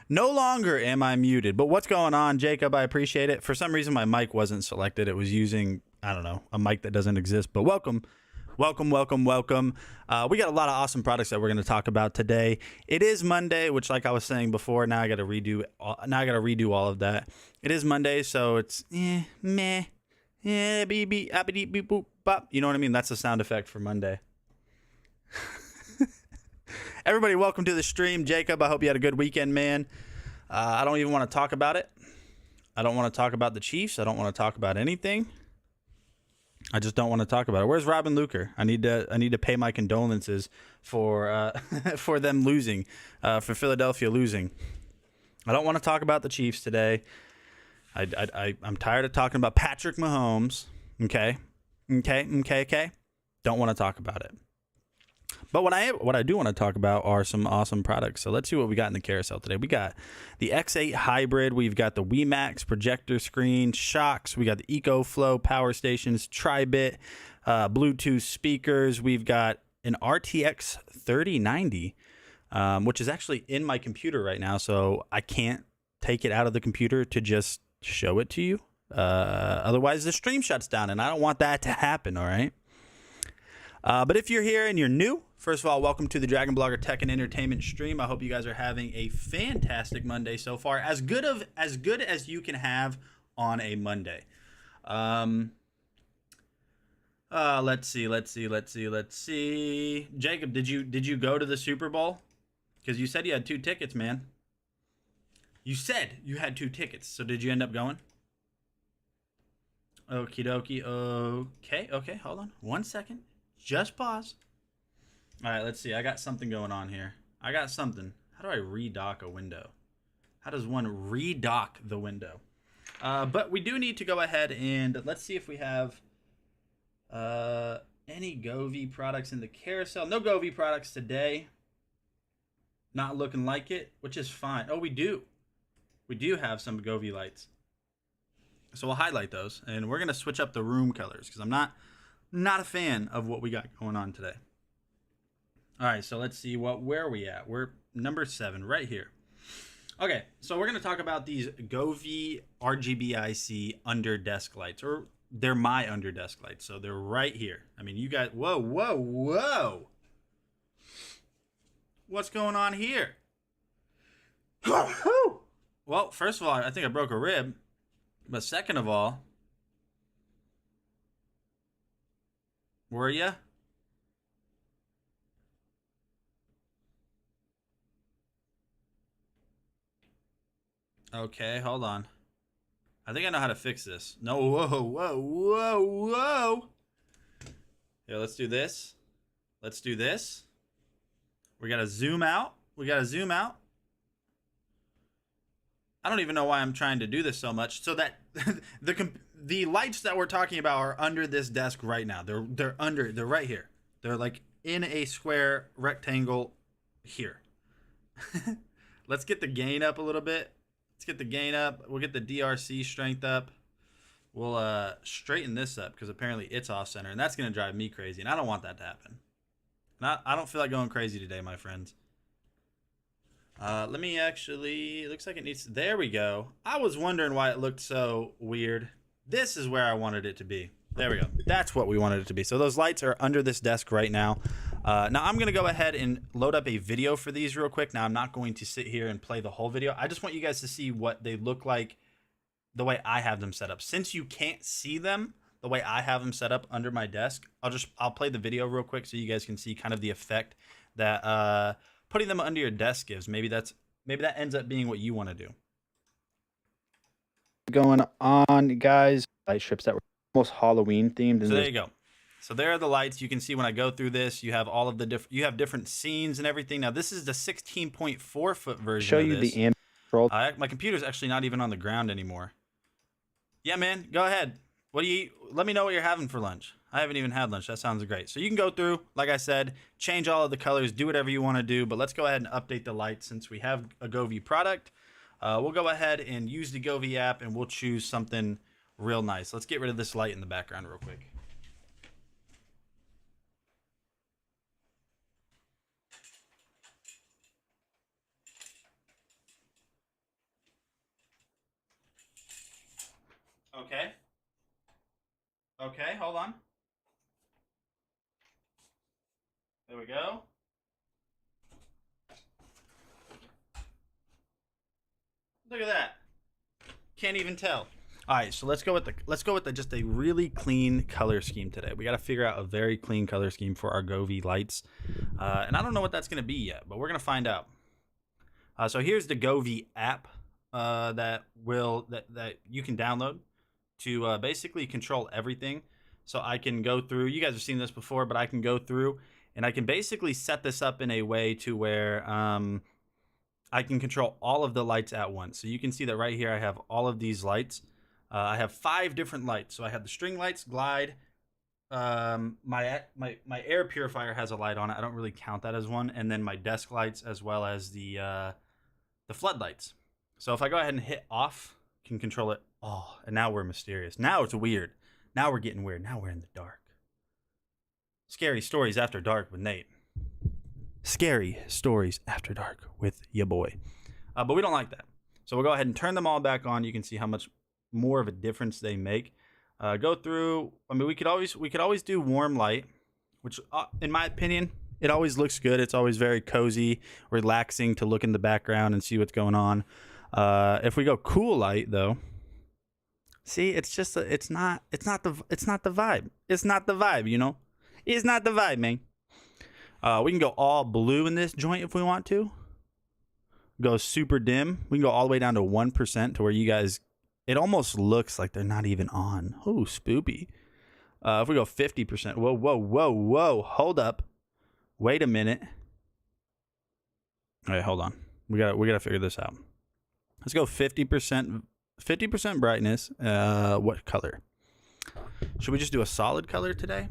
No longer am I muted. But what's going on, Jacob? I appreciate it. For some reason, my mic wasn't selected. It was using, I don't know, a mic that doesn't exist. But welcome. Welcome. We got a lot of awesome products that we're going to talk about today. It is Monday, which, like I was saying before, now I got to redo. Now I got to redo all of that. It is Monday, so it's meh, beep beep, beep beep boop bop. You know what I mean? That's the sound effect for Monday. Everybody, welcome to the stream. Jacob, I hope you had a good weekend, man. I don't even want to talk about it. I don't want to talk about the Chiefs. I don't want to talk about anything. I just don't want to talk about it. Where's Robin Luker? I need to pay my condolences for for them losing, for Philadelphia losing. I don't want to talk about the Chiefs today. I'm tired of talking about Patrick Mahomes. Okay. Don't want to talk about it. But what I do want to talk about are some awesome products. So let's see what we got in the carousel today. We got the X8 Hybrid. We've got the WeMax projector screen, shocks. We got the EcoFlow power stations, Tri-Bit, Bluetooth speakers. We've got an RTX 3090, which is actually in my computer right now. So I can't take it out of the computer to just show it to you. Otherwise, the stream shuts down, and I don't want that to happen, all right? But if you're here and you're new, first of all, welcome to the Dragon Blogger Tech and Entertainment stream. I hope you guys are having a fantastic Monday so far, as good as you can have on a Monday. Let's see. Jacob, did you go to the Super Bowl? Because you said you had 2 tickets, man. You said you had 2 tickets, so did you end up going? Okie dokie. Okay, hold on 1 second. Just pause. All right, let's see. I got something going on here. I got something. How do I redock a window? How does one redock the window? But we do need to go ahead and let's see if we have any Govee products in the carousel. No Govee products today. Not looking like it, which is fine. Oh, we do. We do have some Govee lights. So we'll highlight those, and we're going to switch up the room colors because I'm not a fan of what we got going on today. All right, so let's see where are we at? We're number 7 right here. Okay, so we're going to talk about these Govee RGBIC under desk lights, or they're my under desk lights. So they're right here. I mean, you guys, whoa. What's going on here? Well, first of all, I think I broke a rib. But second of all, were ya? Okay, hold on. I think I know how to fix this. No, whoa. Here, let's do this. We gotta zoom out. I don't even know why I'm trying to do this so much. So that the lights that we're talking about are under this desk right now. They're right here. They're like in a square rectangle here. Let's get the gain up a little bit. We'll get the DRC strength up. We'll straighten this up because apparently it's off center, and that's gonna drive me crazy, and I don't want that to happen. I don't feel like going crazy today, my friends. Let me actually, it looks like it needs, there we go. I was wondering why it looked so weird. This is where I wanted it to be. There we go. That's what we wanted it to be. So those lights are under this desk right now. Now I'm going to go ahead and load up a video for these real quick. Now I'm not going to sit here and play the whole video. I just want you guys to see what they look like the way I have them set up. Since you can't see them the way I have them set up under my desk, I'll play the video real quick so you guys can see kind of the effect that, putting them under your desk gives. Maybe that ends up being what you want to do. Going on, guys. Light strips that were almost Halloween themed. So there you go. So there are the lights. You can see when I go through this, you have all of the different scenes and everything. Now this is the 16.4 foot version. Show you the ambient control. My computer's actually not even on the ground anymore. Yeah, man. Go ahead. What do you eat? Let me know what you're having for lunch. I haven't even had lunch. That sounds great. So you can go through, like I said, change all of the colors, do whatever you want to do. But let's go ahead and update the lights since we have a Govee product. We'll go ahead and use the Govee app, and we'll choose something real nice. Let's get rid of this light in the background real quick. Okay. Okay, hold on. There we go. Look at that. Can't even tell. All right, so let's go with the just a really clean color scheme today. We got to figure out a very clean color scheme for our Govee lights, and I don't know what that's going to be yet, but we're going to find out. So here's the Govee app that you can download to basically control everything. So I can go through. You guys have seen this before, but I can go through and I can basically set this up in a way to where I can control all of the lights at once. So you can see that right here I have all of these lights. I have 5 different lights. So I have the string lights, glide. My air purifier has a light on it. I don't really count that as one. And then my desk lights as well as the floodlights. So if I go ahead and hit off, can control it. Oh, and now we're mysterious. Now it's weird. Now we're getting weird. Now we're in the dark. Scary Stories After Dark with Nate. Scary Stories After Dark with your boy. But we don't like that. So we'll go ahead and turn them all back on. You can see how much more of a difference they make. Go through. I mean, we could always do warm light, which, in my opinion, it always looks good. It's always very cozy, relaxing to look in the background and see what's going on. If we go cool light, though, see, it's not the vibe. It's not the vibe, you know. It's not the vibe, man. We can go all blue in this joint if we want to. Go super dim. We can go all the way down to 1% to where you guys, it almost looks like they're not even on. Oh, spoopy. If we go 50%, whoa, hold up. Wait a minute. All right, hold on. We gotta figure this out. Let's go 50% brightness. What color? Should we just do a solid color today?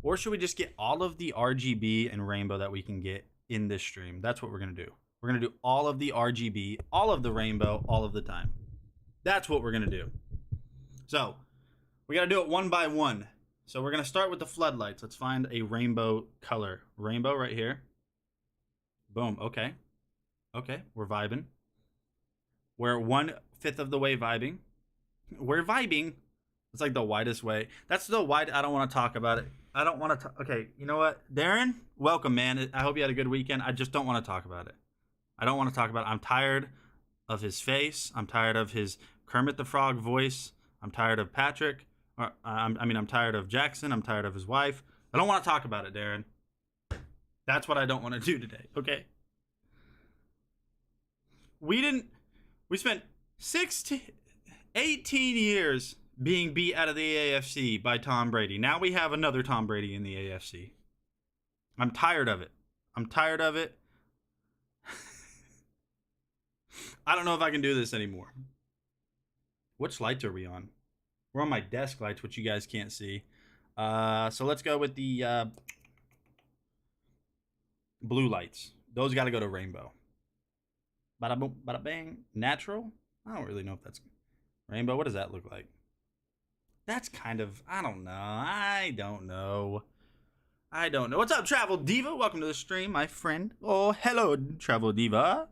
Or should we just get all of the RGB and rainbow that we can get in this stream? That's what we're going to do. We're going to do all of the RGB, all of the rainbow, all of the time. That's what we're going to do. So we got to do it one by one. So we're going to start with the floodlights. Let's find a rainbow color. Rainbow right here. Boom. Okay. Okay. We're vibing. We're 1/5 of the way vibing. We're vibing. It's like the widest way. That's the wide. I don't want to talk about it. I don't want to. Okay, you know what, Darren? Welcome, man. I hope you had a good weekend. I just don't want to talk about it. I don't want to talk about it. I'm tired of his face. I'm tired of his Kermit the Frog voice. I'm tired of Patrick. I'm tired of Jackson. I'm tired of his wife. I don't want to talk about it, Darren. That's what I don't want to do today. Okay. We spent 18 years being beat out of the AFC by Tom Brady. Now we have another Tom Brady in the AFC. I'm tired of it. I don't know if I can do this anymore. Which lights are we on? We're on my desk lights, which you guys can't see. So let's go with the blue lights. Those got to go to rainbow. Bada boom, bada bang. Natural? I don't really know if that's rainbow. What does that look like? That's kind of, I don't know. What's up, Travel Diva? Welcome to the stream, my friend. Oh, hello, Travel Diva.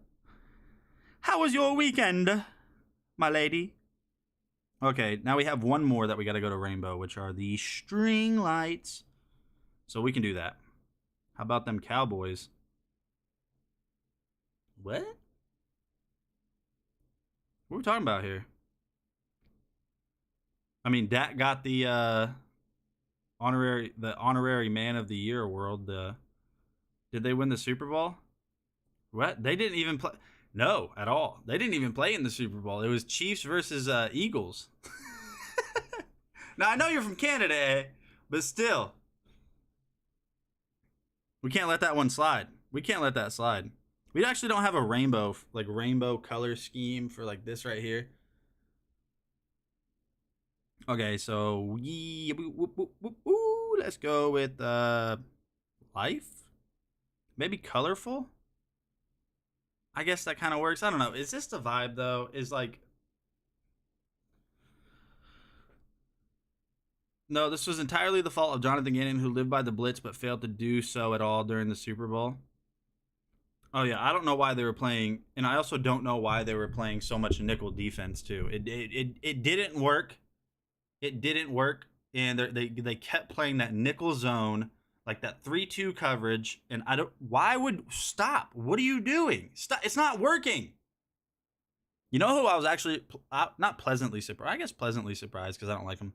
How was your weekend, my lady? Okay, now we have one more that we got to go to rainbow, which are the string lights. So we can do that. How about them Cowboys? What? What are we talking about here? I mean, Dak got the honorary Man of the Year award. Did they win the Super Bowl? What? They didn't even play. No, at all. They didn't even play in the Super Bowl. It was Chiefs versus Eagles. Now, I know you're from Canada, eh? But still. We can't let that one slide. We can't let that slide. We actually don't have a rainbow color scheme for like this right here. Okay, so let's go with life. Maybe colorful. I guess that kind of works. I don't know. Is this the vibe though? Is like, no, this was entirely the fault of Jonathan Gannon, who lived by the blitz but failed to do so at all during the Super Bowl. Oh yeah, I don't know why they were playing, and I also don't know why they were playing so much nickel defense too. It didn't work. It didn't work, and they kept playing that nickel zone, like that 3-2 coverage. And I don't. Why would stop? What are you doing? Stop! It's not working. You know who I was actually not pleasantly surprised? I guess pleasantly surprised because I don't like him.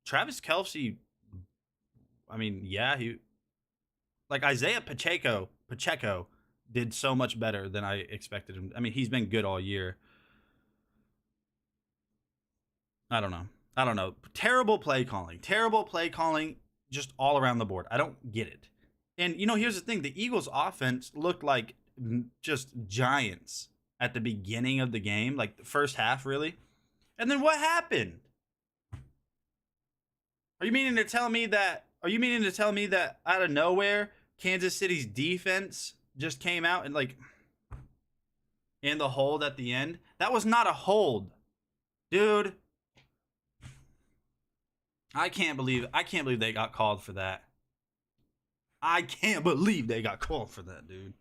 Travis Kelce. I mean, yeah, he like Isaiah Pacheco did so much better than I expected him. I mean, he's been good all year. I don't know. Terrible play calling just all around the board. I don't get it. And here's the thing: the Eagles' offense looked like just giants at the beginning of the game, like the first half, really. And then what happened? Are you meaning to tell me that out of nowhere, Kansas City's defense just came out and like in the hold at the end? That was not a hold, dude. I can't believe they got called for that. I can't believe they got called for that, dude.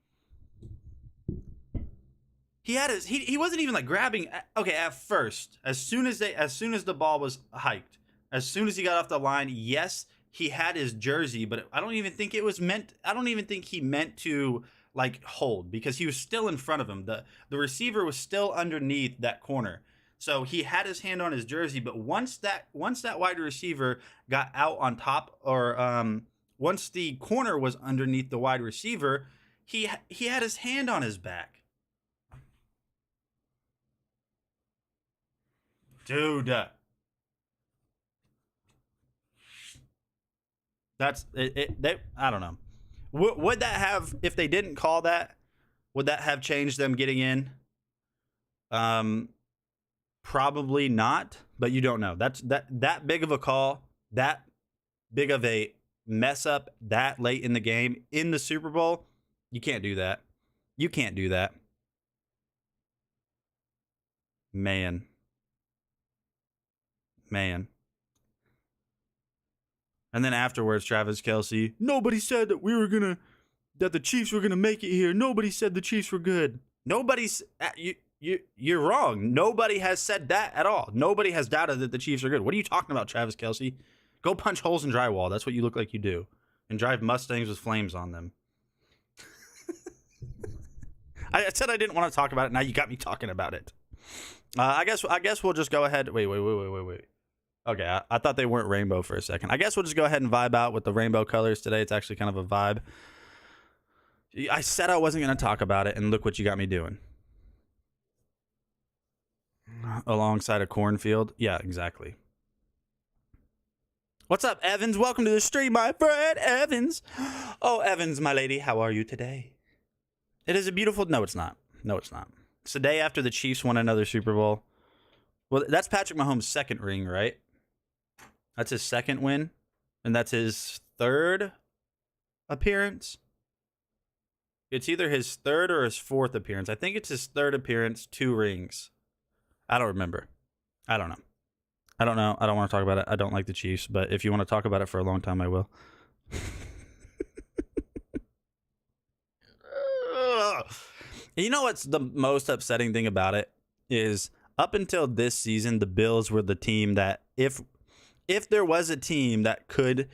He wasn't even like grabbing. Okay, at first, as soon as the ball was hiked, as soon as he got off the line, yes, he had his jersey, but I don't even think he meant to like hold, because he was still in front of him. The receiver was still underneath that corner. So he had his hand on his jersey, but once that wide receiver got out on top, or once the corner was underneath the wide receiver, he had his hand on his back. Dude, that's it. I don't know. Would that have, if they didn't call that, would that have changed them getting in? Probably not, but you don't know. That's that big of a call, that big of a mess up that late in the game in the Super Bowl. You can't do that. You can't do that. Man. And then afterwards, Travis Kelce, nobody said that the Chiefs were gonna make it here. Nobody said the Chiefs were good. You're wrong. Nobody has said that at all. Nobody has doubted that the Chiefs are good. What are you talking about, Travis Kelce? Go punch holes in drywall. That's what you look like you do. And drive Mustangs with flames on them. I said I didn't want to talk about it. Now you got me talking about it. I guess we'll just go ahead. Wait. Okay, I thought they weren't rainbow for a second. I guess we'll just go ahead and vibe out with the rainbow colors today. It's actually kind of a vibe. I said I wasn't going to talk about it, and look what you got me doing. Alongside a cornfield. Yeah, exactly. What's up, Evans? Welcome to the stream, my friend, Evans. Oh, Evans, my lady, how are you today? It is a beautiful... No, it's not. It's the day after the Chiefs won another Super Bowl. Well, that's Patrick Mahomes' second ring, right? That's his second win, and that's his third appearance. It's either his third or his fourth appearance. I think it's his third appearance, 2 rings. I don't remember. I don't know. I don't want to talk about it. I don't like the Chiefs, but if you want to talk about it for a long time, I will. You know what's the most upsetting thing about it is, up until this season, the Bills were the team that, if there was a team that could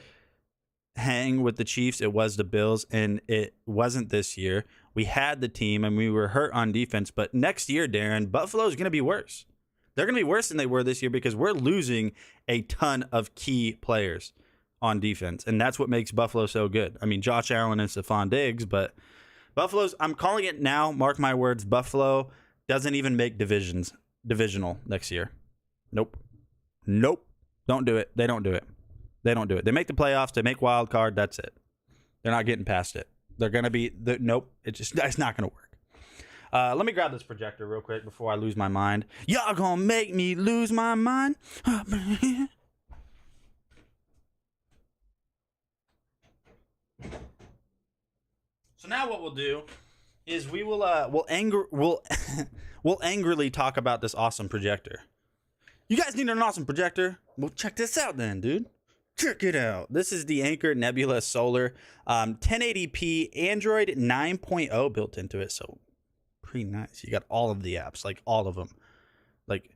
hang with the Chiefs, it was the Bills, and it wasn't this year. We had the team, and we were hurt on defense, but next year, Darren, Buffalo's going to be worse. They're going to be worse than they were this year because we're losing a ton of key players on defense, and that's what makes Buffalo so good. I mean, Josh Allen and Stephon Diggs, but Buffalo's, I'm calling it now, mark my words, Buffalo doesn't even make divisional next year. Nope. Don't do it. They don't do it. They make the playoffs. They make wild card. That's it. They're not getting past it. They're going to be... Nope. It's not going to work. Let me grab this projector real quick before I lose my mind. Y'all going to make me lose my mind? So now what we'll do is we'll angrily talk about this awesome projector. You guys need an awesome projector? Well, check this out then, dude. Check it out. This is the Anker Nebula Solar 1080p Android 9.0 built into it. So pretty nice. You got all of the apps, like all of them. Like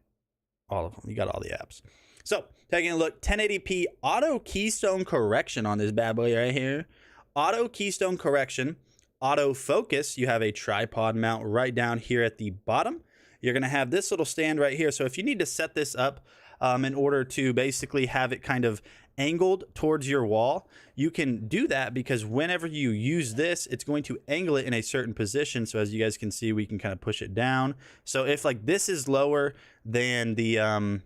All of them. You got all the apps. So, taking a look, 1080p auto keystone correction on this bad boy right here. Auto keystone correction, auto focus. You have a tripod mount right down here at the bottom. You're going to have this little stand right here. So if you need to set this up in order to basically have it kind of angled towards your wall, you can do that, because whenever you use this, it's going to angle it in a certain position. So as you guys can see, we can kind of push it down. So if like this is lower than the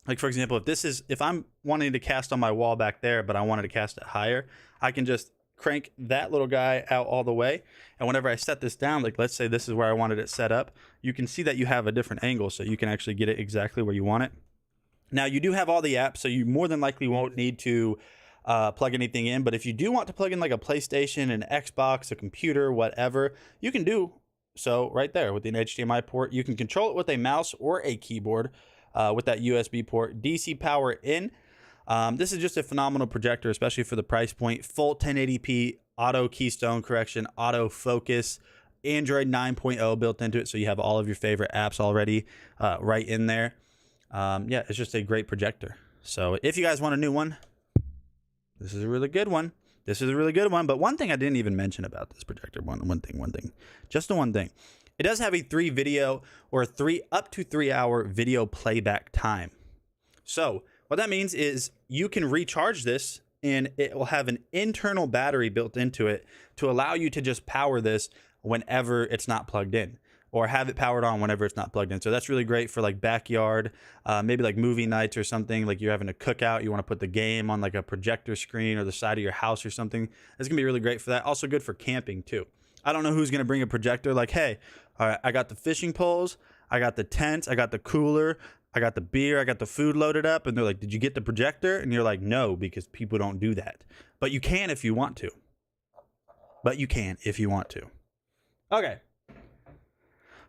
like for example, if I'm wanting to cast on my wall back there, but I wanted to cast it higher, I can just crank that little guy out all the way. And whenever I set this down, like let's say this is where I wanted it set up, you can see that you have a different angle, so you can actually get it exactly where you want it. Now you do have all the apps, so you more than likely won't need to plug anything in. But if you do want to plug in like a PlayStation, an Xbox, a computer, whatever, you can do so right there with an HDMI port. You can control it with a mouse or a keyboard with that USB port. DC power in. This is just a phenomenal projector, especially for the price point. Full 1080p auto keystone correction, auto focus, Android 9.0 built into it, so you have all of your favorite apps already right in there. Yeah, it's just a great projector. So if you guys want a new one, this is a really good one. This is a really good one. But one thing I didn't even mention about this projector, one thing, just the one thing. It does have a up to 3 hour video playback time. So what that means is you can recharge this, and it will have an internal battery built into it to allow you to just power this whenever it's not plugged in, or have it powered on whenever it's not plugged in. So that's really great for like backyard, maybe like movie nights or something, like you're having a cookout, you want to put the game on like a projector screen or the side of your house or something. It's gonna be really great for that. Also good for camping too. I don't know who's gonna bring a projector like, hey, all right, I got the fishing poles, I got the tent, I got the cooler, I got the beer, I got the food loaded up, and they're like, did you get the projector? And you're like, no, because people don't do that. But you can if you want to. Okay.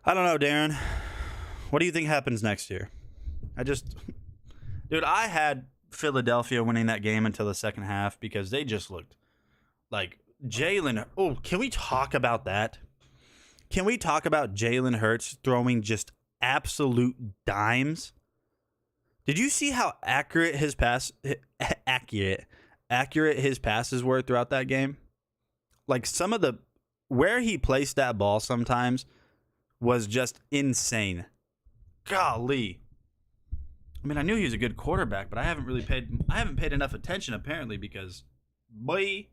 I don't know, Darren. What do you think happens next year? Dude, I had Philadelphia winning that game until the second half because they just looked like Jalen. Oh, can we talk about that? Can we talk about Jalen Hurts throwing just absolute dimes? Did you see how accurate his passes were throughout that game? Like some of the where he placed that ball sometimes was just insane. Golly. I mean, I knew he was a good quarterback, but I haven't paid enough attention apparently, because boy,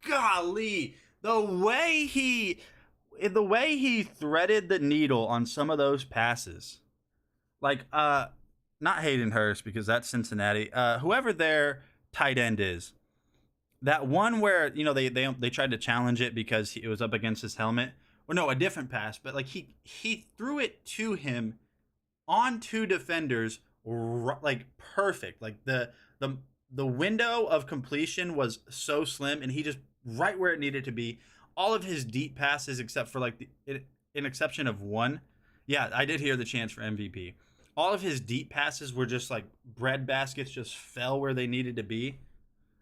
golly, the way he threaded the needle on some of those passes. Like not Hayden Hurst, because that's Cincinnati. Whoever their tight end is. That one where, you know, they tried to challenge it because it was up against his helmet. Or no, a different pass, but like he threw it to him on two defenders, like perfect. Like the window of completion was so slim, and he just right where it needed to be. All of his deep passes, except for like an exception of one. Yeah, I did hear the chance for MVP. All of his deep passes were just like bread baskets, just fell where they needed to be.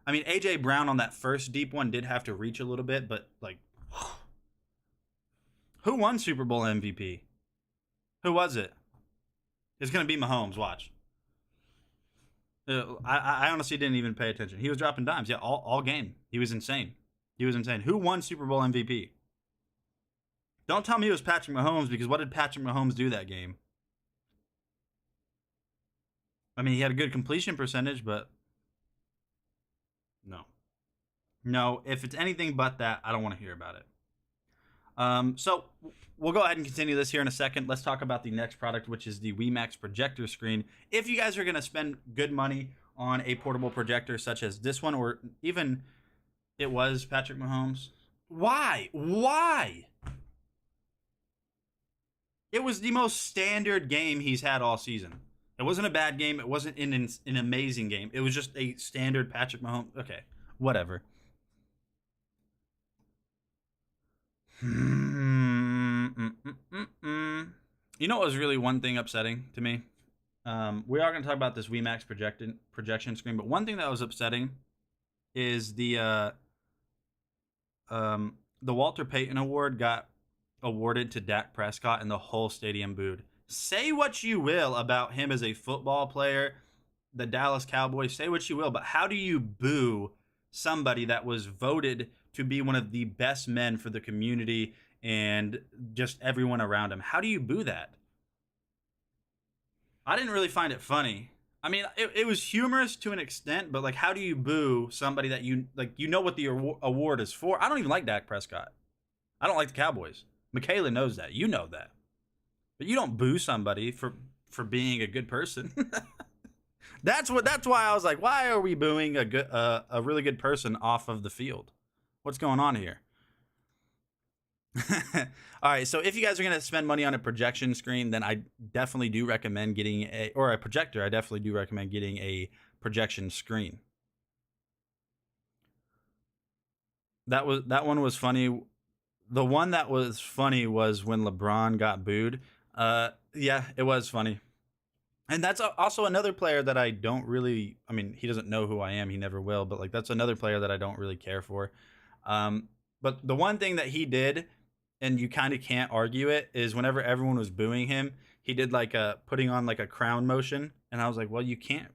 I mean, A.J. Brown on that first deep one did have to reach a little bit, but like, who won Super Bowl MVP? Who was it? It's going to be Mahomes, watch. I honestly didn't even pay attention. He was dropping dimes, yeah, all game. He was insane. Who won Super Bowl MVP? Don't tell me it was Patrick Mahomes, because what did Patrick Mahomes do that game? I mean, he had a good completion percentage, but no. If it's anything but that, I don't want to hear about it. So we'll go ahead and continue this here in a second. Let's talk about the next product, which is the WeMax projector screen. If you guys are going to spend good money on a portable projector such as this one, or even it was Patrick Mahomes, why? It was the most standard game he's had all season. It wasn't a bad game. It wasn't an amazing game. It was just a standard Patrick Mahomes. Okay, whatever. You know what was really one thing upsetting to me? We are going to talk about this WeMax projection screen, but one thing that was upsetting is the Walter Payton Award got awarded to Dak Prescott, and the whole stadium booed. say what you will about him as a football player, the Dallas Cowboys, say what you will, but how do you boo somebody that was voted to be one of the best men for the community and just everyone around him? How do you boo that? I didn't really find it funny. I mean, it was humorous to an extent, but like, how do you boo somebody that you like? You know what the award is for. I don't even like Dak Prescott. I don't like the Cowboys. Michaela knows that. You know that. But you don't boo somebody for being a good person. That's why I was like, why are we booing a really good person off of the field? What's going on here? All right, so if you guys are going to spend money on a projection screen, then I definitely do recommend getting a projector. I definitely do recommend getting a projection screen. That one was funny. The one that was funny was when LeBron got booed. Yeah, it was funny. And that's also another player that I don't really, I mean, he doesn't know who I am. He never will. But like, that's another player that I don't really care for. But the one thing that he did, and you kind of can't argue it, is whenever everyone was booing him, he did like putting on like a crown motion. And I was like, well, you can't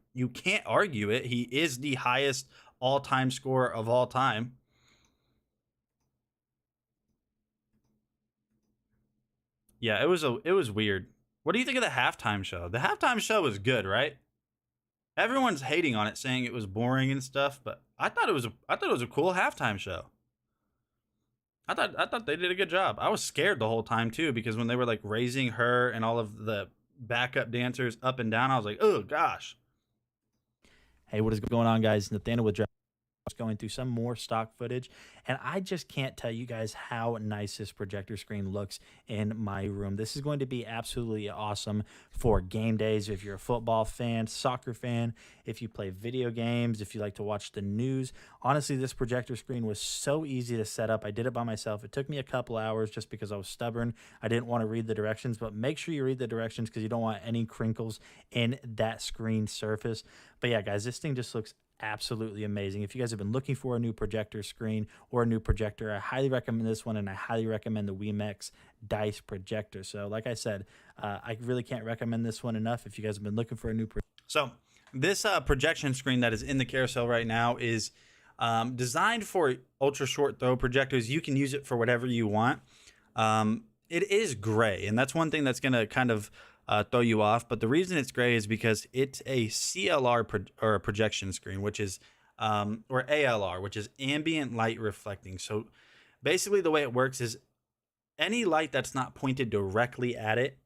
argue it. He is the highest all-time scorer of all time. Yeah, it was weird. What do you think of the halftime show? The halftime show was good, right? Everyone's hating on it, saying it was boring and stuff, but I thought it was a cool halftime show. I thought they did a good job. I was scared the whole time too, because when they were like raising her and all of the backup dancers up and down, I was like, oh gosh. Hey, what is going on, guys? Nathaniel with going through some more stock footage, and I just can't tell you guys how nice this projector screen looks in my room. This is going to be absolutely awesome for game days. If you're a football fan, soccer fan, if you play video games, if you like to watch the news. Honestly, this projector screen was so easy to set up. I did it by myself. It took me a couple hours just because I was stubborn. I didn't want to read the directions, but make sure you read the directions because you don't want any crinkles in that screen surface. But yeah, guys, this thing just looks absolutely amazing. If you guys have been looking for a new projector screen or a new projector, I highly recommend this one, and I highly recommend the Wemex Dice projector. So like I said, I really can't recommend this one enough if you guys have been looking for a new So this projection screen that is in the carousel right now is designed for ultra short throw projectors. You can use it for whatever you want. It is gray, and that's one thing that's going to kind of throw you off. But the reason it's gray is because it's a CLR or a projection screen, which is or ALR, which is ambient light reflecting. So basically the way it works is any light that's not pointed directly at it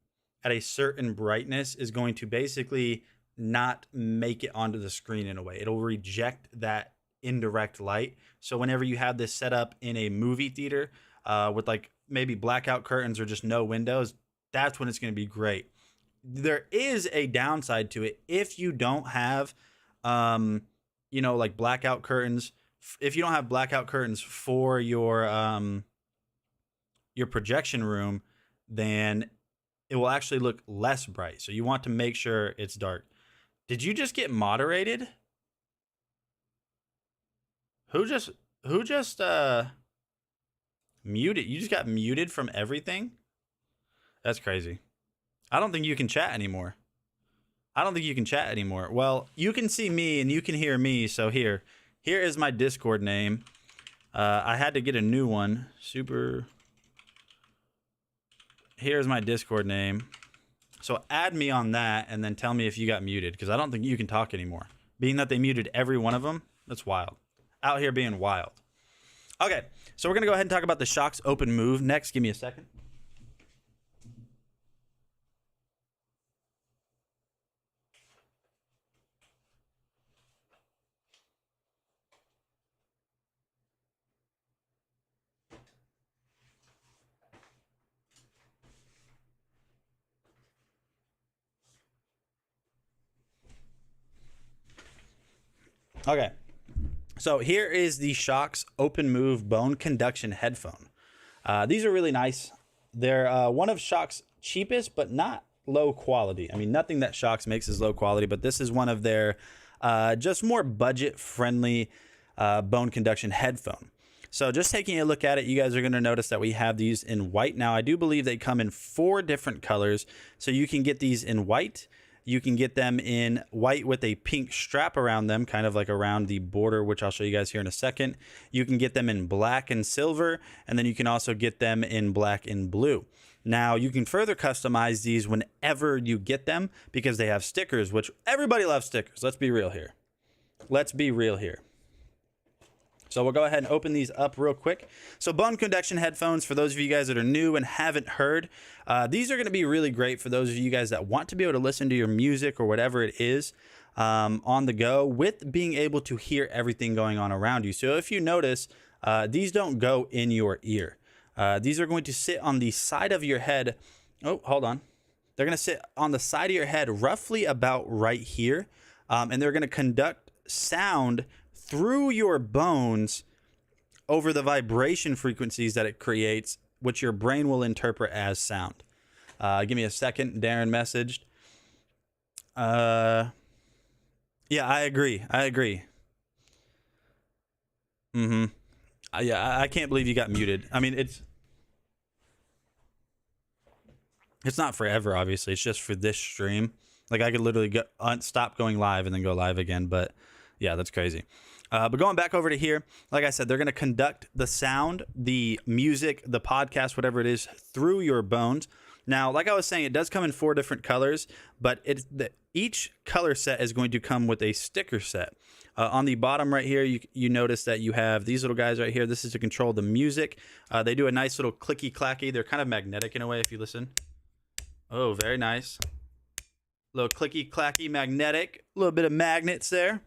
at a certain brightness is going to basically not make it onto the screen in a way. It'll reject that indirect light. So whenever you have this set up in a movie theater with like maybe blackout curtains or just no windows, that's when it's going to be great. There is a downside to it if you don't have, like blackout curtains. If you don't have blackout curtains for your projection room, then it will actually look less bright. So you want to make sure it's dark. Did you just get moderated? Who just muted? You just got muted from everything? That's crazy. I don't think you can chat anymore. Well, you can see me and you can hear me. So here is my Discord name. I had to get a new one. Here's my Discord name. So add me on that and then tell me if you got muted, because I don't think you can talk anymore. Being that they muted every one of them, that's wild. Out here being wild. Okay, so we're going to go ahead and talk about the Shocks Open Move next. Give me a second. Okay, so here is the Shocks Open Move Bone Conduction Headphone. These are really nice. They're one of Shocks' cheapest, but not low quality. I mean, nothing that Shocks makes is low quality, but this is one of their just more budget-friendly bone conduction headphone. So just taking a look at it, you guys are going to notice that we have these in white. Now, I do believe they come in 4 different colors. So you can get these in white. You can get them in white with a pink strap around them, kind of like around the border, which I'll show you guys here in a second. You can get them in black and silver, and then you can also get them in black and blue. Now, you can further customize these whenever you get them because they have stickers, which everybody loves stickers. Let's be real here. Let's be real here. So we'll go ahead and open these up real quick. So bone conduction headphones, for those of you guys that are new and haven't heard, these are going to be really great for those of you guys that want to be able to listen to your music or whatever it is on the go with being able to hear everything going on around you. So if you notice, these don't go in your ear. These are going to sit on the side of your head. Oh, hold on. They're going to sit on the side of your head roughly about right here. And they're going to conduct sound through your bones over the vibration frequencies that it creates, which your brain will interpret as sound. Give me a second. Darren messaged. Yeah, I agree. Yeah, I can't believe you got muted. I mean, it's not forever, obviously. It's just for this stream. Like, I could literally stop going live and then go live again. But yeah, that's crazy. But going back over to here, like I said, they're going to conduct the sound, the music, the podcast, whatever it is, through your bones. Now, like I was saying, it does come in 4 different colors, but each color set is going to come with a sticker set. On the bottom right here, you notice that you have these little guys right here. This is to control the music. They do a nice little clicky-clacky. They're kind of magnetic in a way if you listen. Oh, very nice. Little clicky-clacky, magnetic. A little bit of magnets there.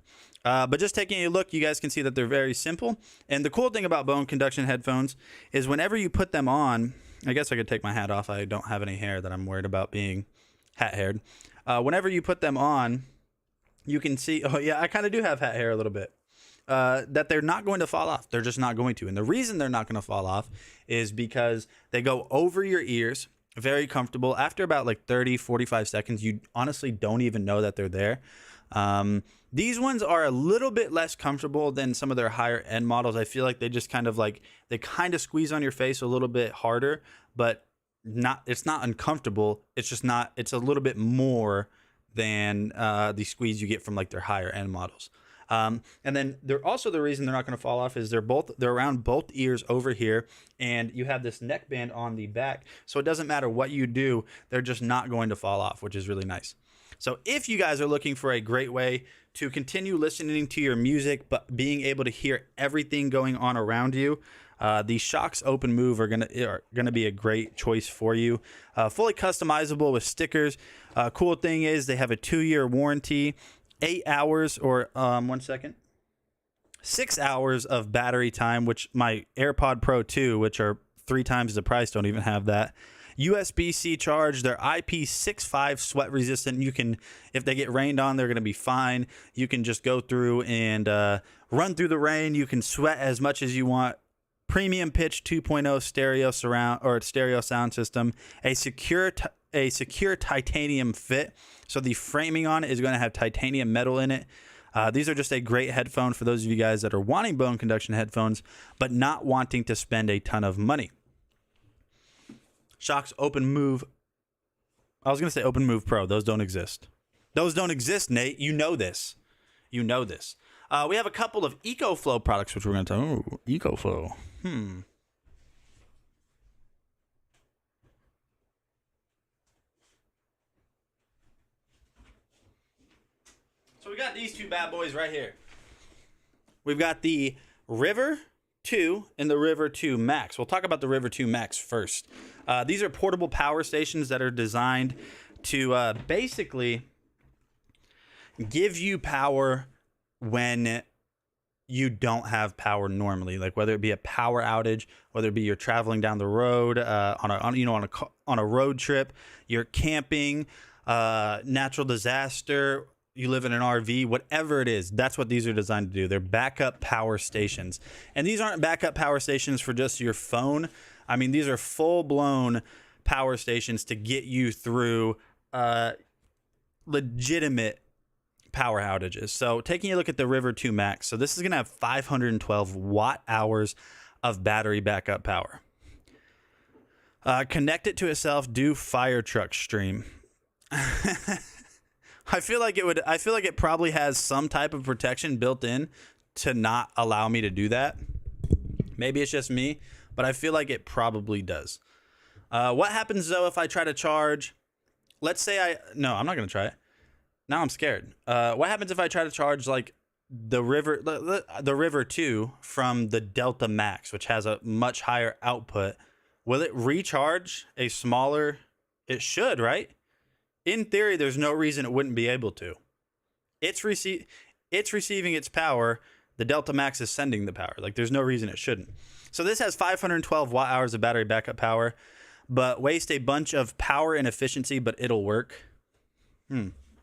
But just taking a look, you guys can see that they're very simple. And the cool thing about bone conduction headphones is whenever you put them on, I guess I could take my hat off. I don't have any hair that I'm worried about being hat-haired. Whenever you put them on, you can see, oh yeah, I kind of do have hat hair a little bit, that they're not going to fall off. They're just not going to. And the reason they're not going to fall off is because they go over your ears, very comfortable. After about like 30, 45 seconds, you honestly don't even know that they're there. These ones are a little bit less comfortable than some of their higher end models. I feel like they just kind of they kind of squeeze on your face a little bit harder, but it's not uncomfortable. It's just not, it's a little bit more than the squeeze you get from like their higher end models. And then they're also, the reason they're not going to fall off is they're around both ears over here, and you have this neck band on the back. So it doesn't matter what you do, they're just not going to fall off, which is really nice. So if you guys are looking for a great way to continue listening to your music, but being able to hear everything going on around you, the Shocks Open Move are gonna be a great choice for you. Fully customizable with stickers. Cool thing is they have a 2-year warranty, 8 hours or 6 hours of battery time, which my AirPod Pro 2, which are 3 times the price, don't even have that. USB-C charge. They're IP65 sweat resistant. You can, if they get rained on, they're going to be fine. You can just go through and run through the rain. You can sweat as much as you want. Premium pitch 2.0 stereo sound system. A secure titanium fit. So the framing on it is going to have titanium metal in it. These are just a great headphone for those of you guys that are wanting bone conduction headphones, but not wanting to spend a ton of money. Shocks Open Move. I was going to say Open Move Pro. Those don't exist. Those don't exist, Nate. You know this. You know this. We have a couple of EcoFlow products, which we're going to talk about. Oh, EcoFlow. So we got these 2 bad boys right here. We've got the River 2 and the River 2 Max. We'll talk about the River 2 Max first. These are portable power stations that are designed to basically give you power when you don't have power normally, like whether it be a power outage, whether it be you're traveling down the road on a road trip, you're camping, natural disaster, you live in an RV, whatever it is, that's what these are designed to do. They're backup power stations. And these aren't backup power stations for just your phone. I mean, these are full-blown power stations to get you through legitimate power outages. So taking a look at the River 2 Max. So this is going to have 512 watt hours of battery backup power. Connect it to itself. Do fire truck stream. I feel like it probably has some type of protection built in to not allow me to do that. Maybe it's just me, but I feel like it probably does. What happens though if I try to charge? Let's say no, I'm not gonna try it. Now I'm scared. What happens if I try to charge like the River 2 from the Delta Max, which has a much higher output? Will it recharge a smaller? It should, right? In theory, there's no reason it wouldn't be able to. It's receiving its power. The Delta Max is sending the power. Like, there's no reason it shouldn't. So this has 512 watt hours of battery backup power, but waste a bunch of power and efficiency, but it'll work.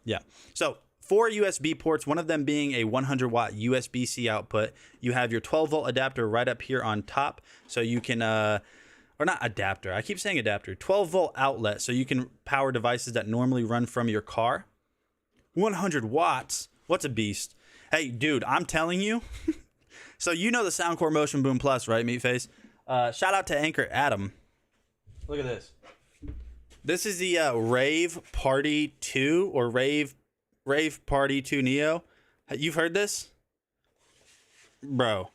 Yeah. So 4 USB ports, one of them being a 100 watt USB-C output. You have your 12 volt adapter right up here on top. So you can, or not adapter, I keep saying adapter, 12 volt outlet. So you can power devices that normally run from your car. 100 watts. What's a beast? Hey, dude, I'm telling you. So you know the Soundcore Motion Boom Plus, right, Meatface? Shout out to Anchor Adam. Look at this. This is the Rave Party 2 or Rave Party 2 Neo. You've heard this? Bro,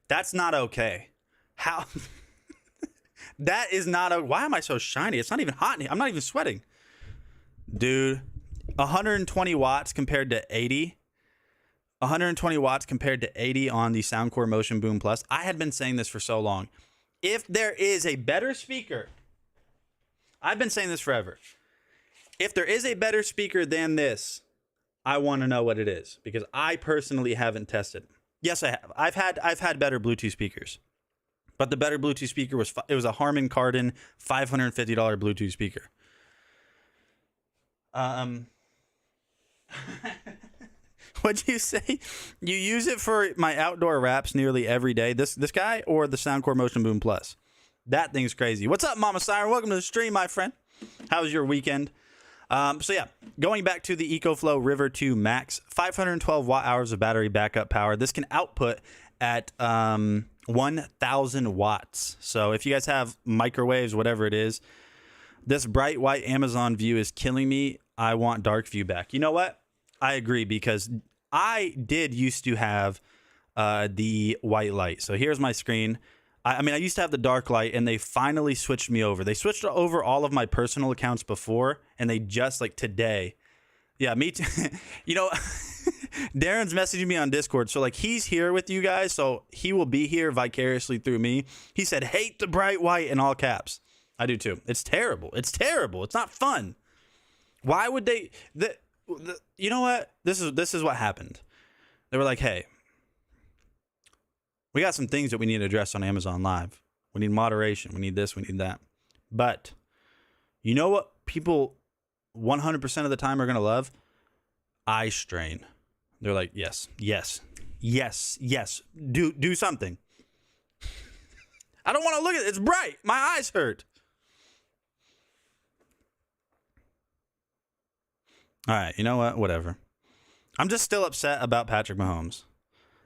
that's not okay. How? That is not why am I so shiny? It's not even hot in here. I'm not even sweating. Dude, 120 watts compared to 80. 120 watts compared to 80 on the Soundcore Motion Boom Plus. I had been saying this for so long. If there is a better speaker, I've been saying this forever. If there is a better speaker than this, I want to know what it is, because I personally haven't tested. Yes, I have. I've had better Bluetooth speakers, but the better Bluetooth speaker was a Harman Kardon $550 Bluetooth speaker. What'd you say? You use it for my outdoor raps nearly every day. This guy or the Soundcore Motion Boom Plus? That thing's crazy. What's up, Mama Siren? Welcome to the stream, my friend. How was your weekend? So yeah, going back to the EcoFlow River 2 Max, 512 watt hours of battery backup power. This can output at 1,000 watts. So if you guys have microwaves, whatever it is, this bright white Amazon view is killing me. I want dark view back. You know what? I agree, because I did used to have the white light. So here's my screen. I mean, I used to have the dark light, and they finally switched me over. They switched over all of my personal accounts before, and they just, like, today. Yeah, me too. You know, Darren's messaging me on Discord. So, like, he's here with you guys, so he will be here vicariously through me. He said, hate the bright white in all caps. I do too. It's terrible. It's terrible. It's not fun. Why would they... You know what? This is what happened. They were like, hey, we got some things that we need to address on Amazon Live. We need moderation. We need this. We need that. But you know what people 100% of the time are going to love? Eye strain. They're like, yes. Do something. I don't want to look at it. It's bright. My eyes hurt. All right, you know what? Whatever. I'm just still upset about Patrick Mahomes.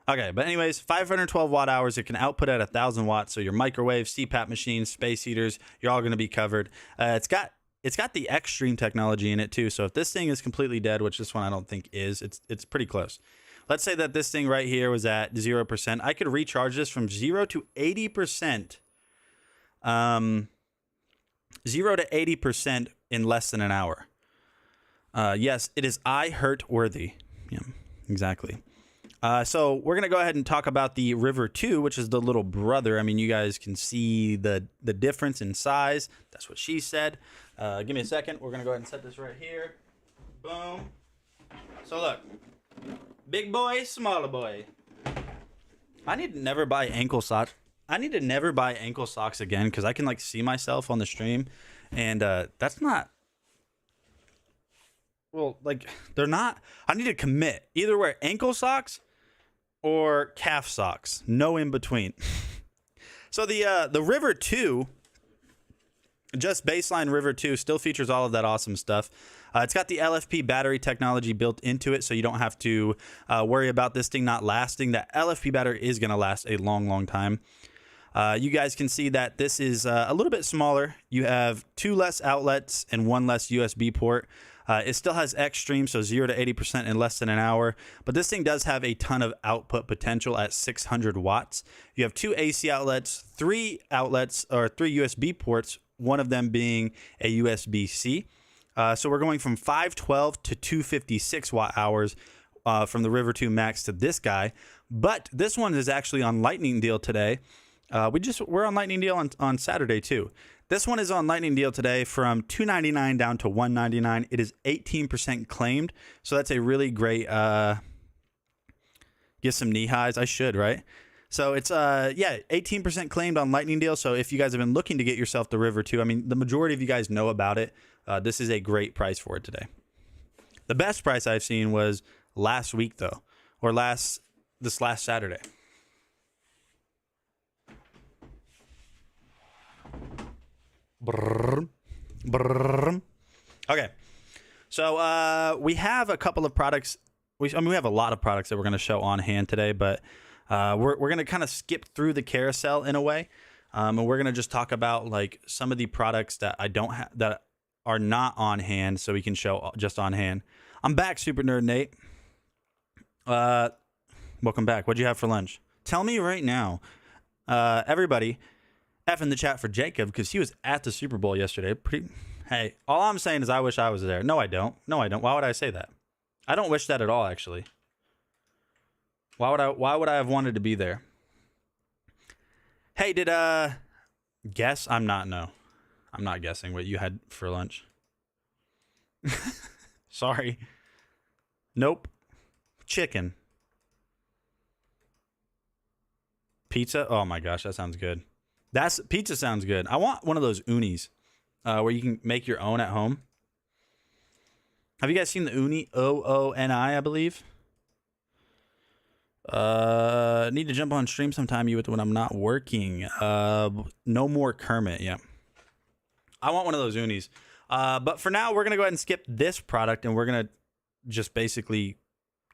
Okay, but anyways, 512 watt hours. It can output at 1,000 watts. So your microwave, CPAP machines, space heaters, you're all going to be covered. It's got the Xtreme technology in it too. So if this thing is completely dead, which this one I don't think is, it's pretty close. Let's say that this thing right here was at 0%. I could recharge this from 0 to 80%. 0 to 80% in less than an hour. Yes, it is eye hurt worthy. Yeah, exactly. So we're going to go ahead and talk about the River 2, which is the little brother. I mean, you guys can see the difference in size. That's what she said. Give me a second. We're going to go ahead and set this right here. Boom. So look, big boy, smaller boy. I need to never buy ankle socks. I need to never buy ankle socks again, because I can like see myself on the stream, and that's not. Well, like, they're not. I need to commit. Either wear ankle socks or calf socks. No in between. So the River 2 just baseline River 2 still features all of that awesome stuff. It's got the LFP battery technology built into it, so you don't have to worry about this thing not lasting. That LFP battery is going to last a long, long time. You guys can see that this is a little bit smaller. You have 2 less outlets and 1 less USB port. It still has Xtreme, so 0 to 80% in less than an hour. But this thing does have a ton of output potential at 600 watts. You have 2 AC outlets, 3 outlets, or 3 USB ports, one of them being a USB-C. So we're going from 512 to 256 watt hours from the River 2 Max to this guy. But this one is actually on Lightning Deal today. We're on Lightning Deal on Saturday too. This one is on Lightning Deal today from $299 down to $199. It is 18% claimed, so that's a really great get some knee highs. I should, right? So it's 18% claimed on Lightning Deal. So if you guys have been looking to get yourself the River 2, I mean, the majority of you guys know about it. This is a great price for it today. The best price I've seen was last week though, or this last Saturday. Brrr, brrr. Okay, so we have a couple of products. We have a lot of products that we're going to show on hand today, but we're going to kind of skip through the carousel in a way, and we're going to just talk about like some of the products that I don't have that are not on hand, so we can show just on hand. I'm back, Super Nerd Nate. Welcome back. What'd you have for lunch? Tell me right now, everybody. F in the chat for Jacob because he was at the Super Bowl yesterday. Hey, all I'm saying is I wish I was there. No, I don't. No, I don't. Why would I say that? I don't wish that at all, actually. Why would I have wanted to be there? Hey, guess? I'm not guessing what you had for lunch. Sorry. Nope. Chicken. Pizza? Oh my gosh, that sounds good. Pizza sounds good. I want one of those unis where you can make your own at home. Have you guys seen the uni? OONI, I believe. Need to jump on stream sometime when I'm not working. No more Kermit. Yeah. I want one of those unis. But for now, we're going to go ahead and skip this product and we're going to just basically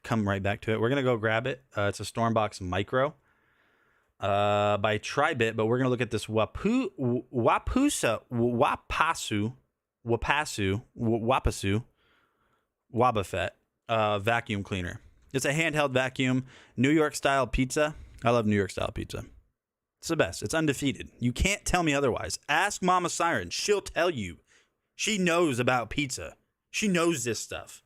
come right back to it. We're going to go grab it. It's a Stormbox Micro. By Tribit, but we're gonna look at this Wapasu Wabafet vacuum cleaner. It's a handheld vacuum, New York style pizza. I love New York style pizza. It's the best. It's undefeated. You can't tell me otherwise. Ask Mama Siren. She'll tell you. She knows about pizza. She knows this stuff.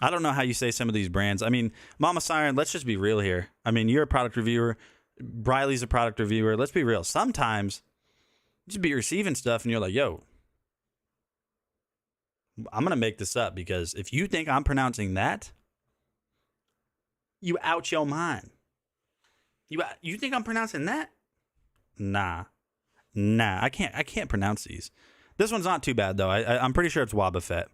I don't know how you say some of these brands. I mean, Mama Siren, let's just be real here. I mean, you're a product reviewer. Briley's a product reviewer. Let's be real. Sometimes you just be receiving stuff and you're like, yo, I'm going to make this up because if you think I'm pronouncing that, you out your mind. You think I'm pronouncing that? Nah, I can't pronounce these. This one's not too bad though. I'm pretty sure it's Wabafet.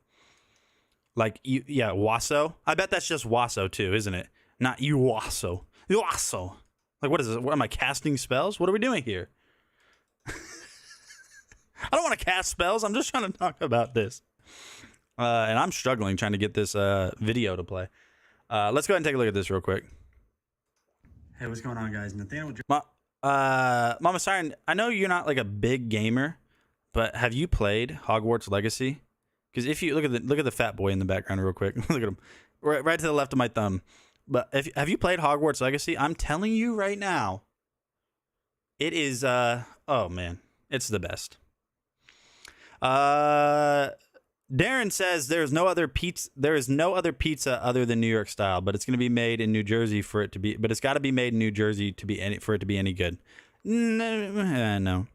Like, yeah, Wasso. I bet that's just Wasso too, isn't it? Not you Wasso. Wasso. Like, what is this? What am I casting spells? What are we doing here? I don't want to cast spells. I'm just trying to talk about this. And I'm struggling trying to get this video to play. Let's go ahead and take a look at this real quick. Hey, what's going on, guys? Nathaniel. Mama Siren, I know you're not like a big gamer, but have you played Hogwarts Legacy? Because if you look at the fat boy in the background real quick, look at him, right to the left of my thumb. But have you played Hogwarts Legacy? I'm telling you right now, it is. Oh man, it's the best. Darren says there is no other pizza other than New York style, but it's going to be made in New Jersey for it to be. But it's got to be made in New Jersey for it to be any good. No.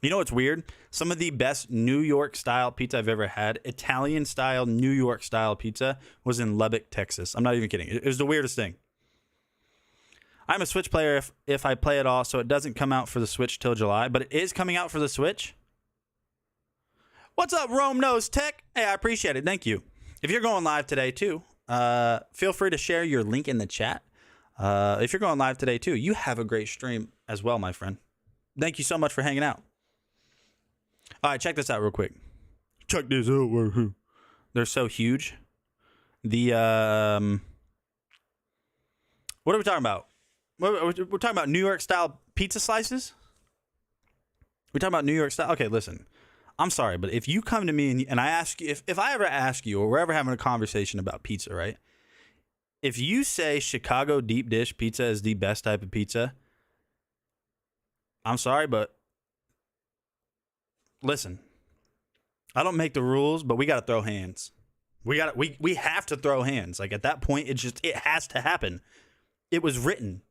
You know what's weird? Some of the best New York style pizza I've ever had, Italian style, New York style pizza, was in Lubbock, Texas. I'm not even kidding. It was the weirdest thing. I'm a Switch player if I play it all, so it doesn't come out for the Switch till July, but it is coming out for the Switch. What's up, Rome Knows Tech? Hey, I appreciate it. Thank you. If you're going live today too, feel free to share your link in the chat. If you're going live today too, you have a great stream as well, my friend. Thank you so much for hanging out. All right, check this out real quick. Check this out. They're so huge. The what are we talking about? We're talking about New York style pizza slices. We're talking about New York style. Okay, listen. I'm sorry, but if you come to me and I ask you, if I ever ask you, or we're ever having a conversation about pizza, right? If you say Chicago deep dish pizza is the best type of pizza, I'm sorry, but listen, I don't make the rules, but we got to throw hands. We have to throw hands. Like at that point, it has to happen. It was written.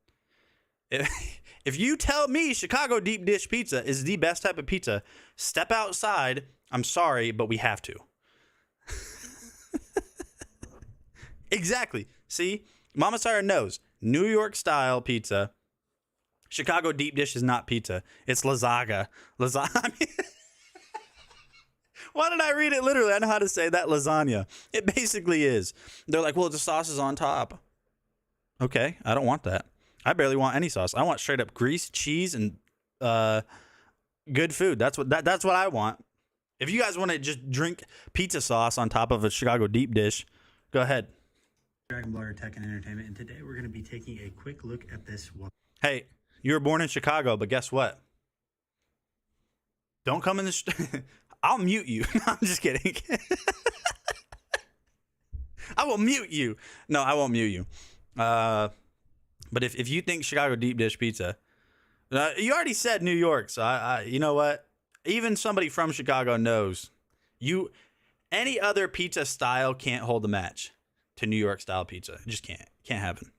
If you tell me Chicago deep dish pizza is the best type of pizza, step outside. I'm sorry, but we have to. Exactly. See, Mama Siren knows New York style pizza. Chicago deep dish is not pizza. It's lasagna. I mean, why did I read it literally? I know how to say that, lasagna. It basically is. They're like, well, the sauce is on top. Okay, I don't want that. I barely want any sauce. I want straight up grease, cheese, and good food. That's what I want. If you guys want to just drink pizza sauce on top of a Chicago deep dish, go ahead. DragonBlogger Tech and Entertainment, and today we're going to be taking a quick look at this one. Hey, you were born in Chicago, but guess what? Don't come in the I'll mute you. No, I'm just kidding. I will mute you. No, I won't mute you. But if you think Chicago deep dish pizza, you already said New York, so I you know what? Even somebody from Chicago knows any other pizza style can't hold a match to New York style pizza. It just can't happen.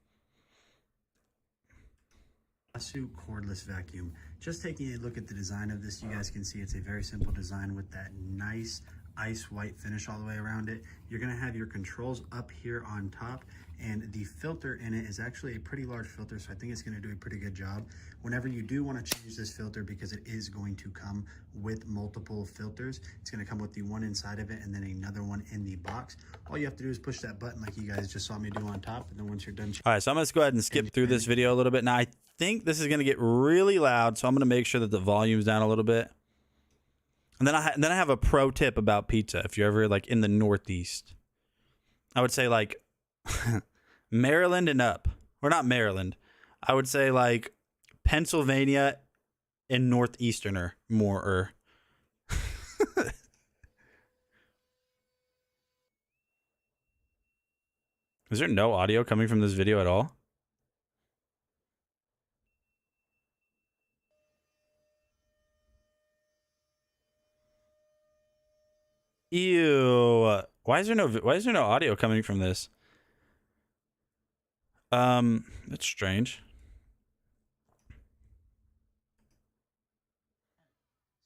Lawsuit cordless vacuum. Just taking a look at the design of this, you guys can see it's a very simple design with that nice ice white finish all the way around it. You're going to have your controls up here on top, and the filter in it is actually a pretty large filter, so I think it's going to do a pretty good job. Whenever you do want to change this filter, because it is going to come with multiple filters, it's going to come with the one inside of it and then another one in the box. All you have to do is push that button like you guys just saw me do on top, and then once you're done. All right, so I'm going to go ahead and skip through this video a little bit. Now, I think this is going to get really loud, so I'm going to make sure that the volume's down a little bit. And then I have a pro tip about pizza. If you're ever like in the Northeast, I would say like Maryland and up, or not Maryland. I would say like Pennsylvania and Northeasterner more. Is there no audio coming from this video at all? Ew. Why is there no audio coming from this? That's strange.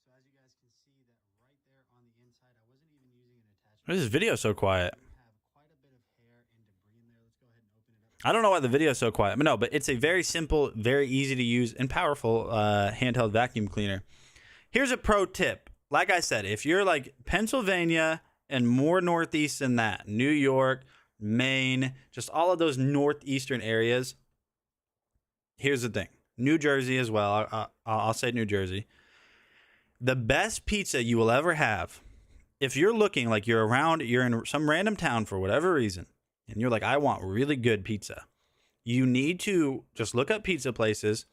So as you guys can see that right there on the inside, I wasn't even using an attachment. Why is this video so quiet? We have quite a bit of hair and debris in there. Let's go ahead and open it up. I don't know why the video is so quiet. But no, but it's a very simple, very easy to use and powerful handheld vacuum cleaner. Here's a pro tip. Like I said, if you're like Pennsylvania and more northeast than that, New York, Maine, just all of those northeastern areas, here's the thing. New Jersey as well. I'll say New Jersey. The best pizza you will ever have, if you're looking like you're in some random town for whatever reason, and you're like, I want really good pizza, you need to just look up pizza places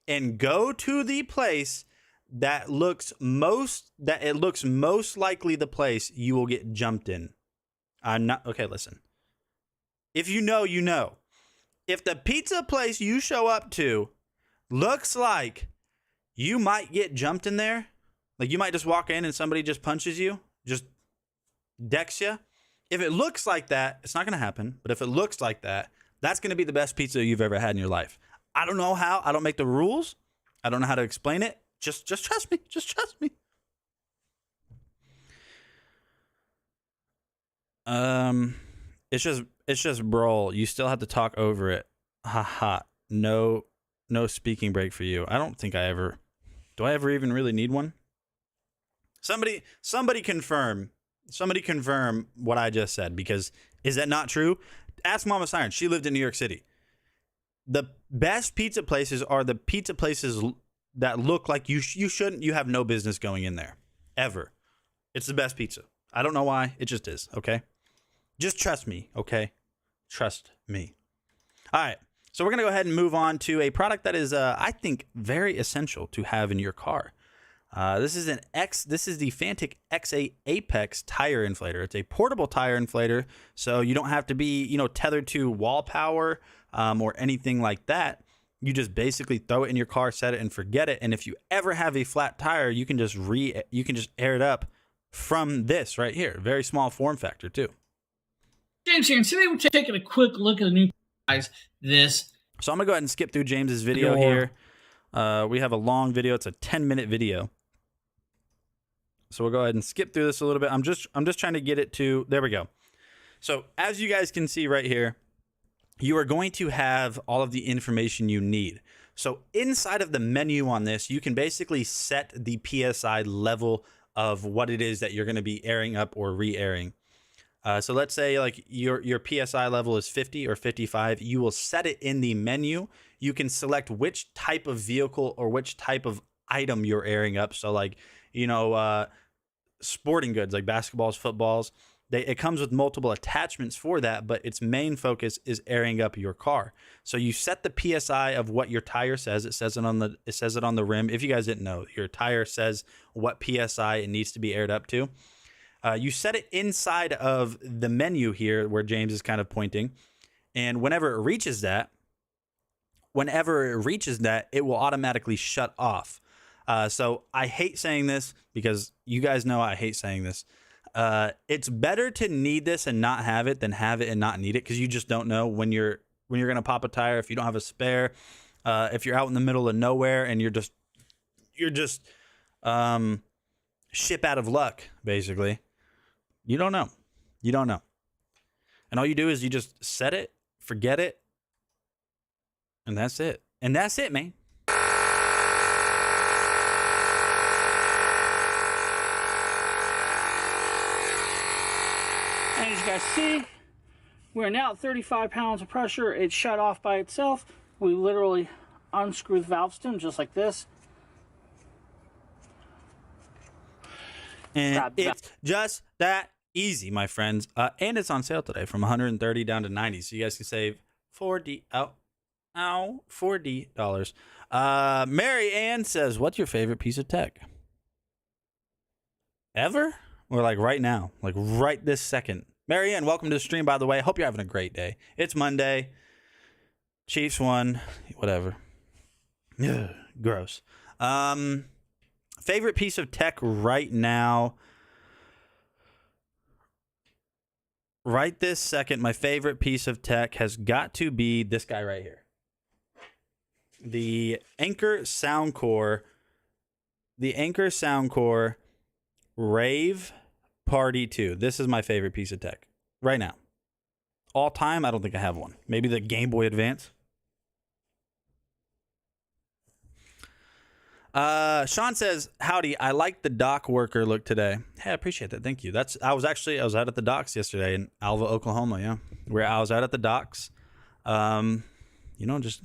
and go to the place that looks most likely the place you will get jumped in. Okay, listen. If you know, you know. If the pizza place you show up to looks like you might get jumped in there, like you might just walk in and somebody just punches you, just decks you. If it looks like that, it's not going to happen. But if it looks like that, that's going to be the best pizza you've ever had in your life. I don't know how. I don't make the rules. I don't know how to explain it. Just trust me. Just trust me. It's just brawl. You still have to talk over it. Haha. No speaking break for you. I don't think I ever. Do I ever even really need one? Somebody confirm. Somebody confirm what I just said, because is that not true? Ask Mama Siren. She lived in New York City. The best pizza places are the pizza places that look like you have no business going in there. ever. It's the best pizza. I don't know why. It just is, okay? Just trust me, okay? Trust me. All right. So we're going to go ahead and move on to a product that is, I think, very essential to have in your car. This is the Fantic X8 Apex tire inflator. It's a portable tire inflator, so you don't have to be, tethered to wall power or anything like that. You just basically throw it in your car, set it, and forget it. And if you ever have a flat tire, you can just air it up from this right here. Very small form factor too. James here, and today we're taking a quick look at the new guys. So I'm gonna go ahead and skip through James's video here. We have a long video. It's a 10-minute video. So we'll go ahead and skip through this a little bit. I'm just trying to get it to, there we go. So as you guys can see right here, you are going to have all of the information you need. So inside of the menu on this, you can basically set the PSI level of what it is that you're going to be airing up or re-airing. So let's say like your PSI level is 50 or 55. You will set it in the menu. You can select which type of vehicle or which type of item you're airing up. So like, sporting goods like basketballs, footballs. It comes with multiple attachments for that, but its main focus is airing up your car. So you set the PSI of what your tire says. It says it on the rim. If you guys didn't know, your tire says what PSI it needs to be aired up to. You set it inside of the menu here where James is kind of pointing. And whenever it reaches that, it will automatically shut off. So I hate saying this because you guys know I hate saying this. It's better to need this and not have it than have it and not need it, because you just don't know when you're going to pop a tire, if you don't have a spare, if you're out in the middle of nowhere and you're just ship out of luck, basically. You don't know. And all you do is you just set it, forget it, and that's it. And that's it, man. And as you guys see, we're now at 35 pounds of pressure. It shut off by itself. We literally unscrew the valve stem just like this. And it's just that easy, my friends. And it's on sale today from $130 down to $90. So you guys can save $40. $40. Mary Ann says, what's your favorite piece of tech? Ever? Or like right now? Like right this second? Mary Ann, welcome to the stream, by the way. I hope you're having a great day. It's Monday. Chiefs won. Whatever. Ugh, gross. Favorite piece of tech right now. Right this second, my favorite piece of tech has got to be this guy right here. The Anker Soundcore. The Anker Soundcore Rave Party 2. This is my favorite piece of tech right now. All time, I don't think I have one. Maybe the Game Boy Advance. Sean says, howdy, I like the dock worker look today. Hey, I appreciate that. Thank you. I was out at the docks yesterday in Alva, Oklahoma. Yeah. I was out at the docks. Just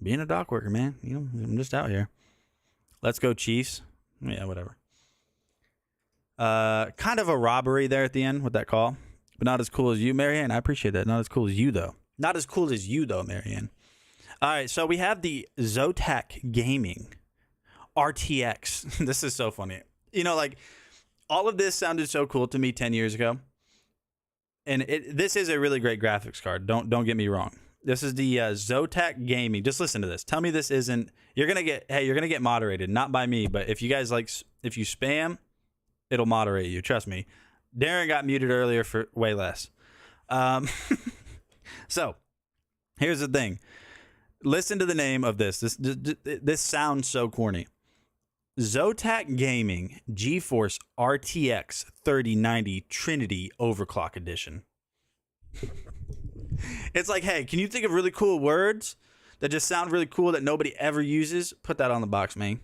being a dock worker, man. I'm just out here. Let's go Chiefs. Yeah, whatever. Kind of a robbery there at the end with that call, but not as cool as you, Marianne. I appreciate that. Not as cool as you, though. Not as cool as you, though, Marianne. All right, so we have the Zotac Gaming RTX. This is so funny. All of this sounded so cool to me 10 years ago. And this is a really great graphics card. Don't get me wrong. This is the Zotac Gaming. Just listen to this. Tell me this isn't. You're gonna get moderated, not by me, but if you guys if you spam, it'll moderate you. Trust me. Darren got muted earlier for way less. So here's the thing. Listen to the name of this. This sounds so corny. Zotac Gaming GeForce RTX 3090 Trinity Overclock Edition. It's like, hey, can you think of really cool words that just sound really cool that nobody ever uses? Put that on the box, man.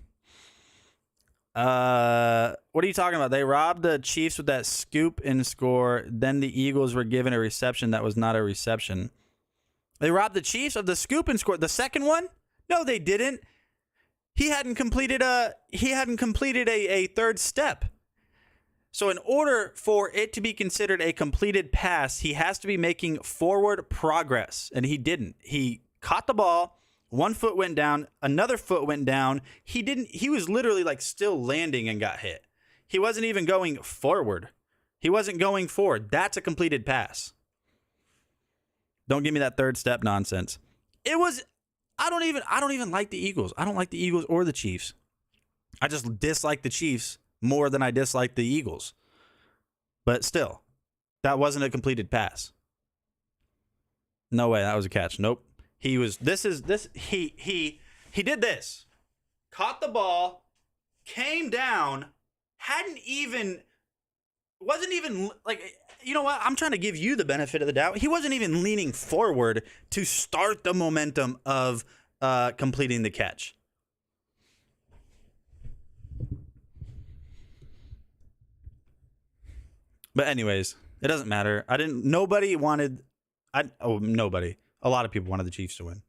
What are you talking about? They robbed the Chiefs with that scoop and score. Then the Eagles were given a reception that was not a reception. They robbed the Chiefs of the scoop and score. The second one? No, they didn't. He hadn't completed a third step. So in order for it to be considered a completed pass, he has to be making forward progress, and he didn't. He caught the ball, one foot went down, another foot went down. He was literally like still landing and got hit. He wasn't even going forward. He wasn't going forward. That's a completed pass. Don't give me that third step nonsense. I don't even like the Eagles. I don't like the Eagles or the Chiefs. I just dislike the Chiefs more than I dislike the Eagles. But still, that wasn't a completed pass. No way, that was a catch. Nope. He did this. Caught the ball, came down, wasn't even like, you know what? I'm trying to give you the benefit of the doubt. He wasn't even leaning forward to start the momentum of completing the catch. But anyways, it doesn't matter. Nobody. A lot of people wanted the Chiefs to win.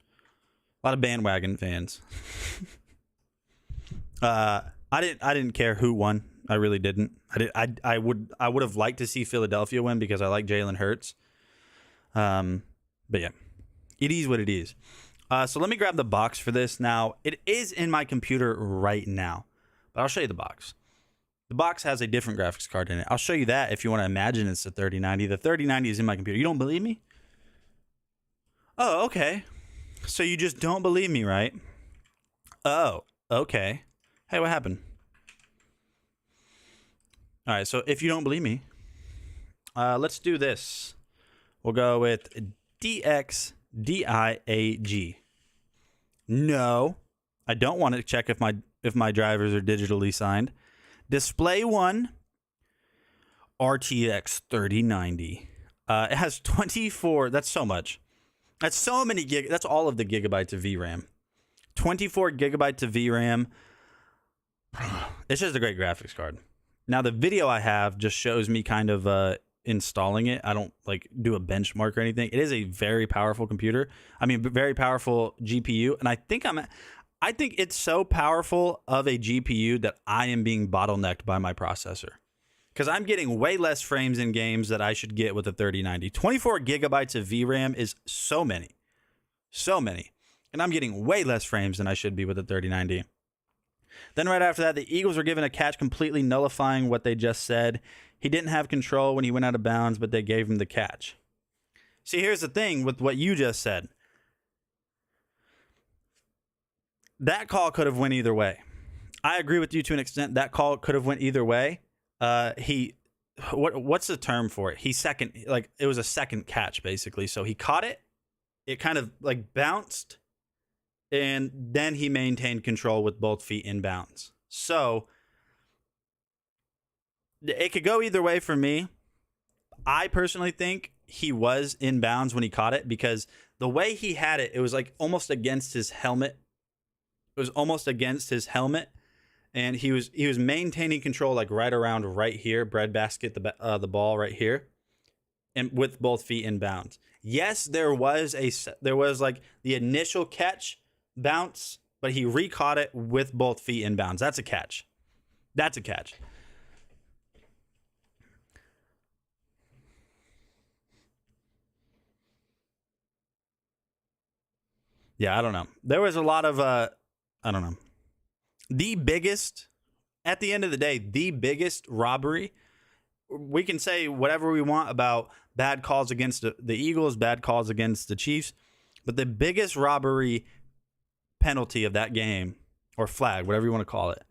A lot of bandwagon fans. I didn't care who won. I really didn't. I would have liked to see Philadelphia win because I like Jalen Hurts. But yeah, it is what it is. So let me grab the box for this. Now, it is in my computer right now, but I'll show you the box. The box has a different graphics card in it. I'll show you that if you want to imagine it's a 3090. The 3090 is in my computer. You don't believe me? Oh, okay. So you just don't believe me, right? Oh, okay. Hey, what happened? All right, so if you don't believe me, let's do this. We'll go with DXDIAG. No, I don't want to check if my drivers are digitally signed. Display 1, RTX 3090. It has 24. That's so much. That's so many gig. That's all of the gigabytes of VRAM. 24 gigabytes of VRAM. It's just a great graphics card. Now the video I have just shows me kind of installing it. I don't like do a benchmark or anything. It is a very powerful computer. I mean, very powerful GPU, and I think it's so powerful of a GPU that I am being bottlenecked by my processor. Because I'm getting way less frames in games that I should get with a 3090. 24 gigabytes of VRAM is so many. So many. And I'm getting way less frames than I should be with a 3090. Then right after that, the Eagles were given a catch completely nullifying what they just said. He didn't have control when he went out of bounds, but they gave him the catch. See, here's the thing with what you just said. That call could have went either way. I agree with you to an extent. That call could have went either way. What's the term for it? It was a second catch basically. So he caught it. It kind of like bounced, and then he maintained control with both feet in bounds. So it could go either way for me. I personally think he was in bounds when he caught it because the way he had it, it was like almost against his helmet. It was almost against his helmet, and he was maintaining control like right around right here, breadbasket, the ball right here, and with both feet in bounds. Yes, there was like the initial catch bounce, but he re-caught it with both feet in bounds. That's a catch. That's a catch. Yeah, I don't know. There was a lot of I don't know. At the end of the day, the biggest robbery, we can say whatever we want about bad calls against the Eagles, bad calls against the Chiefs, but the biggest robbery penalty of that game, or flag, whatever you want to call it,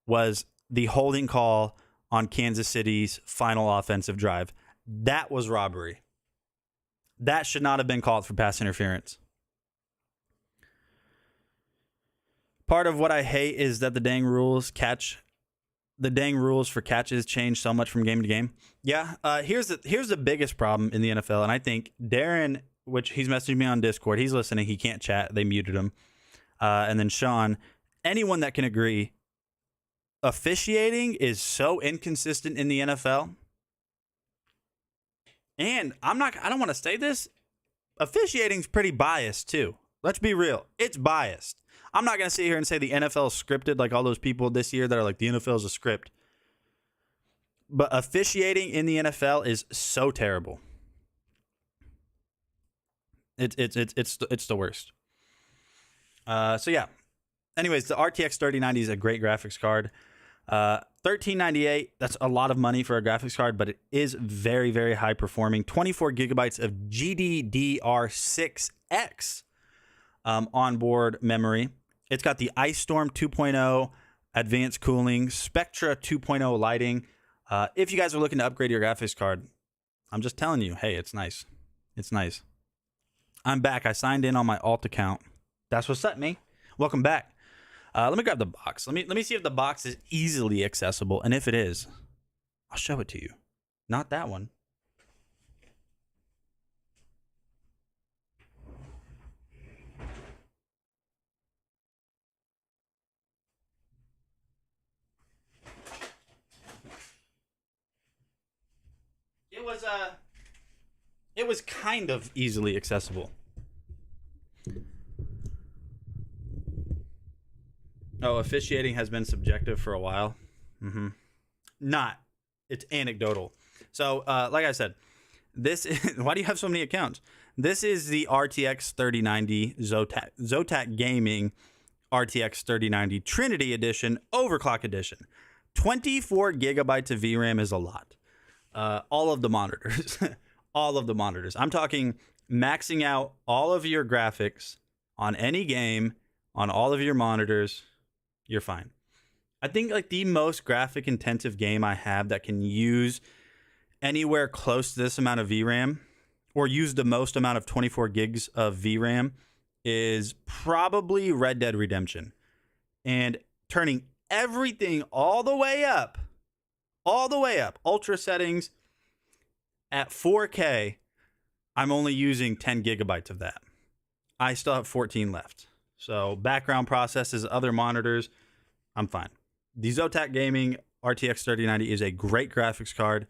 was the holding call on Kansas City's final offensive drive. That was robbery. That should not have been called for pass interference. Part of what I hate is that the dang rules for catches change so much from game to game. Yeah, here's the biggest problem in the NFL, and I think Darren, which he's messaging me on Discord, he's listening, he can't chat, they muted him. And then Sean, anyone that can agree, officiating is so inconsistent in the NFL. And I don't want to say this, officiating's pretty biased too. Let's be real, it's biased. I'm not going to sit here and say the NFL is scripted like all those people this year that are like, the NFL is a script. but officiating in the NFL is so terrible. It's the worst. So yeah. Anyways, the RTX 3090 is a great graphics card. $1398. That's a lot of money for a graphics card, but it is very, very high performing. 24 gigabytes of GDDR6X onboard memory. It's got the Ice Storm 2.0 advanced cooling, Spectra 2.0 lighting. If you guys are looking to upgrade your graphics card, I'm just telling you, hey, it's nice. It's nice. I'm back. I signed in on my alt account. That's what's up, me. Welcome back. Let me grab the box. Let me see if the box is easily accessible, and if it is, I'll show it to you. Not that one. It was kind of easily accessible. Oh, officiating has been subjective for a while. Not. It's anecdotal. So, like I said, this is, why do you have so many accounts? This is the RTX 3090 Zotac Gaming RTX 3090 Trinity Edition Overclock Edition. 24 gigabytes of VRAM is a lot. All of the monitors. All of the monitors. I'm talking maxing out all of your graphics on any game, on all of your monitors. You're fine. I think like the most graphic intensive game I have that can use anywhere close to this amount of VRAM or use the most amount of 24 gigs of VRAM is probably Red Dead Redemption. And turning everything all the way up, ultra settings at 4K, I'm only using 10 gigabytes of that. I still have 14 left. So background processes, other monitors, I'm fine. The Zotac Gaming RTX 3090 is a great graphics card.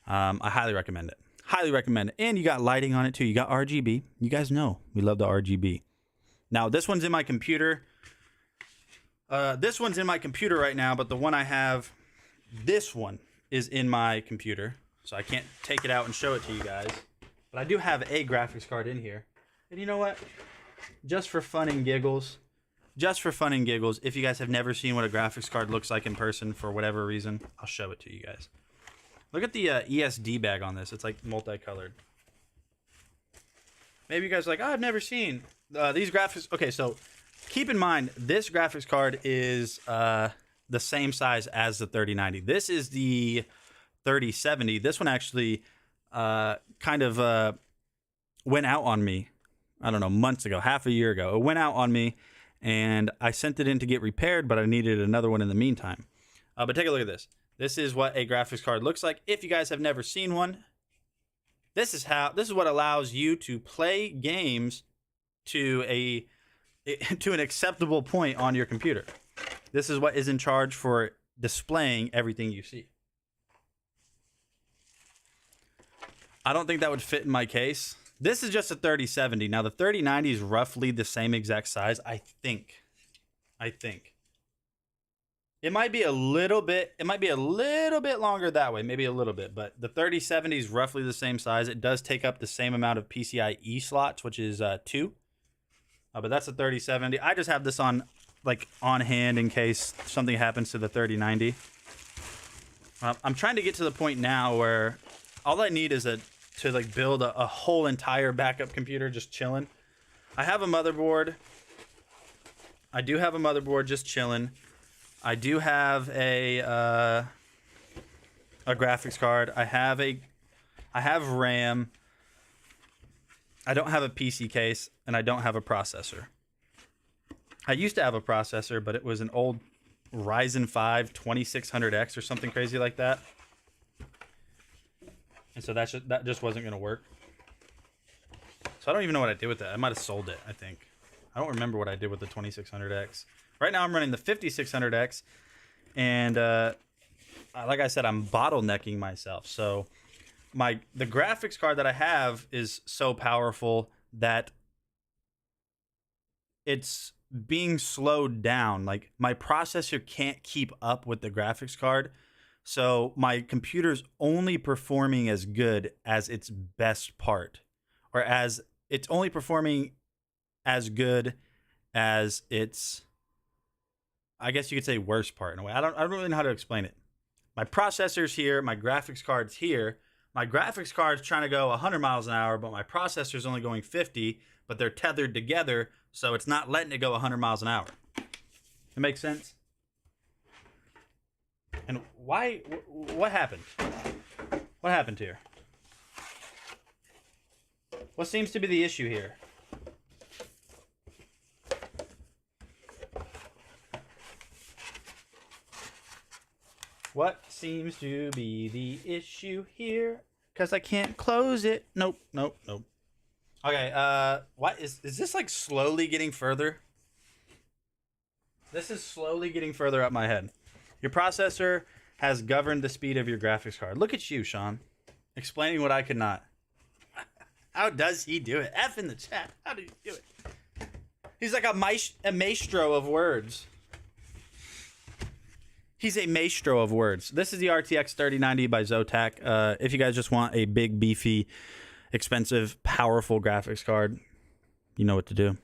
I highly recommend it. Highly recommend it. And you got lighting on it too. You got RGB. You guys know we love the RGB. Now this one's in my computer. This one's in my computer right now, but the one I have, this one is in my computer. So I can't take it out and show it to you guys. But I do have a graphics card in here. And you know what? Just for fun and giggles, if you guys have never seen what a graphics card looks like in person for whatever reason, I'll show it to you guys. Look at the ESD bag on this. It's like multicolored. Maybe you guys are like, oh, I've never seen these graphics. Okay, so keep in mind, this graphics card is the same size as the 3090. This is the 3070. This one actually kind of went out on me. I don't know, months ago, half a year ago. It went out on me, and I sent it in to get repaired, but I needed another one in the meantime. But take a look at this. This is what a graphics card looks like. If you guys have never seen one, this is what allows you to play games to an acceptable point on your computer. This is what is in charge for displaying everything you see. I don't think that would fit in my case. This is just a 3070. Now the 3090 is roughly the same exact size, I think. It might be a little bit longer that way, maybe a little bit, but the 3070 is roughly the same size. It does take up the same amount of PCIe slots, which is 2. But that's a 3070. I just have this on hand in case something happens to the 3090. I'm trying to get to the point now where all I need is to build a whole entire backup computer just chilling. I have a motherboard. I do have a motherboard just chilling. I do have a graphics card. I have RAM. I don't have a PC case, and I don't have a processor. I used to have a processor, but it was an old Ryzen 5 2600X or something crazy like that. And so that just wasn't going to work. So I don't even know what I did with that. I might have sold it, I think. I don't remember what I did with the 2600X. Right now I'm running the 5600X. And like I said, I'm bottlenecking myself. So the graphics card that I have is so powerful that it's being slowed down. Like my processor can't keep up with the graphics card. So my computer's only performing as good as its best part, or as it's only performing as good as its, I guess you could say, worst part in a way. I don't really know how to explain it. My processor's here, my graphics card's here. My graphics card's trying to go 100 miles an hour, but my processor's only going 50, but they're tethered together, so it's not letting it go 100 miles an hour. It makes sense? And why? What happened? What happened here? What seems to be the issue here? What seems to be the issue here? Because I can't close it. Nope, nope, nope. Okay, what is this like slowly getting further? This is slowly getting further up my head. Your processor has governed the speed of your graphics card. Look at you, Sean, explaining what I could not. How does he do it? F in the chat. How do you do it? He's like a maestro of words. He's a maestro of words. This is the RTX 3090 by Zotac. If you guys just want a big, beefy, expensive, powerful graphics card, you know what to do.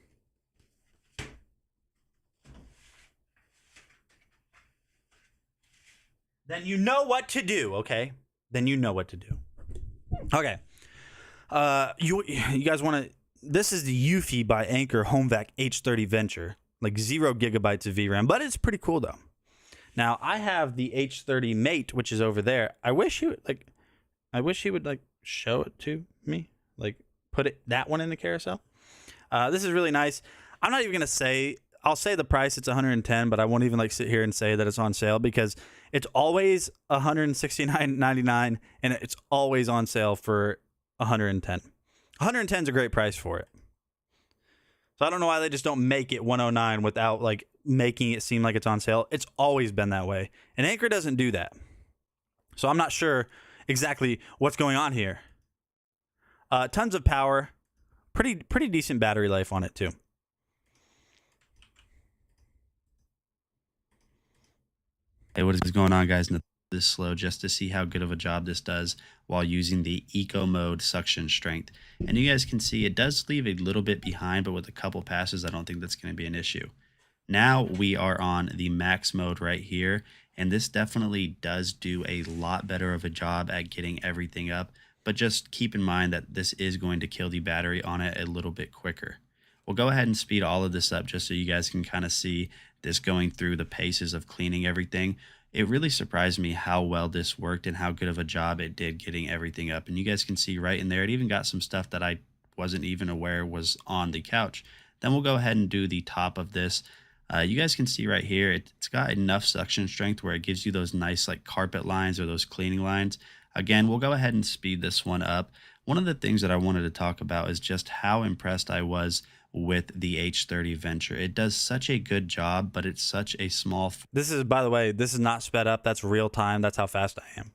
Then you know what to do, okay? Then you know what to do. Okay. You guys want to... This is the Eufy by Anker HomeVac H30 Venture. Like 0 gigabytes of VRAM, but it's pretty cool, though. Now, I have the H30 Mate, which is over there. I wish he would, like, show it to me. Like, put that one in the carousel. This is really nice. I'm not even going to say... I'll say the price, it's $110, but I won't even, like, sit here and say that it's on sale because it's always $169.99, and it's always on sale for $110. $110 is a great price for it. So I don't know why they just don't make it $109 without, like, making it seem like it's on sale. It's always been that way. And Anker doesn't do that. So I'm not sure exactly what's going on here. Tons of power. Pretty decent battery life on it, too. Hey, what is going on, guys? This slow just to see how good of a job this does while using the eco mode suction strength. And you guys can see it does leave a little bit behind, but with a couple passes, I don't think that's going to be an issue. Now we are on the max mode right here, and this definitely does do a lot better of a job at getting everything up, but just keep in mind that this is going to kill the battery on it a little bit quicker. We'll go ahead and speed all of this up just so you guys can kind of see this going through the paces of cleaning everything. It really surprised me how well this worked and how good of a job it did getting everything up. And you guys can see right in there, it even got some stuff that I wasn't even aware was on the couch. Then we'll go ahead and do the top of this. You guys can see right here, it's got enough suction strength where it gives you those nice like carpet lines or those cleaning lines. Again, we'll go ahead and speed this one up. One of the things that I wanted to talk about is just how impressed I was with the H30 Venture. It does such a good job, but it's such a small... This is, by the way, this is not sped up. That's real time. That's how fast I am.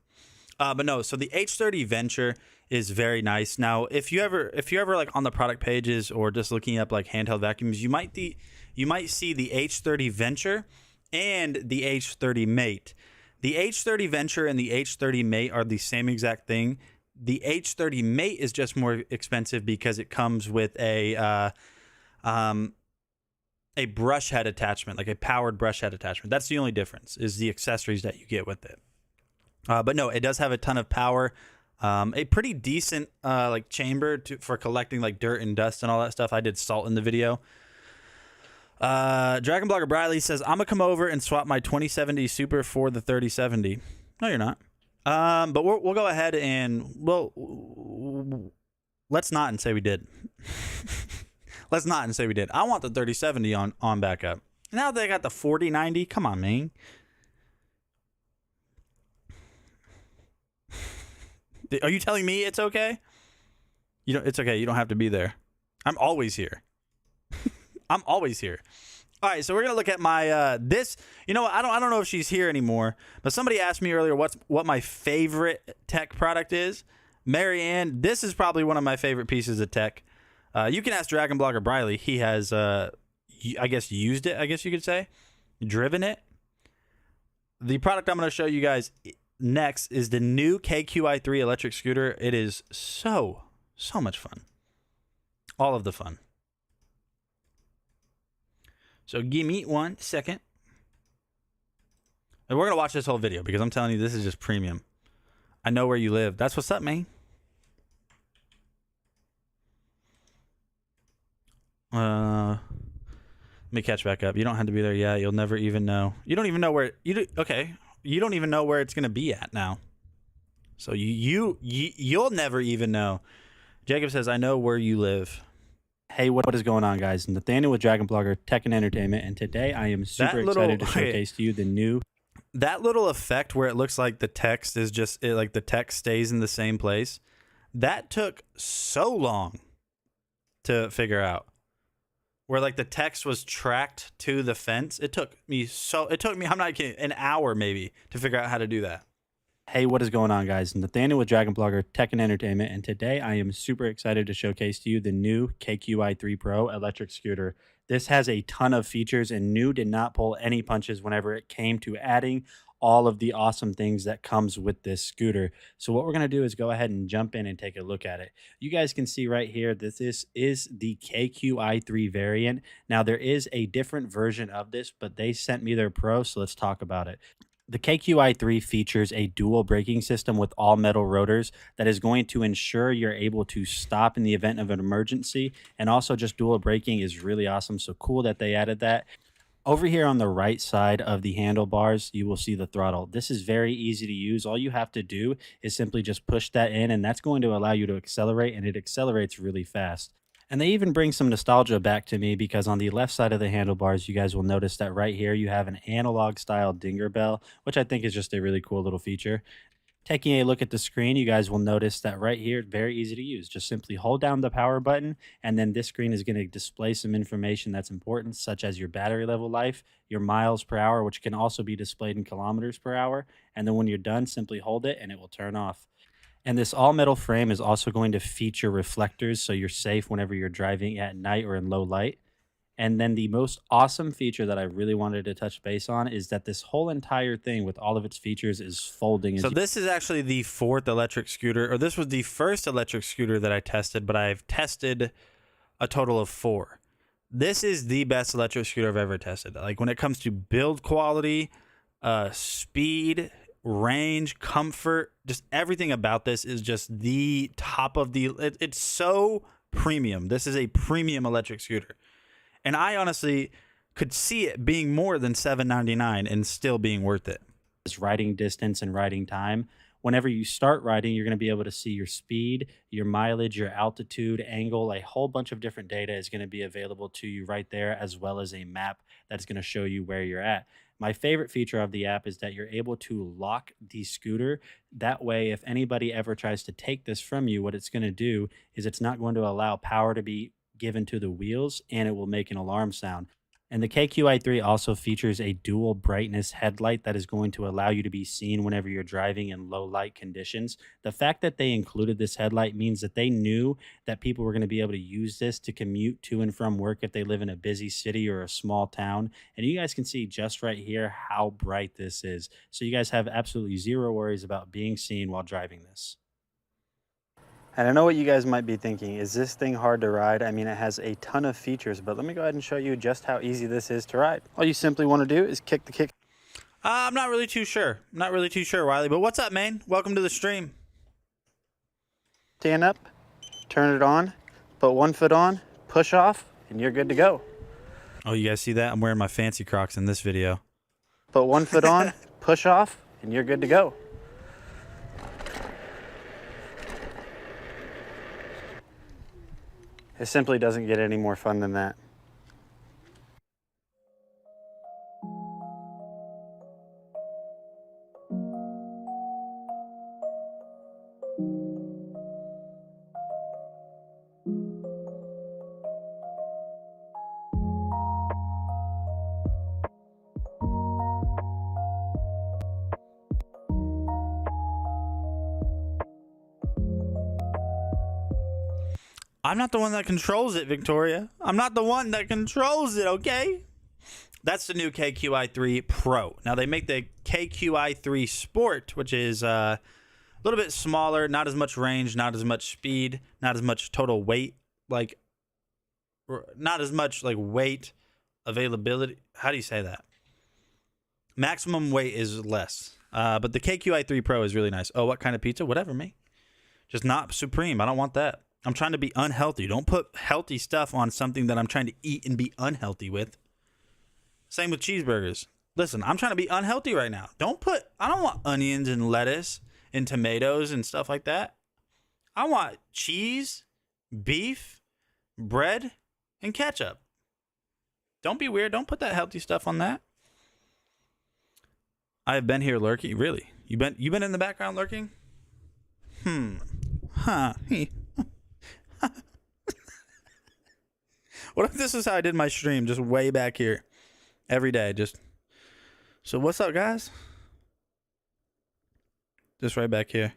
But no, so the H30 Venture is very nice. Now, if you ever like on the product pages or just looking up like handheld vacuums, you might see the H30 Venture and the H30 Mate. The H30 Venture and the H30 Mate are the same exact thing. The H30 Mate is just more expensive because it comes with a brush head attachment, like a powered brush head attachment. That's the only difference, is the accessories that you get with it. But no, it does have a ton of power. A pretty decent like chamber for collecting like dirt and dust and all that stuff. I did salt in the video. DragonBlogger Briley says, I'm gonna come over and swap my 2070 Super for the 3070. No, you're not. But we'll go ahead and let's not and say we did. Let's not and say we did. I want the 3070 on backup. Now they got the 4090. Come on, man. Are you telling me it's okay? It's okay. You don't have to be there. I'm always here. I'm always here. All right, so we're gonna look at my this. You know what? I don't know if she's here anymore, but somebody asked me earlier what my favorite tech product is. Marianne, this is probably one of my favorite pieces of tech. You can ask DragonBlogger Briley. He has, I guess, used it. I guess you could say, driven it. The product I'm going to show you guys. next is the new KQi3 electric scooter. It is so much fun. All of the fun. So give me 1 second. And we're going to watch this whole video because I'm telling you, this is just premium. I know where you live. That's what's up, man. Let me catch back up. You don't have to be there yet. You'll never even know. You don't even know where okay. You don't even know where it's going to be at now. So you'll never even know. Jacob says, I know where you live. Hey, what is going on, guys? Nathaniel with DragonBlogger Tech and Entertainment, and today I am super excited to showcase to you the new... That little effect where it looks like the text is just, like the text stays in the same place, that took so long to figure out. Where like the text was tracked to the fence. It took me, I'm not kidding, an hour maybe to figure out how to do that. Hey, what is going on, guys? Nathaniel with DragonBlogger Tech and Entertainment, and today I am super excited to showcase to you the new KQi3 Pro electric scooter. This has a ton of features, and new did not pull any punches whenever it came to adding all of the awesome things that comes with this scooter. So what we're going to do is go ahead and jump in and take a look at it. You guys can see right here that this is the KQi3 variant. Now there is a different version of this, but they sent me their Pro, so let's talk about it. The KQi3 features a dual braking system with all metal rotors that is going to ensure you're able to stop in the event of an emergency, and also just dual braking is really awesome. So cool that they added that. Over here on the right side of the handlebars, you will see the throttle. This is very easy to use. All you have to do is simply just push that in, and that's going to allow you to accelerate, and it accelerates really fast. And they even bring some nostalgia back to me because on the left side of the handlebars, you guys will notice that right here you have an analog style dinger bell, which I think is just a really cool little feature. Taking a look at the screen, you guys will notice that right here, very easy to use. Just simply hold down the power button, and then this screen is going to display some information that's important, such as your battery level life, your miles per hour, which can also be displayed in kilometers per hour. And then when you're done, simply hold it and it will turn off. And this all-metal frame is also going to feature reflectors, so you're safe whenever you're driving at night or in low light. And then the most awesome feature that I really wanted to touch base on is that this whole entire thing with all of its features is folding. So this is actually the 4th electric scooter, or this was the first electric scooter that I tested, but I've tested a total of 4. This is the best electric scooter I've ever tested. Like when it comes to build quality, speed, range, comfort, just everything about this is just the top of the... It's so premium. This is a premium electric scooter. And I honestly could see it being more than $7.99 and still being worth it. This riding distance and riding time. Whenever you start riding, you're going to be able to see your speed, your mileage, your altitude, angle, a whole bunch of different data is going to be available to you right there, as well as a map that's going to show you where you're at. My favorite feature of the app is that you're able to lock the scooter. That way, if anybody ever tries to take this from you, what it's going to do is it's not going to allow power to be given to the wheels, and it will make an alarm sound. And the KQi3 also features a dual brightness headlight that is going to allow you to be seen whenever you're driving in low light conditions. The fact that they included this headlight means that they knew that people were going to be able to use this to commute to and from work if they live in a busy city or a small town. And you guys can see just right here how bright this is. So you guys have absolutely zero worries about being seen while driving this. And I know what you guys might be thinking, is this thing hard to ride? I mean, it has a ton of features, but let me go ahead and show you just how easy this is to ride. All you simply want to do is kick the kick. I'm not really too sure. I'm not really too sure, Wiley, but what's up, man? Welcome to the stream. Stand up, turn it on, put one foot on, push off, and you're good to go. Oh, you guys see that? I'm wearing my fancy Crocs in this video. Put one foot on, push off, and you're good to go. It simply doesn't get any more fun than that. I'm not the one that controls it, Victoria. I'm not the one that controls it, okay? That's the new KQi3 Pro. Now they make the KQi3 Sport, which is a little bit smaller, not as much range, not as much speed, not as much total weight, like not as much like weight availability. How do you say that? Maximum weight is less. But the KQi3 Pro is really nice. Oh, what kind of pizza? Whatever, me. Just not supreme. I don't want that. I'm trying to be unhealthy. Don't put healthy stuff on something that I'm trying to eat and be unhealthy with. Same with cheeseburgers. Listen, I'm trying to be unhealthy right now. I don't want onions and lettuce and tomatoes and stuff like that. I want cheese, beef, bread, and ketchup. Don't be weird. Don't put that healthy stuff on that. I've been here lurking. Really? You been in the background lurking? Huh. What if this is how I did my stream, just way back here every day? So what's up, guys? Just right back here.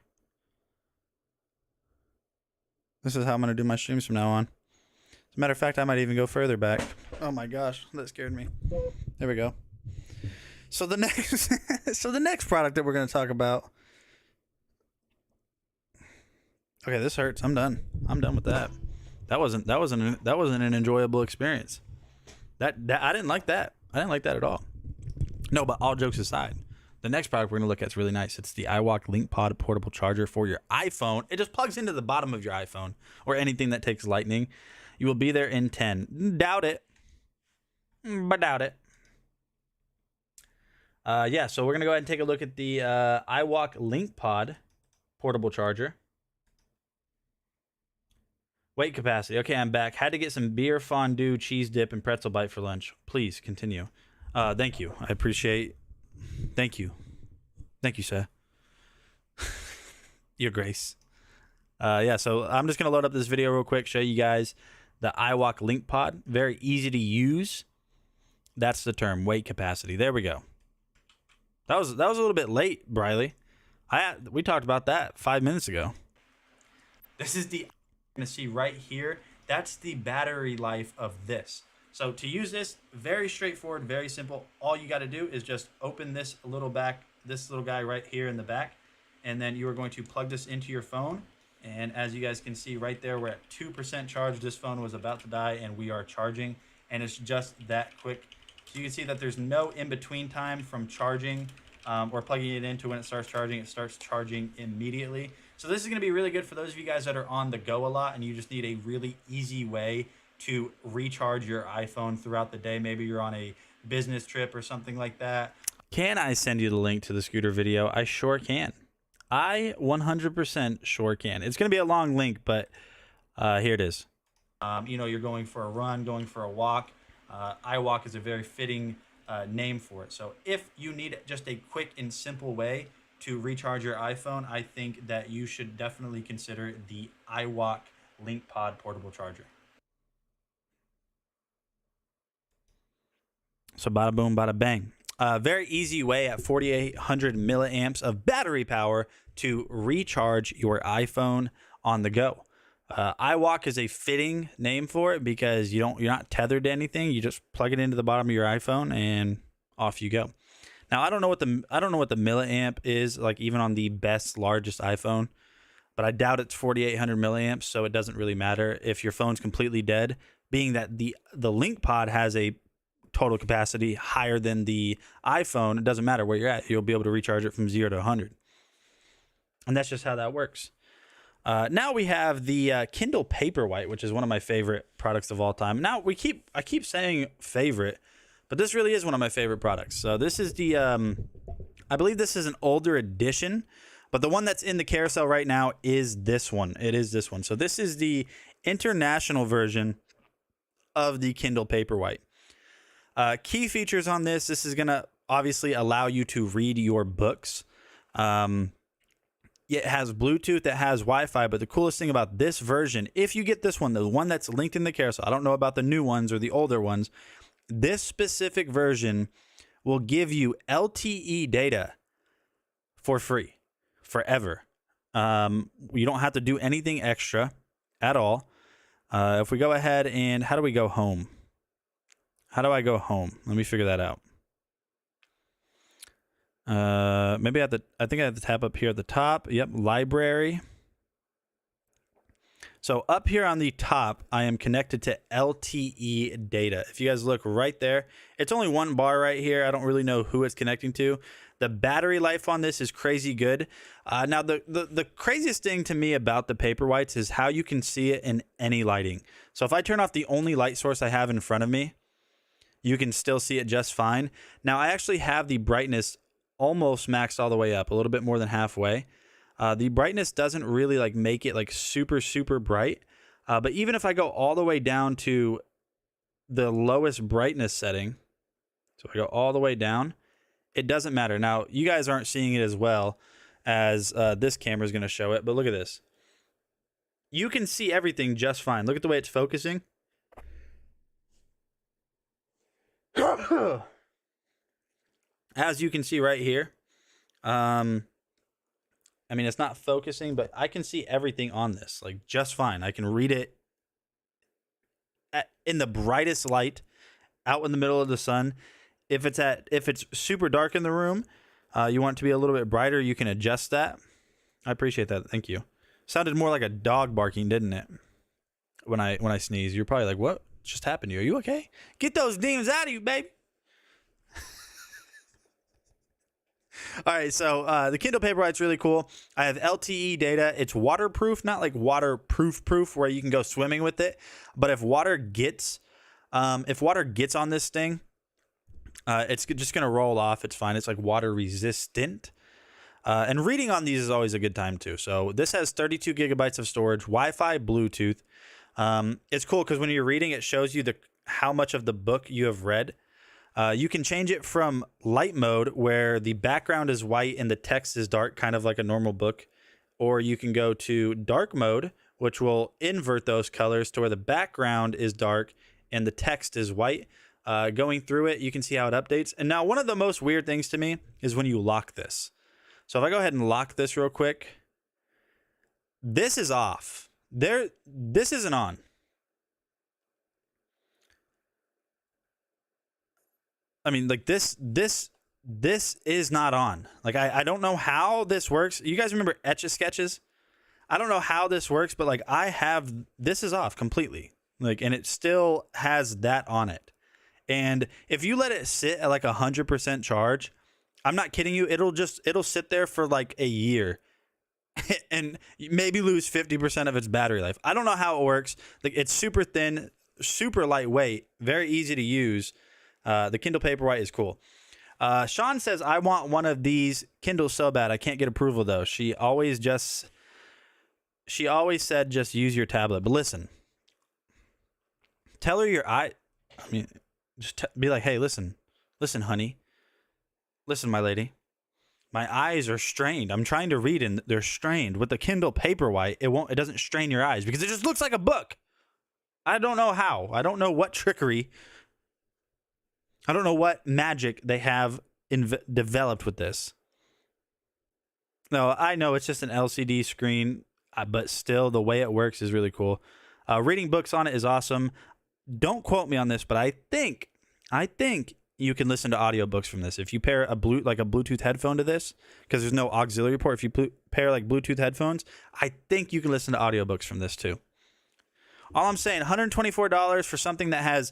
This is how I'm going to do my streams from now on. As a matter of fact, I might even go further back. Oh my gosh, that scared me. There we go. So the next product that we're going to talk about. Okay, this hurts. I'm done. I'm done with that. That wasn't an enjoyable experience. That I didn't like that. I didn't like that at all. No, but all jokes aside, the next product we're going to look at is really nice. It's the iWalk LinkPod portable charger for your iPhone. It just plugs into the bottom of your iPhone or anything that takes lightning. You will be there in 10. Doubt it. But doubt it. Yeah, so we're going to go ahead and take a look at the iWalk LinkPod portable charger. Weight capacity. Okay, I'm back. Had to get some beer fondue, cheese dip, and pretzel bite for lunch. Please continue. Thank you. I appreciate. Thank you. Thank you, sir. Your grace. Yeah, so I'm just going to load up this video real quick, show you guys the iWalk LinkPod. Very easy to use. That's the term, weight capacity. There we go. That was a little bit late, Briley. We talked about that 5 minutes ago. This is the going to see right here. That's the battery life of this. So to use this, very straightforward, very simple. All you got to do is just open this little guy right here in the back, and then you are going to plug this into your phone. And as you guys can see right there, we're at 2% charge. This phone was about to die, and we are charging, and it's just that quick. So you can see that there's no in-between time from charging or plugging it into when it starts charging. It starts charging immediately. So this is going to be really good for those of you guys that are on the go a lot and you just need a really easy way to recharge your iPhone throughout the day. Maybe you're on a business trip or something like that. Can I send you the link to the scooter video? I sure can. I 100% sure can. It's going to be a long link, but here it is. You're going for a run, going for a walk. iWalk is a very fitting name for it. So if you need just a quick and simple way to recharge your iPhone, I think that you should definitely consider the iWalk LinkPod portable charger. So bada boom, bada bang. Very easy way at 4,800 milliamps of battery power to recharge your iPhone on the go. iWalk is a fitting name for it because you're not tethered to anything. You just plug it into the bottom of your iPhone and off you go. Now I don't know what the milliamp is like even on the best largest iPhone, but I doubt it's 4,800 milliamps, so it doesn't really matter if your phone's completely dead. Being that the LinkPod has a total capacity higher than the iPhone, it doesn't matter where you're at. You'll be able to recharge it from 0 to 100, and that's just how that works. Now we have the Kindle Paperwhite, which is one of my favorite products of all time. Now I keep saying favorite, but this really is one of my favorite products. So this is the, I believe this is an older edition, but the one that's in the carousel right now is this one. It is this one. So this is the international version of the Kindle Paperwhite. Key features on this is going to obviously allow you to read your books. It has Bluetooth, it has Wi-Fi, but the coolest thing about this version, if you get this one, the one that's linked in the carousel, I don't know about the new ones or the older ones, this specific version will give you LTE data for free, forever. You don't have to do anything extra at all. If we go ahead and, how do we go home? How do I go home? Let me figure that out. Maybe I think I have to tap up here at the top. Yep, library. So up here on the top, I am connected to LTE data. If you guys look right there, it's only one bar right here. I don't really know who it's connecting to. The battery life on this is crazy good. Now, the craziest thing to me about the Paperwhites is how you can see it in any lighting. So if I turn off the only light source I have in front of me, you can still see it just fine. Now, I actually have the brightness almost maxed all the way up, a little bit more than halfway. The brightness doesn't really like make it like super, super bright. But even if I go all the way down to the lowest brightness setting, so I go all the way down, it doesn't matter. Now, you guys aren't seeing it as well as this camera is going to show it, but look at this. You can see everything just fine. Look at the way it's focusing. As you can see right here, I mean, it's not focusing, but I can see everything on this, like just fine. I can read it in the brightest light out in the middle of the sun. If it's super dark in the room, you want it to be a little bit brighter, you can adjust that. I appreciate that. Thank you. Sounded more like a dog barking, didn't it? When I sneeze, you're probably like, what just happened to you? Are you okay? Get those demons out of you, baby. All right, so the Kindle Paperwhite's really cool. I have LTE data. It's waterproof, not like waterproof where you can go swimming with it. But if water gets on this thing, it's just gonna roll off. It's fine. It's like water resistant. And reading on these is always a good time too. So this has 32 gigabytes of storage, Wi-Fi, Bluetooth. It's cool because when you're reading, it shows you how much of the book you have read. You can change it from light mode where the background is white and the text is dark, kind of like a normal book. Or you can go to dark mode, which will invert those colors to where the background is dark and the text is white. Going through it, you can see how it updates. And now one of the most weird things to me is when you lock this. So if I go ahead and lock this real quick, this is off. This isn't on. I mean, like this is not on. Like I don't know how this works. You guys remember Etch-a-Sketches? I don't know how this works, but like this is off completely. Like, and it still has that on it. And if you let it sit at like 100% charge, I'm not kidding you, it'll sit there for like a year and maybe lose 50% of its battery life. I don't know how it works. Like, it's super thin, super lightweight, very easy to use. The Kindle Paperwhite is cool. Sean says, I want one of these Kindles so bad. I can't get approval though. She always said, just use your tablet. But listen, tell her just be like, hey, listen, honey. Listen, my lady. My eyes are strained. I'm trying to read and they're strained. With the Kindle Paperwhite, it doesn't strain your eyes because it just looks like a book. I don't know how. I don't know what trickery. I don't know what magic they have developed with this. No, I know it's just an LCD screen, but still the way it works is really cool. Reading books on it is awesome. Don't quote me on this, but I think you can listen to audiobooks from this. If you pair a Bluetooth headphone to this, because there's no auxiliary port, if you pair like Bluetooth headphones, I think you can listen to audiobooks from this too. All I'm saying, $124 for something that has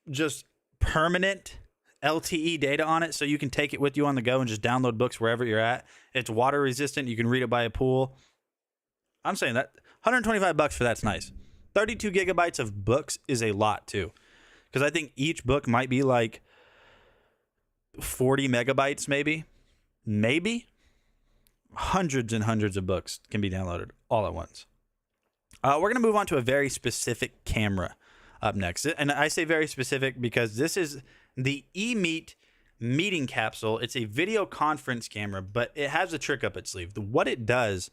just permanent LTE data on it, so you can take it with you on the go and just download books wherever you're at. It's water resistant. You can read it by a pool. I'm saying that $125 for that's nice. 32 gigabytes of books is a lot too, because I think each book might be like 40 megabytes, maybe. Hundreds and hundreds of books can be downloaded all at once. We're going to move on to a very specific camera up next. And I say very specific because this is the eMeet meeting capsule. It's a video conference camera, but it has a trick up its sleeve. What it does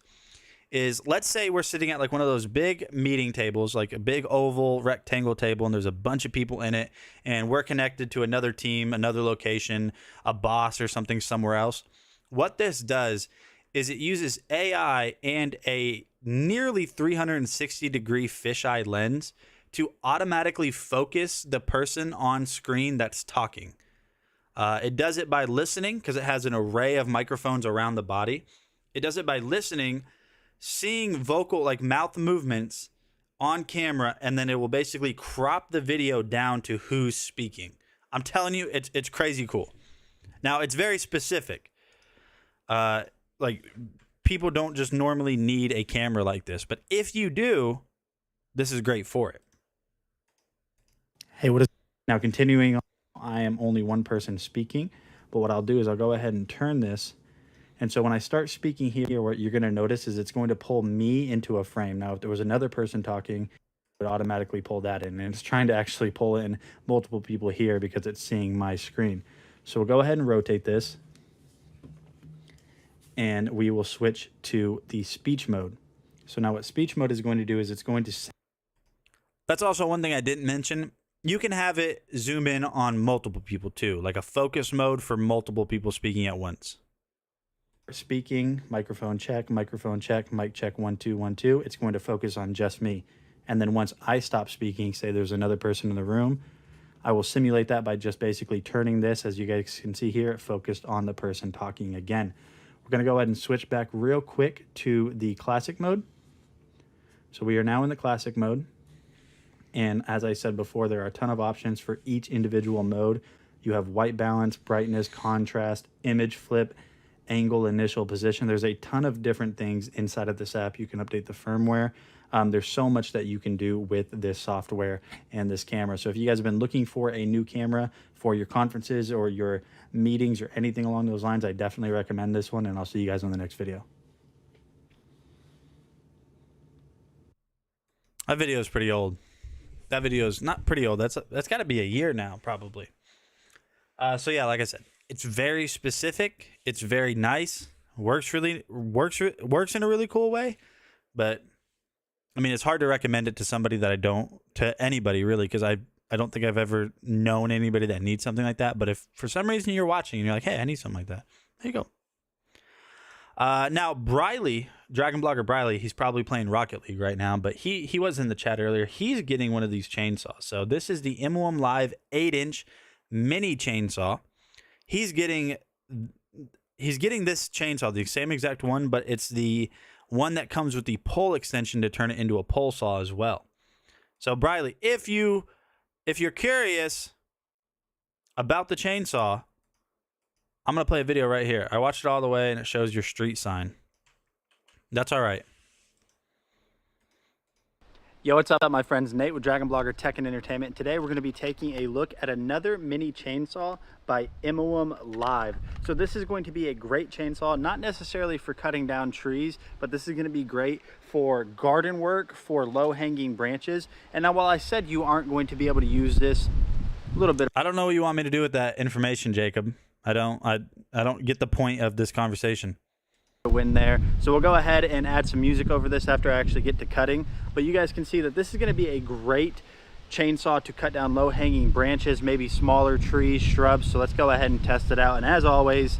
is, let's say we're sitting at like one of those big meeting tables, like a big oval rectangle table, and there's a bunch of people in it, and we're connected to another team, another location, a boss or something somewhere else. What this does is it uses AI and a nearly 360-degree fisheye lens to automatically focus the person on screen that's talking. It does it by listening, because it has an array of microphones around the body. It does it by listening, seeing vocal, like mouth movements on camera, and then it will basically crop the video down to who's speaking. I'm telling you, it's crazy cool. Now, it's very specific. Like, people don't just normally need a camera like this, but if you do, this is great for it. Hey, what is now continuing on? I am only one person speaking, but what I'll do is I'll go ahead and turn this. And so when I start speaking here, what you're going to notice is it's going to pull me into a frame. Now, if there was another person talking, it would automatically pull that in. And it's trying to actually pull in multiple people here because it's seeing my screen. So we'll go ahead and rotate this. And we will switch to the speech mode. So now what speech mode is going to do is it's going to... That's also one thing I didn't mention. You can have it zoom in on multiple people too, like a focus mode for multiple people speaking at once. Speaking, microphone check, mic check, 1 2 1 2. It's going to focus on just me. And then once I stop speaking, say there's another person in the room, I will simulate that by just basically turning this. As you guys can see here, it focused on the person talking again. We're going to go ahead and switch back real quick to the classic mode. So we are now in the classic mode. And as I said before, there are a ton of options for each individual mode. You have white balance, brightness, contrast, image flip, angle, initial position. There's a ton of different things inside of this app. You can update the firmware. There's so much that you can do with this software and this camera. So if you guys have been looking for a new camera for your conferences or your meetings or anything along those lines, I definitely recommend this one, and I'll see you guys on the next video. That video is pretty old. That video is not pretty old. That's got to be a year now, probably. So yeah, like I said, it's very specific. It's very nice. Works in a really cool way. But I mean, it's hard to recommend it to somebody that to anybody really, because I don't think I've ever known anybody that needs something like that. But if for some reason you're watching and you're like, hey, I need something like that, there you go. Now, Briley, DragonBlogger Briley, he's probably playing Rocket League right now, but he was in the chat earlier. He's getting one of these chainsaws. So this is the M1 Live 8-inch mini chainsaw. He's getting this chainsaw, the same exact one, but it's the one that comes with the pole extension to turn it into a pole saw as well. So Briley, if you're curious about the chainsaw, I'm going to play a video right here. I watched it all the way, and it shows your street sign. That's all right. Yo, what's up, my friends? Nate with DragonBlogger Tech and Entertainment. Today, we're going to be taking a look at another mini chainsaw by M1 Live. So this is going to be a great chainsaw, not necessarily for cutting down trees, but this is going to be great for garden work, for low-hanging branches. And now, while I said you aren't going to be able to use this a little bit... I don't know what you want me to do with that information, Jacob. I don't get the point of this conversation. Win there. So we'll go ahead and add some music over this after I actually get to cutting. But you guys can see that this is going to be a great chainsaw to cut down low-hanging branches, maybe smaller trees, shrubs. So let's go ahead and test it out. And as always,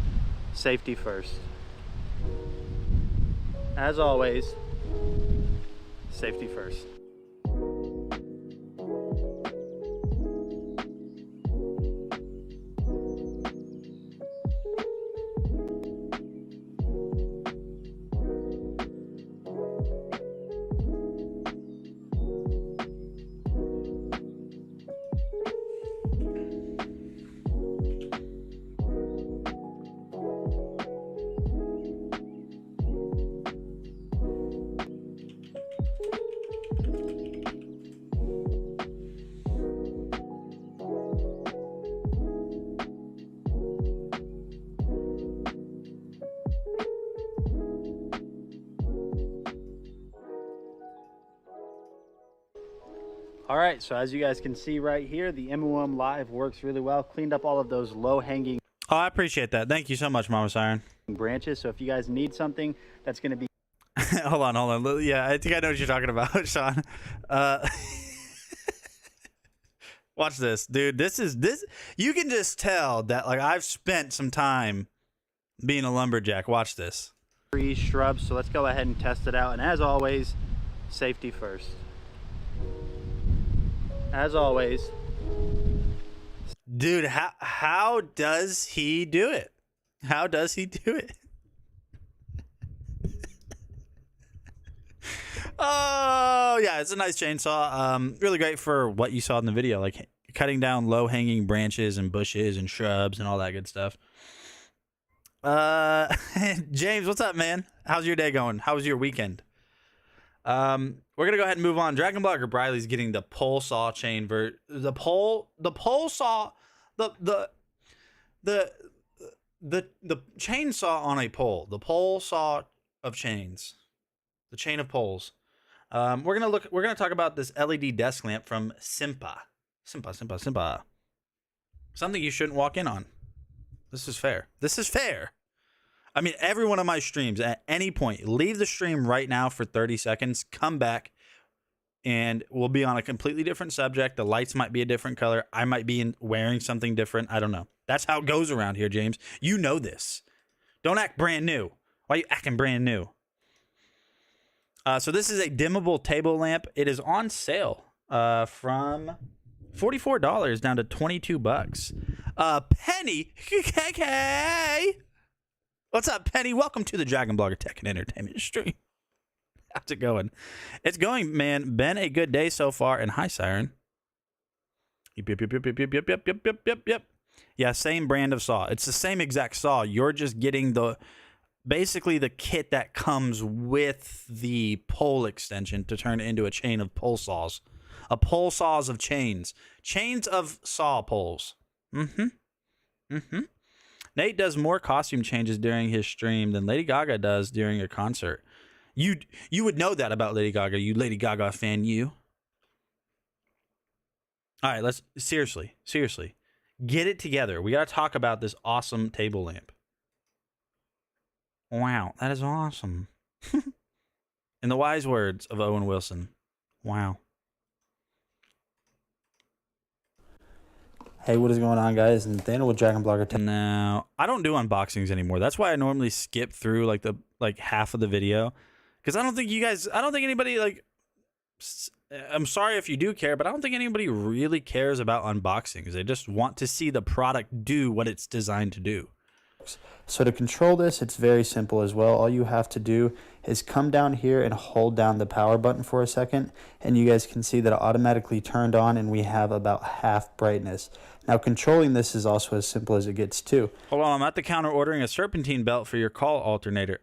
safety first. As always, safety first. All right, so as you guys can see right here, the M1 Live works really well. Cleaned up all of those low-hanging... Oh, I appreciate that. Thank you so much, Mama Siren. ...branches. So if you guys need something that's going to be... hold on. Yeah, I think I know what you're talking about, Sean. Watch this, dude. This. You can just tell that, like, I've spent some time being a lumberjack. Watch this. Trees, shrubs. So let's go ahead and test it out. And as always, safety first. as always. Dude, how does he do it? How does he do it? Oh, yeah, it's a nice chainsaw. Really great for what you saw in the video, like cutting down low-hanging branches and bushes and shrubs and all that good stuff. James, what's up, man? How's your day going? How was your weekend? We're gonna go ahead and move on. DragonBlogger Briley's getting the pole saw chain the pole saw, the chainsaw on a pole, the pole saw of chains, the chain of poles. We're gonna talk about this LED desk lamp from Simpa. Something you shouldn't walk in on. This is fair. This is fair. I mean, every one of my streams, at any point, leave the stream right now for 30 seconds, come back, and we'll be on a completely different subject. The lights might be a different color. I might be wearing something different. I don't know. That's how it goes around here, James. You know this. Don't act brand new. Why are you acting brand new? So this is a dimmable table lamp. It is on sale from $44 down to $22. Penny, what's up, Penny? Welcome to the DragonBlogger Tech and Entertainment stream. How's it going? It's going, man. Been a good day so far. And hi, Siren. Yep. Yeah, same brand of saw. It's the same exact saw. You're just getting basically the kit that comes with the pole extension to turn it into a chain of pole saws. A pole saws of chains. Chains of saw poles. Nate does more costume changes during his stream than Lady Gaga does during a concert. You would know that about Lady Gaga, you Lady Gaga fan, you. All right, let's seriously get it together. We got to talk about this awesome table lamp. Wow, that is awesome. In the wise words of Owen Wilson, wow. Hey, what is going on, guys? Nathaniel with DragonBlogger Tech. Now, I don't do unboxings anymore. That's why I normally skip through like half of the video, because I don't think anybody I'm sorry if you do care, but I don't think anybody really cares about unboxings. They just want to see the product do what it's designed to do. So to control this, it's very simple as well. All you have to do is come down here and hold down the power button for a second, and you guys can see that it automatically turned on and we have about half brightness. Now controlling this is also as simple as it gets too. Hold on, I'm at the counter ordering a serpentine belt for your car alternator.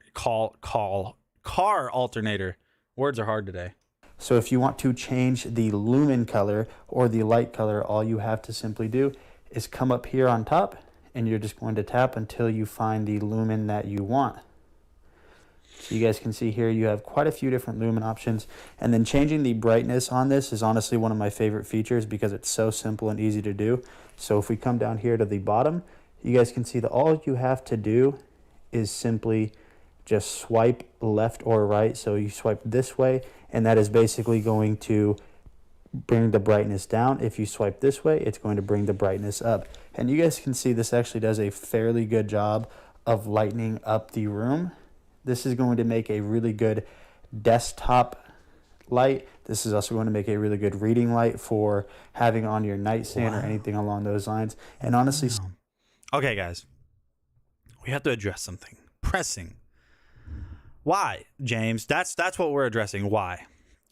Words are hard today. So if you want to change the lumen color or the light color, all you have to simply do is come up here on top, and you're just going to tap until you find the lumen that you want. So you guys can see here you have quite a few different lumen options, and then changing the brightness on this is honestly one of my favorite features because it's so simple and easy to do. So if we come down here to the bottom, you guys can see that all you have to do is simply just swipe left or right. So you swipe this way, and that is basically going to bring the brightness down. If you swipe this way, it's going to bring the brightness up. And you guys can see this actually does a fairly good job of lightening up the room. This is going to make a really good desktop light. This is also going to make a really good reading light for having on your nightstand or anything along those lines. And honestly, okay, guys, we have to address something pressing. Why, James? That's what we're addressing. Why?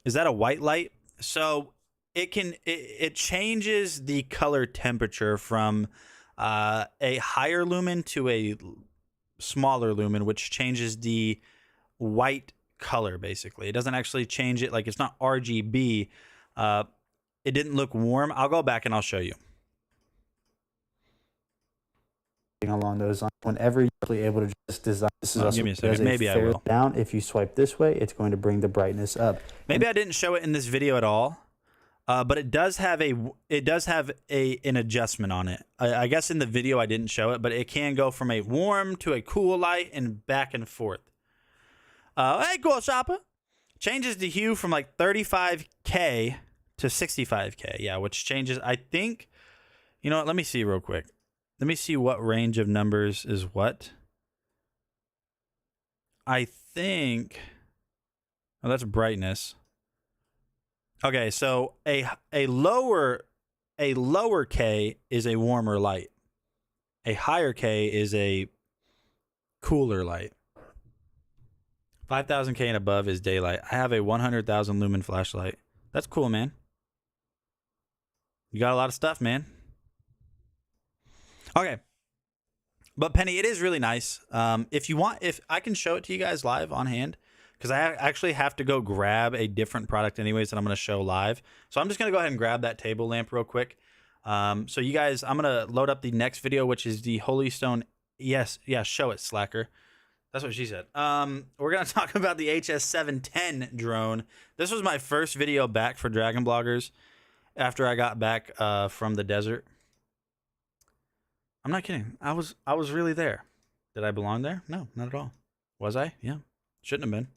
Is that a white light? So it changes the color temperature from a higher lumen to a smaller lumen, which changes the white color. Basically, it doesn't actually change it. Like, it's not RGB. It didn't look warm. I'll go back and I'll show you. Along those lines, whenever you're able to just design, this is also give me a second. Maybe I will. Down. If you swipe this way, it's going to bring the brightness up. Maybe I didn't show it in this video at all, but it does have an adjustment on it. I guess in the video I didn't show it, but it can go from a warm to a cool light and back and forth. Hey, cool shopper. Changes the hue from like 35K to 65K. Yeah, which changes, I think, you know what, let me see real quick. Let me see what range of numbers is what. I think, oh, that's brightness. Okay, so a lower K is a warmer light. A higher K is a cooler light. 5,000K and above is daylight. I have a 100,000 lumen flashlight. That's cool, man. You got a lot of stuff, man. Okay. But Penny, it is really nice. If you want, if I can show it to you guys live on hand, because I actually have to go grab a different product anyways that I'm going to show live. So I'm just going to go ahead and grab that table lamp real quick. So you guys, I'm going to load up the next video, which is the Holy Stone. Yes, yeah, show it, slacker. That's what she said. We're going to talk about the HS710 drone. This was my first video back for DragonBloggers after I got back from the desert. I'm not kidding. I was really there. Did I belong there? No, not at all. Was I? Yeah. Shouldn't have been.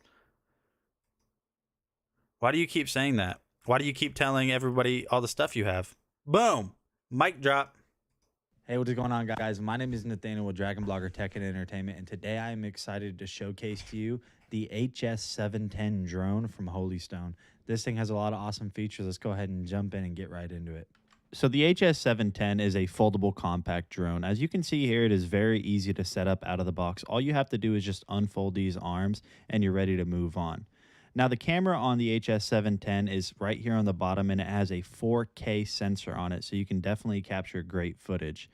Why do you keep saying that? Why do you keep telling everybody all the stuff you have? Boom. Mic drop. Hey, what is going on, guys? My name is Nathaniel with DragonBlogger Tech and Entertainment, and today I am excited to showcase to you the HS710 drone from Holy Stone. This thing has a lot of awesome features. Let's go ahead and jump in and get right into it. So the HS710 is a foldable compact drone. As you can see here, it is very easy to set up out of the box. All you have to do is just unfold these arms and you're ready to move on. Now the camera on the HS710 is right here on the bottom, and it has a 4K sensor on it, so you can definitely capture great footage.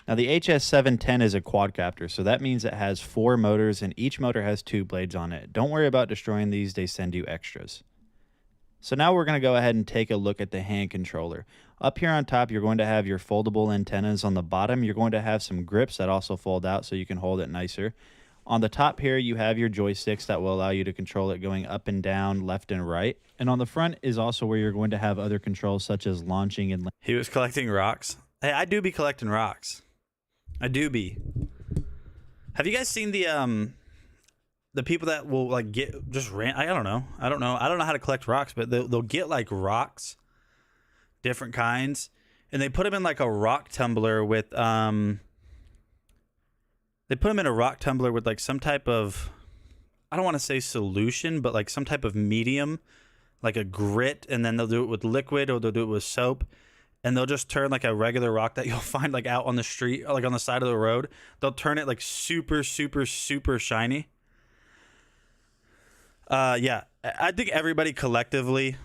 Now the HS710 is a quadcopter, so that means it has 4 motors and each motor has 2 blades on it. Don't worry about destroying these, they send you extras. So now we're going to go ahead and take a look at the hand controller. Up here on top, you're going to have your foldable antennas. On the bottom, you're going to have some grips that also fold out so you can hold it nicer. On the top here, you have your joysticks that will allow you to control it going up and down, left and right. And on the front is also where you're going to have other controls such as launching and... He was collecting rocks. Hey, I do be collecting rocks. I do be. Have you guys seen the people that will like get just I don't know how to collect rocks, but they'll get like rocks, different kinds, and they put them in like a rock tumbler with they put them in a rock tumbler with like some type of, I don't want to say solution, but like some type of medium, like a grit, and then they'll do it with liquid or they'll do it with soap, and they'll just turn like a regular rock that you'll find like out on the street or like on the side of the road. They'll turn it like super shiny. Yeah, I think everybody collectively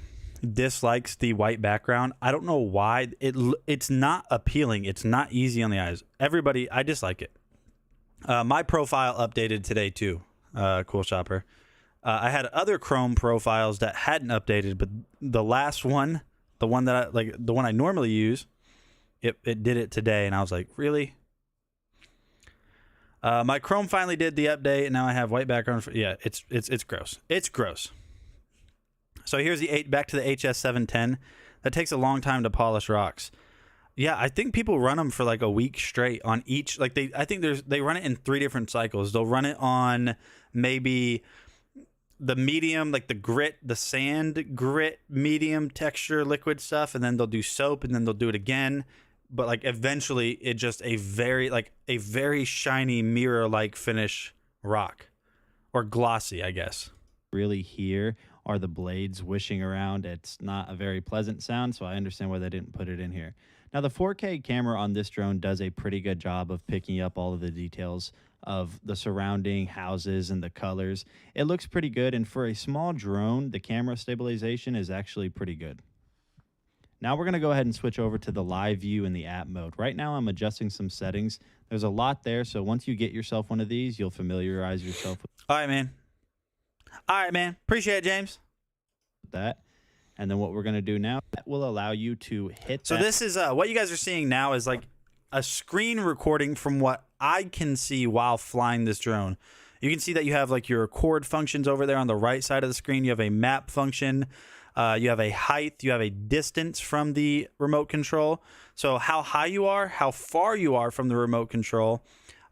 dislikes the white background. I don't know why. It's not appealing. It's not easy on the eyes. Everybody, I dislike it. My profile updated today too. Cool shopper. I had other Chrome profiles that hadn't updated, but the last one, the one that the one I normally use, it did it today, and I was like, really? My Chrome finally did the update, and now I have white background. Yeah, it's gross. It's gross. So here's back to the HS710. That takes a long time to polish rocks. Yeah, I think people run them for like a week straight on each. Like I think they run it in 3 different cycles. They'll run it on maybe the medium, like the grit, the sand grit, medium texture, liquid stuff, and then they'll do soap, and then they'll do it again. But like eventually it just a very shiny mirror-like finish rock, or glossy, I guess. Really here are the blades wishing around. It's not a very pleasant sound, so I understand why they didn't put it in here. Now the 4K camera on this drone does a pretty good job of picking up all of the details of the surrounding houses and the colors. It looks pretty good, and for a small drone, the camera stabilization is actually pretty good. Now we're going to go ahead and switch over to the live view in the app mode. Right now I'm adjusting some settings. There's a lot there, so once you get yourself one of these, you'll familiarize yourself with All right, man. Appreciate it, James. that. And then what we're going to do now, that will allow you to hit So that. this is what you guys are seeing now is like a screen recording from what I can see while flying this drone. You can see that you have like your record functions over there on the right side of the screen. You have a map function. You have a height. You have a distance from the remote control. So how high you are, how far you are from the remote control,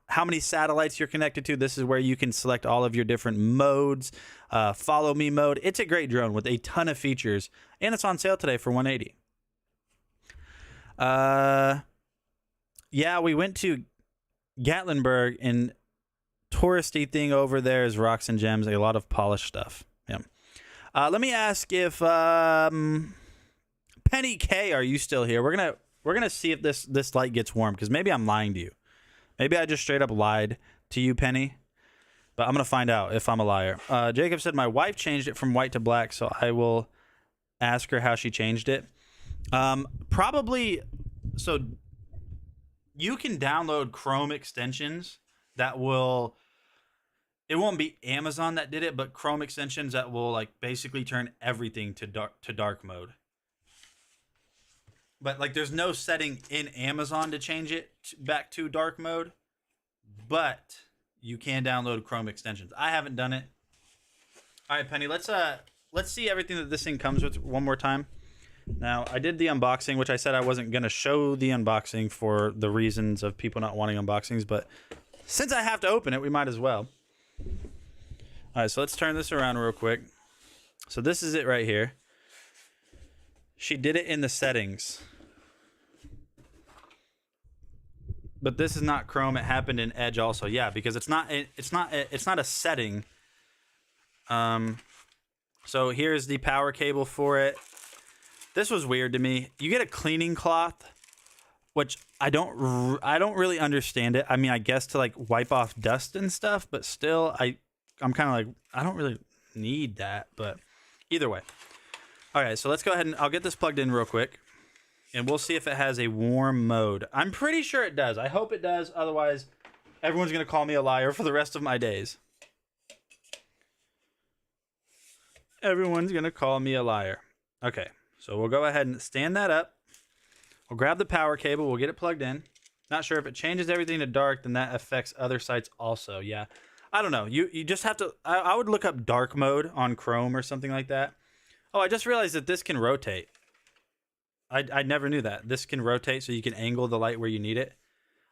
how many satellites you're connected to. This is where you can select all of your different modes. Follow me mode. It's a great drone with a ton of features, and it's on sale today for $180. Yeah, we went to Gatlinburg, and touristy thing over there is rocks and gems, a lot of polished stuff. Yeah. Let me ask if Penny K, are you still here? We're gonna see if this light gets warm, because maybe I'm lying to you. Maybe I just straight up lied to you, Penny. But I'm gonna find out if I'm a liar. Jacob said my wife changed it from white to black, so I will ask her how she changed it. Probably. So you can download Chrome extensions that will. It won't be Amazon that did it, but Chrome extensions that will like basically turn everything to dark mode. But like, there's no setting in Amazon to change it back to dark mode, but you can download Chrome extensions. I haven't done it. All right, Penny, let's see everything that this thing comes with one more time. Now, I did the unboxing, which I said I wasn't going to show the unboxing for the reasons of people not wanting unboxings, but since I have to open it, we might as well. All right, so let's turn this around real quick. So this is it right here. She did it in the settings. But this is not Chrome. It happened in Edge also. Yeah, because it's not a setting. So here's the power cable for it. This was weird to me. You get a cleaning cloth, which I don't really understand it. I mean, I guess to like wipe off dust and stuff, but still I'm kind of like, I don't really need that, but either way. All right, so let's go ahead and I'll get this plugged in real quick, and we'll see if it has a warm mode. I'm pretty sure it does. I hope it does. Otherwise, everyone's going to call me a liar for the rest of my days. Everyone's going to call me a liar. Okay, so we'll go ahead and stand that up. We'll grab the power cable. We'll get it plugged in. Not sure if it changes everything to dark, then that affects other sites also. Yeah, I don't know. You just have to... I would look up dark mode on Chrome or something like that. Oh, I just realized that this can rotate. I never knew that. This can rotate so you can angle the light where you need it.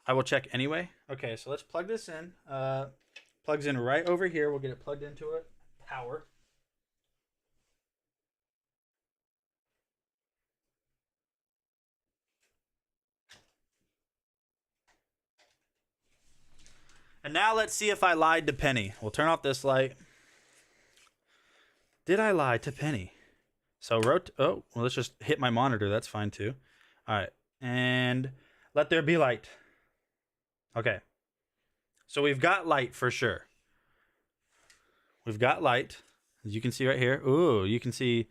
I will check anyway. Okay, so let's plug this in. Plugs in right over here. We'll get it plugged into it. Power. And now let's see if I lied to Penny. We'll turn off this light. Did I lie to Penny? So oh, well, let's just hit my monitor. That's fine too. All right. And let there be light. Okay. So we've got light for sure. We've got light. As you can see right here. Ooh, you can see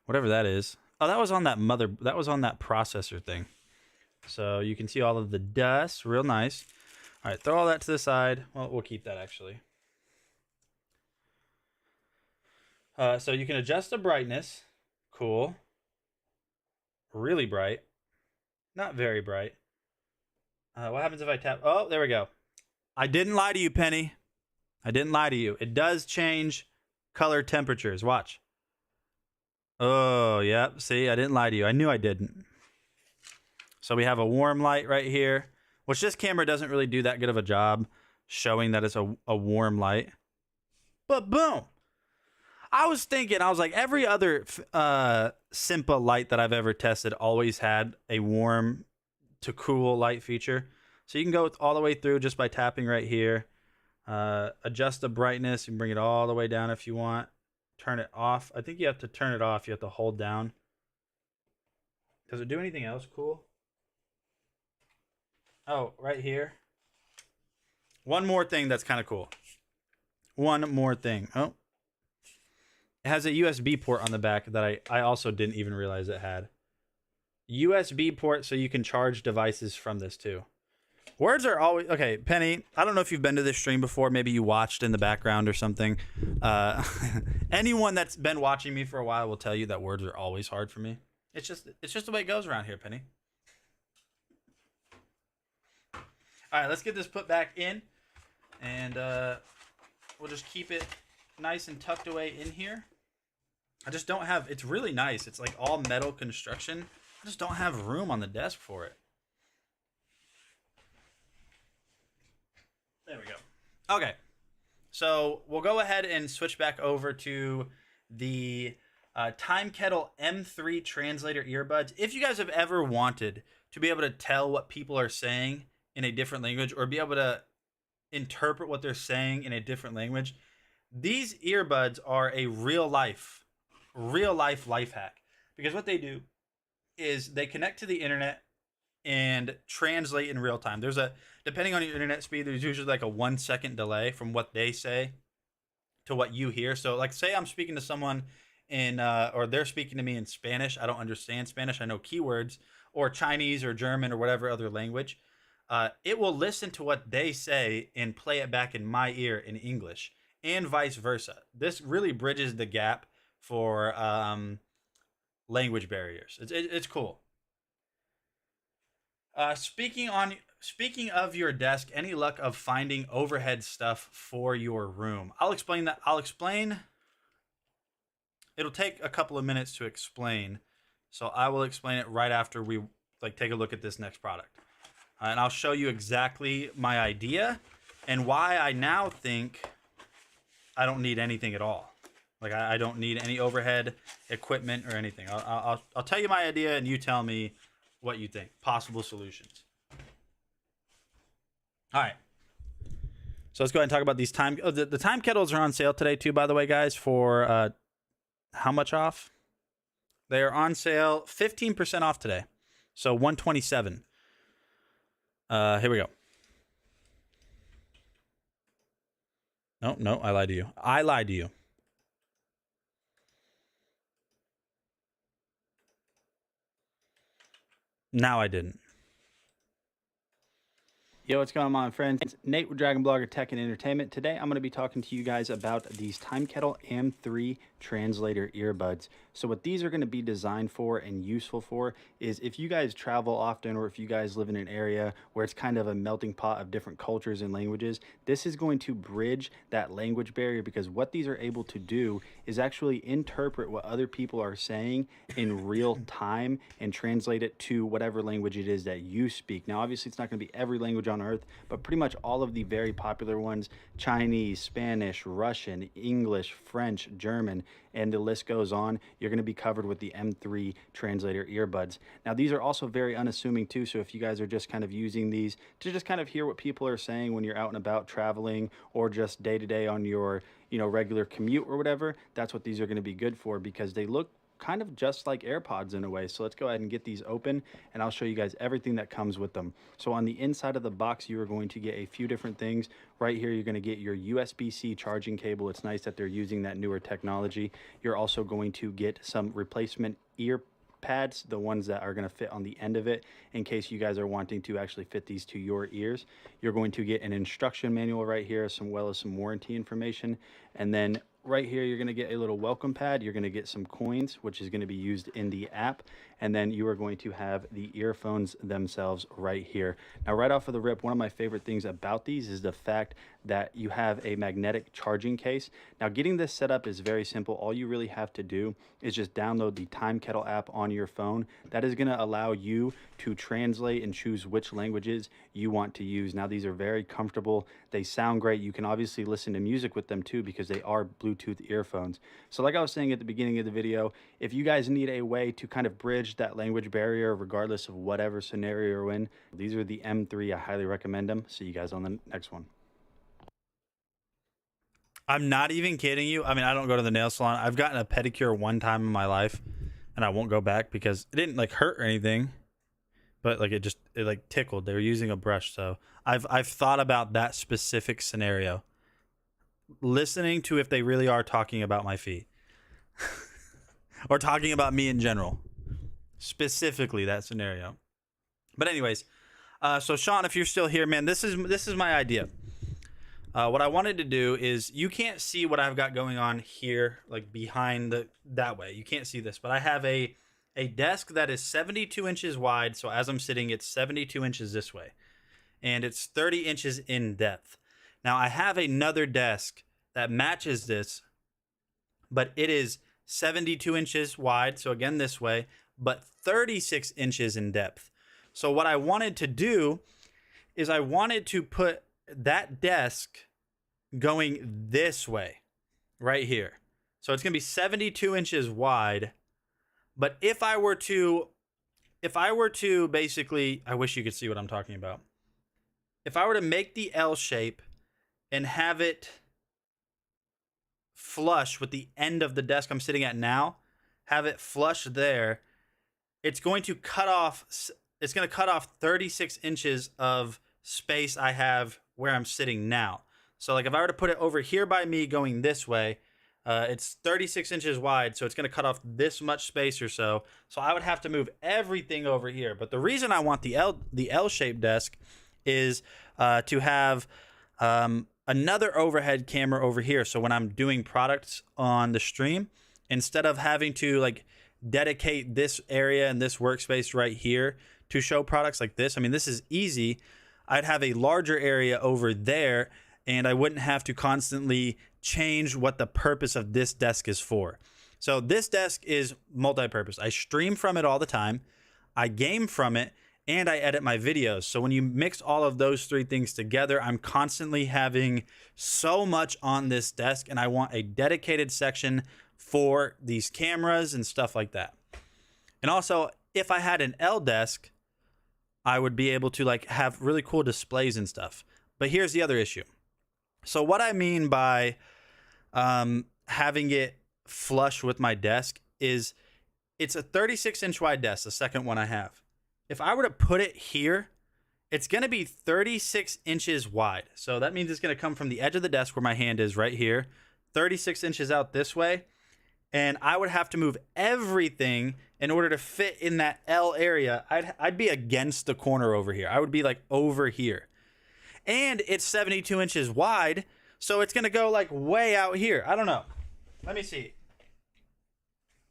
whatever that is. Oh, that was on that processor thing. So you can see all of the dust. Real nice. All right, throw all that to the side. Well, we'll keep that actually. So you can adjust the brightness. Cool. Really bright. Not very bright. What happens if I tap? Oh, there we go. I didn't lie to you, Penny. I didn't lie to you. It does change color temperatures. Watch. Oh, yep. See, I didn't lie to you. I knew I didn't. So we have a warm light right here, which this camera doesn't really do that good of a job showing that it's a warm light. But boom. I was like, every other Simpa light that I've ever tested always had a warm to cool light feature. So you can go all the way through just by tapping right here. Adjust the brightness. You can bring it all the way down if you want. Turn it off. I think you have to turn it off. You have to hold down. Does it do anything else cool? Oh, right here. One more thing that's kind of cool. One more thing. Oh. It has a USB port on the back that I also didn't even realize it had. USB port so you can charge devices from this too. Words are always... Okay, Penny, I don't know if you've been to this stream before. Maybe you watched in the background or something. Anyone that's been watching me for a while will tell you that words are always hard for me. It's just the way it goes around here, Penny. All right, let's get this put back in. And we'll just keep it nice and tucked away in here. I just don't have... It's really nice. It's like all metal construction. I just don't have room on the desk for it. There we go. Okay. So we'll go ahead and switch back over to the Time Kettle M3 translator earbuds. If you guys have ever wanted to be able to tell what people are saying in a different language, or be able to interpret what they're saying in a different language, these earbuds are a real life real life hack, because what they do is they connect to the internet and translate in real time. Depending on your internet speed, there's usually like a 1 second delay from what they say to what you hear. So like, say I'm speaking to someone in or they're speaking to me in Spanish. I don't understand Spanish. I know keywords, or Chinese or German or whatever other language. It will listen to what they say and play it back in my ear in English, and vice versa. This really bridges the gap for language barriers. It's cool. Speaking of your desk, any luck of finding overhead stuff for your room? I'll explain that. It'll take a couple of minutes to explain, so I will explain it right after we take a look at this next product, and I'll show you exactly my idea and why I now think I don't need anything at all. Like, I don't need any overhead equipment or anything. I'll tell you my idea, and you tell me what you think. Possible solutions. All right. So let's go ahead and talk about these time. Oh, the time kettles are on sale today too, by the way, guys. For how much off? They are on sale, 15% off today. So $127. Here we go. No, I lied to you. I lied to you. Now I didn't. Yo, what's going on, friends? It's Nate with DragonBlogger Tech and Entertainment. Today, I'm going to be talking to you guys about these Time Kettle M3 translator earbuds. So what these are going to be designed for and useful for is if you guys travel often, or if you guys live in an area where it's kind of a melting pot of different cultures and languages, this is going to bridge that language barrier, because what these are able to do is actually interpret what other people are saying in real time and translate it to whatever language it is that you speak. Now, obviously, it's not going to be every language on earth, but pretty much all of the very popular ones: Chinese, Spanish, Russian, English, French, German, and the list goes on. You're going to be covered with the M3 translator earbuds. Now, these are also very unassuming too, so if you guys are just kind of using these to just kind of hear what people are saying when you're out and about traveling, or just day to day on your regular commute or whatever, that's what these are going to be good for, because they look kind of just like AirPods in a way. So let's go ahead and get these open, and I'll show you guys everything that comes with them. So on the inside of the box, you are going to get a few different things. Right here, you're going to get your USB-C charging cable. It's nice that they're using that newer technology. You're also going to get some replacement ear pads, the ones that are going to fit on the end of it in case you guys are wanting to actually fit these to your ears. You're going to get an instruction manual right here, as well as some warranty information. And then right here, you're going to get a little welcome pad. You're going to get some coins, which is going to be used in the app. And then you are going to have the earphones themselves right here. Now, right off of the rip, one of my favorite things about these is the fact that you have a magnetic charging case. Now, getting this set up is very simple. All you really have to do is just download the Time Kettle app on your phone. That is going to allow you to translate and choose which languages you want to use. Now, these are very comfortable. They sound great. You can obviously listen to music with them too, because they are Bluetooth earphones. So like I was saying at the beginning of the video, if you guys need a way to kind of bridge that language barrier regardless of whatever scenario you're in, these are the M3. I highly recommend them. See you guys on the next one. I'm not even kidding you. I mean, I don't go to the nail salon. I've gotten a pedicure one time in my life, and I won't go back because it didn't hurt or anything, but it tickled. They were using a brush. So I've thought about that specific scenario, listening to if they really are talking about my feet or talking about me in general, specifically that scenario. But anyways, so Sean, if you're still here, man, this is my idea. What I wanted to do is, you can't see what I've got going on here, behind that way. You can't see this, but I have a desk that is 72 inches wide. So as I'm sitting, it's 72 inches this way, and it's 30 inches in depth. Now, I have another desk that matches this, but it is 72 inches wide. So again, this way, but 36 inches in depth. So what I wanted to do is I wanted to put that desk going this way right here. So it's going to be 72 inches wide. But if I were to basically, I wish you could see what I'm talking about. If I were to make the L shape and have it flush with the end of the desk I'm sitting at now, have it flush there, it's going to cut off 36 inches of space I have where I'm sitting now. So like if I were to put it over here by me going this way, it's 36 inches wide, so it's going to cut off this much space or so. So I would have to move everything over here. But the reason I want the L-shaped desk is to have another overhead camera over here. So when I'm doing products on the stream, instead of having to like dedicate this area and this workspace right here to show products like this, I mean, this is easy. I'd have a larger area over there, and I wouldn't have to constantly change what the purpose of this desk is for. So this desk is multi-purpose. I stream from it all the time, I game from it, and I edit my videos. So when you mix all of those three things together, I'm constantly having so much on this desk, and I want a dedicated section for these cameras and stuff like that. And also, if I had an L desk, I would be able to like have really cool displays and stuff. But here's the other issue. So what I mean by having it flush with my desk is it's a 36-inch wide desk, the second one I have. If I were to put it here, it's going to be 36 inches wide. So that means it's going to come from the edge of the desk where my hand is right here, 36 inches out this way. And I would have to move everything in order to fit in that L area. I'd be against the corner over here. I would be like over here. And it's 72 inches wide, so it's going to go like way out here. I don't know. Let me see.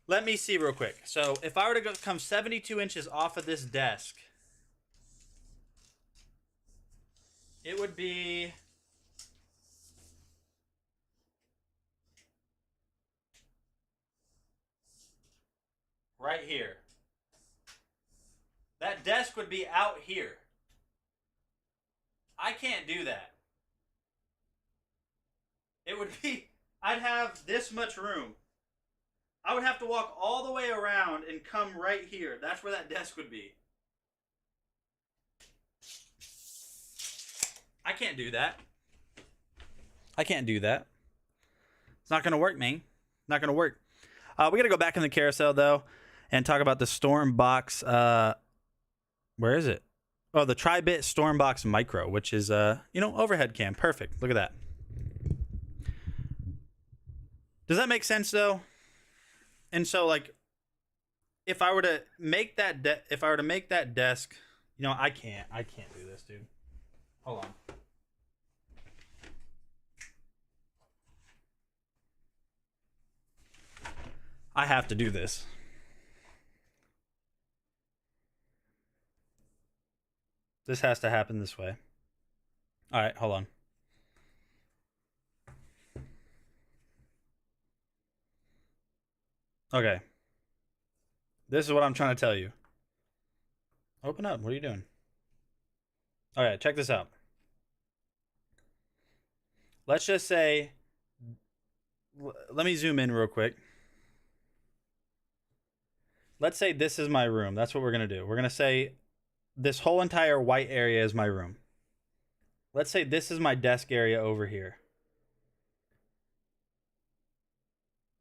Let me see real quick. So if I were to come 72 inches off of this desk, it would be right here. That desk would be out here. I can't do that. It would be, I'd have this much room. I would have to walk all the way around and come right here. That's where that desk would be. I can't do that. I can't do that. It's not going to work, man. Not going to work. We got to go back in the carousel, though, and talk about the Stormbox. Where is it? Oh, the Tri-Bit Stormbox Micro, which is, overhead cam. Perfect. Look at that. Does that make sense, though? And so, like, if I were to make that desk, I can't do this, dude. Hold on. I have to do this. This has to happen this way. All right, hold on. Okay. This is what I'm trying to tell you. Open up. What are you doing? All right, check this out. Let's just say, let me zoom in real quick. Let's say this is my room. That's what we're going to do. We're going to say this whole entire white area is my room. Let's say this is my desk area over here.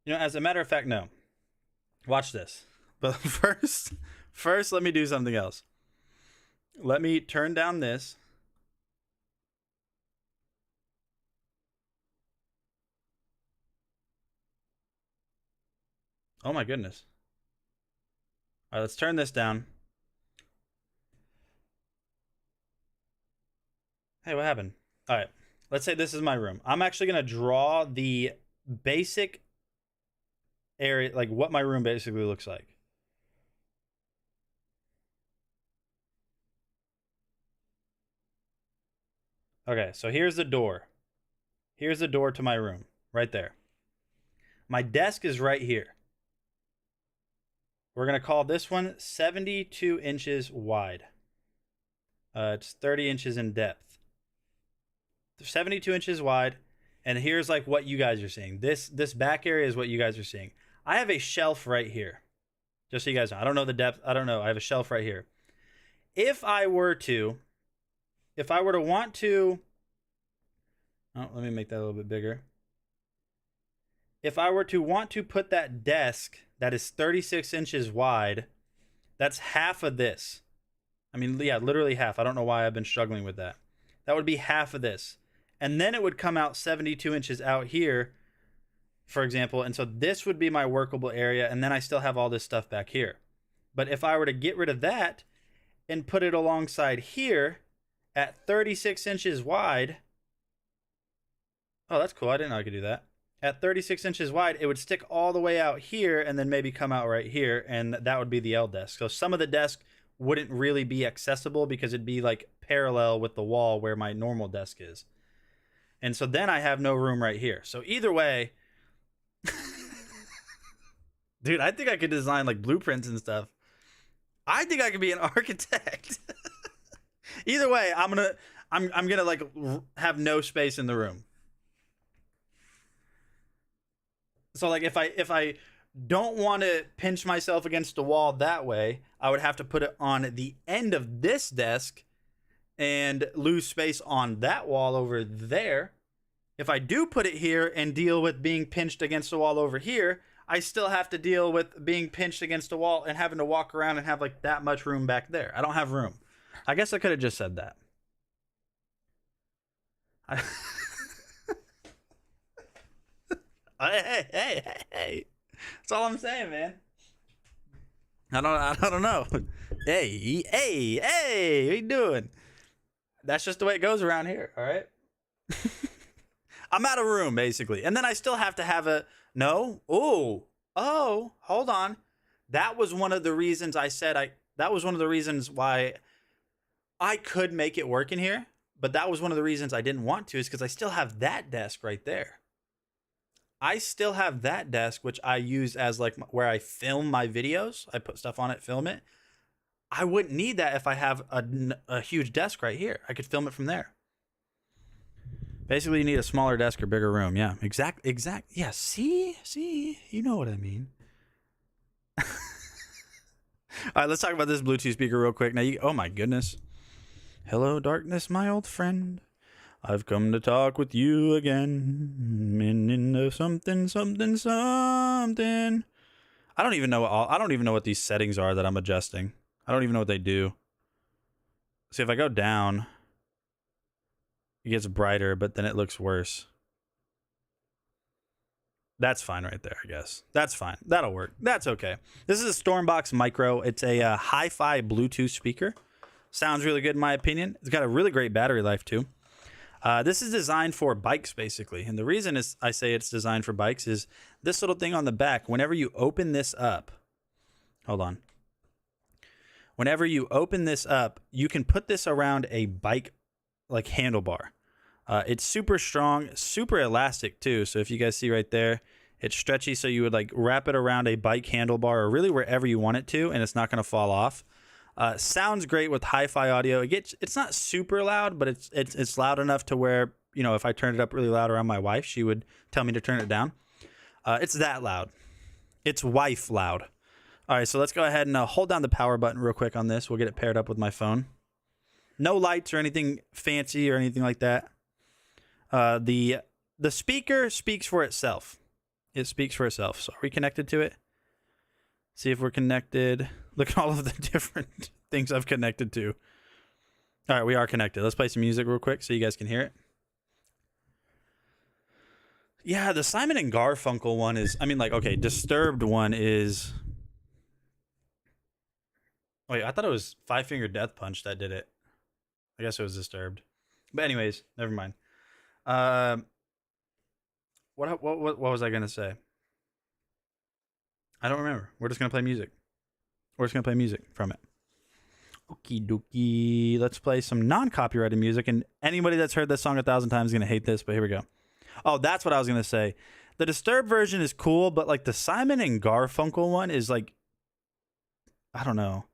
As a matter of fact, no. Watch this. But first, let me do something else. Let me turn down this. Oh my goodness. All right, let's turn this down. Hey, what happened? All right, let's say this is my room. I'm actually going to draw the basic area, like what my room basically looks like. Okay, so here's the door. Here's the door to my room, right there. My desk is right here. We're going to call this one 72 inches wide. It's 30 inches in depth. 72 inches wide. And here's like what you guys are seeing. This back area is what you guys are seeing. I have a shelf right here. Just so you guys know. I don't know the depth. I don't know. I have a shelf right here. If I were to want to... Oh, let me make that a little bit bigger. if I were to want to put that desk that is 36 inches wide, that's half of this. I mean, yeah, literally half. I don't know why I've been struggling with that. That would be half of this. And then it would come out 72 inches out here, for example. And so this would be my workable area. And then I still have all this stuff back here. But if I were to get rid of that and put it alongside here at 36 inches wide. Oh, that's cool. I didn't know I could do that. At 36 inches wide, it would stick all the way out here and then maybe come out right here. And that would be the L desk. So some of the desk wouldn't really be accessible because it'd be like parallel with the wall where my normal desk is. And so then I have no room right here. So either way, dude, I think I could design like blueprints and stuff. I think I could be an architect. Either way, I'm gonna like have no space in the room. So like if I don't want to pinch myself against the wall that way, I would have to put it on the end of this desk and lose space on that wall over there. If I do put it here and deal with being pinched against the wall over here, I still have to deal with being pinched against the wall and having to walk around and have like that much room back there. I don't have room. I guess I could have just said that. Hey. That's all I'm saying, man. I don't know. Hey, what you doing? That's just the way it goes around here, all right? I'm out of room, basically. And then I still have to have a... No? Oh, hold on. That was one of the reasons I said that was one of the reasons why I could make it work in here. But that was one of the reasons I didn't want to, is because I still have that desk right there. I still have that desk, which I use as like where I film my videos. I put stuff on it, film it. I wouldn't need that if I have a huge desk right here. I could film it from there. Basically, you need a smaller desk or bigger room. Yeah, exact. Yeah, see, you know what I mean. All right, let's talk about this Bluetooth speaker real quick. Now, oh my goodness. Hello, darkness, my old friend. I've come to talk with you again. Into something. I don't even know what these settings are that I'm adjusting. I don't even know what they do. See, if I go down, it gets brighter, but then it looks worse. That's fine right there, I guess. That's fine. That'll work. That's okay. This is a Stormbox Micro. It's a hi-fi Bluetooth speaker. Sounds really good in my opinion. It's got a really great battery life too. This is designed for bikes, basically. And the reason I say it's designed for bikes is this little thing on the back. Whenever you open this up, hold on. Whenever you open this up, you can put this around a bike like handlebar. It's super strong, super elastic too. So if you guys see right there, it's stretchy. So you would like wrap it around a bike handlebar or really wherever you want it to, and it's not going to fall off. Sounds great with hi-fi audio. It's not super loud, but it's loud enough to where, you know, if I turned it up really loud around my wife, she would tell me to turn it down. It's that loud. It's wife loud. All right, so let's go ahead and hold down the power button real quick on this. We'll get it paired up with my phone. No lights or anything fancy or anything like that. The speaker speaks for itself. It speaks for itself. So are we connected to it? See if we're connected. Look at all of the different things I've connected to. All right, we are connected. Let's play some music real quick so you guys can hear it. Yeah, the Simon and Garfunkel one is, I mean, like, okay, Disturbed one is... Wait, I thought it was Five Finger Death Punch that did it. I guess it was Disturbed. But anyways, never mind. What was I going to say? I don't remember. We're just going to play music. We're just going to play music from it. Okie dokie. Let's play some non-copyrighted music. And anybody that's heard this song 1,000 times is going to hate this, but here we go. Oh, that's what I was going to say. The Disturbed version is cool, but like the Simon and Garfunkel one is like, I don't know.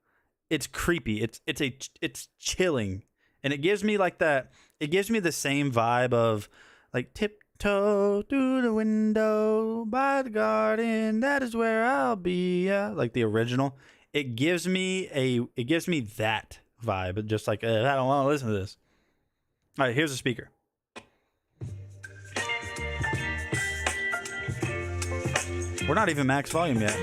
It's creepy. It's chilling. And it gives me like that. It gives me the same vibe of like tiptoe through the window by the garden. That is where I'll be. Yeah, like the original. It gives me that vibe. Just like I don't want to listen to this. All right, here's a speaker. We're not even max volume yet.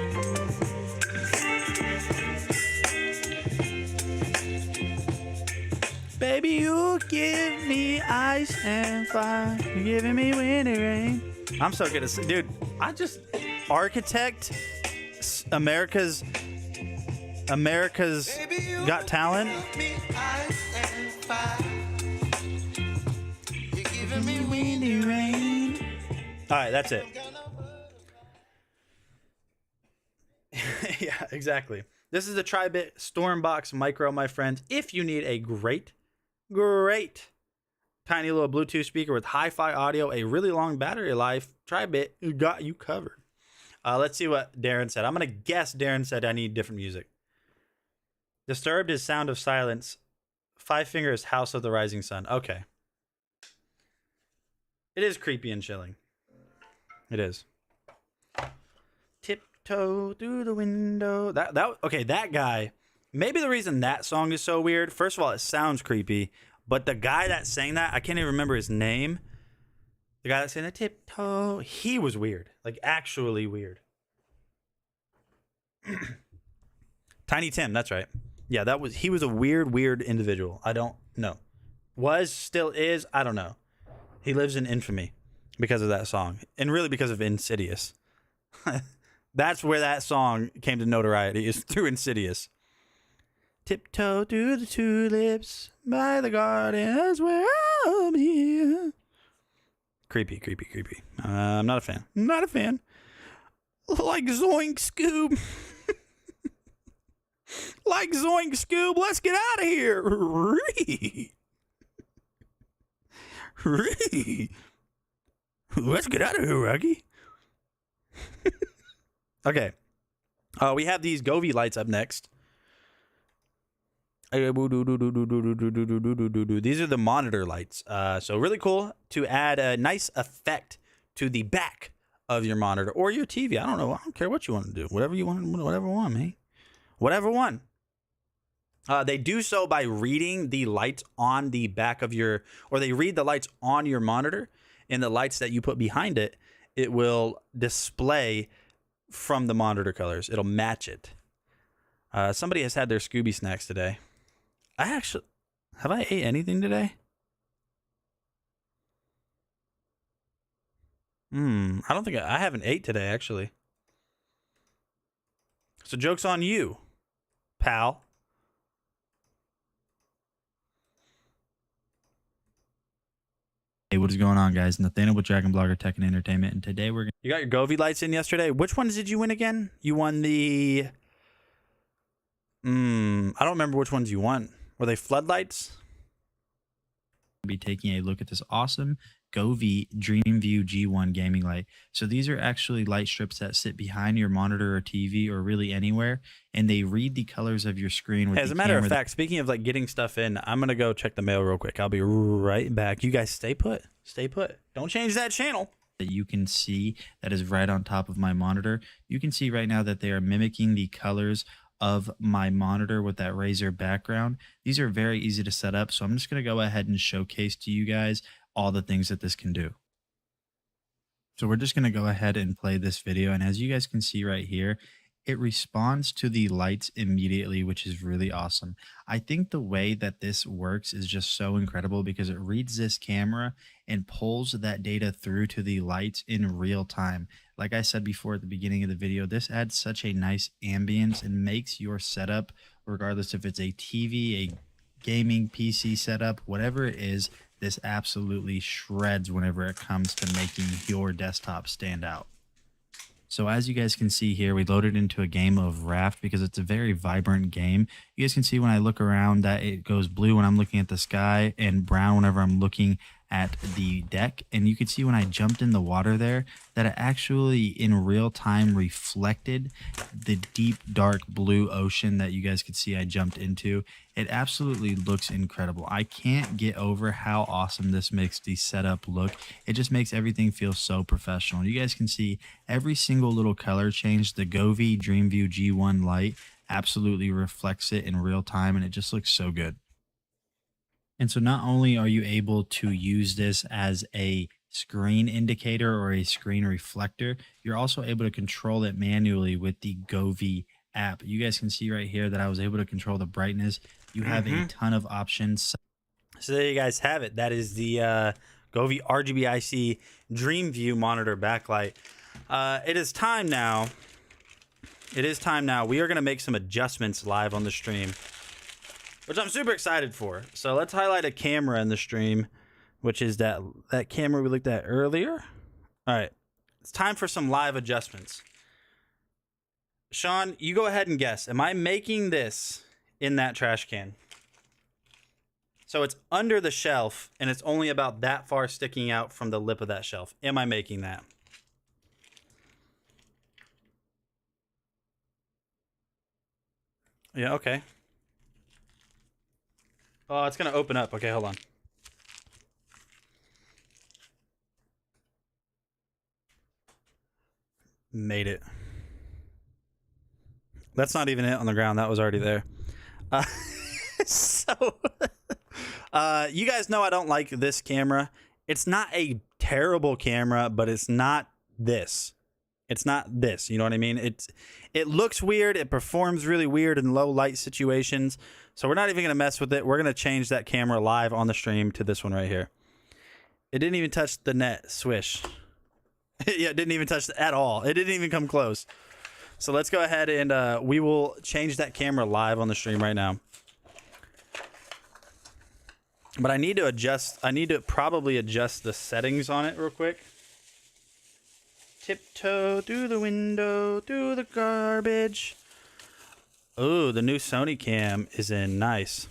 Baby, you give me ice and fire. You're giving me winter rain. I'm so good at dude. I just architect America's Got Talent. All right, that's it. Yeah, exactly. This is the Tri-Bit Stormbox Micro, my friends. If you need a great tiny little Bluetooth speaker with hi-fi audio, a really long battery life, Tri-Bit got you covered. Let's see what Darren said. I'm going to guess Darren said I need different music. Disturbed is Sound of Silence. Five Fingers, House of the Rising Sun. Okay. It is creepy and chilling. It is. Tiptoe through the window. Okay, that guy. Maybe the reason that song is so weird, first of all, it sounds creepy, but the guy that sang that, I can't even remember his name. The guy that sang the tiptoe, he was weird. Like, actually weird. Tiny Tim, that's right. Yeah, he was a weird individual. I don't know. Still is, I don't know. He lives in infamy because of that song. And really because of Insidious. That's where that song came to notoriety, is through Insidious. Tiptoe through the tulips by the garden, that's where I'll be. Creepy. I'm not a fan. Not a fan. Like Zoink Scoob. Like Zoink Scoob, let's get out of here. Let's get out of here, Rocky. Okay. We have these Govee lights up next. These are the monitor lights. So really cool to add a nice effect to the back of your monitor or your TV. I don't know. I don't care what you want to do. Whatever you want, man. Whatever one. They do so by reading the lights on the back of or they read the lights on your monitor, and the lights that you put behind it, it will display from the monitor colors. It'll match it. Somebody has had their Scooby snacks today. Have I ate anything today? I don't think I haven't ate today, actually. So joke's on you, pal. Hey, what is going on, guys? Nathaniel with DragonBlogger Tech and Entertainment, and today we're gonna... You got your Govee lights in yesterday. Which ones did you win again? You won the... I don't remember which ones you won. Were they floodlights? Be taking a look at this awesome Govee DreamView G1 gaming light. So these are actually light strips that sit behind your monitor or TV or really anywhere, and they read the colors of your screen. With As a matter of fact, speaking of like getting stuff in, I'm gonna go check the mail real quick. I'll be right back. You guys stay put. Stay put. Don't change that channel. That you can see that is right on top of my monitor. You can see right now that they are mimicking the colors of my monitor with that Razer background. These are very easy to set up, so I'm just going to go ahead and showcase to you guys all the things that this can do. So we're just going to go ahead and play this video, and as you guys can see right here, it responds to the lights immediately, which is really awesome. I think the way that this works is just so incredible because it reads this camera and pulls that data through to the lights in real time. Like I said before at the beginning of the video, this adds such a nice ambience and makes your setup, regardless if it's a TV, a gaming PC setup, whatever it is, this absolutely shreds whenever it comes to making your desktop stand out. So as you guys can see here, we loaded into a game of Raft because it's a very vibrant game. You guys can see when I look around that it goes blue when I'm looking at the sky and brown whenever I'm looking at the deck. And you can see when I jumped in the water there that it actually in real time reflected the deep dark blue ocean that you guys could see I jumped into. It absolutely looks incredible. I can't get over how awesome this makes the setup look. It just makes everything feel so professional. You guys can see every single little color change. The Govee DreamView G1 light absolutely reflects it in real time, and it just looks so good. And so not only are you able to use this as a screen indicator or a screen reflector. You're also able to control it manually with the Govee app. You guys can see right here that I was able to control the brightness. You have a ton of options. So there you guys have it. That is the Govee RGBIC DreamView monitor backlight. It is time now. It is time now. We are going to make some adjustments live on the stream, which I'm super excited for. So let's highlight a camera in the stream, which is that camera we looked at earlier. All right. It's time for some live adjustments. Sean, you go ahead and guess. Am I making this in that trash can? So it's under the shelf, and it's only about that far sticking out from the lip of that shelf. Am I making that? Yeah, okay. Oh, it's going to open up. Okay, hold on. Made it. That's not even it on the ground. That was already there. So, you guys know I don't like this camera. It's not a terrible camera, but it's not this. It's not this. You know what I mean? It looks weird. It performs really weird in low light situations. So we're not even going to mess with it. We're going to change that camera live on the stream to this one right here. It didn't even touch the net. Swish. Yeah, it didn't even touch at all. It didn't even come close. So let's go ahead and we will change that camera live on the stream right now. But I need to probably adjust the settings on it real quick. Tiptoe through the window, through the garbage. Oh, the new Sony cam is in. Nice.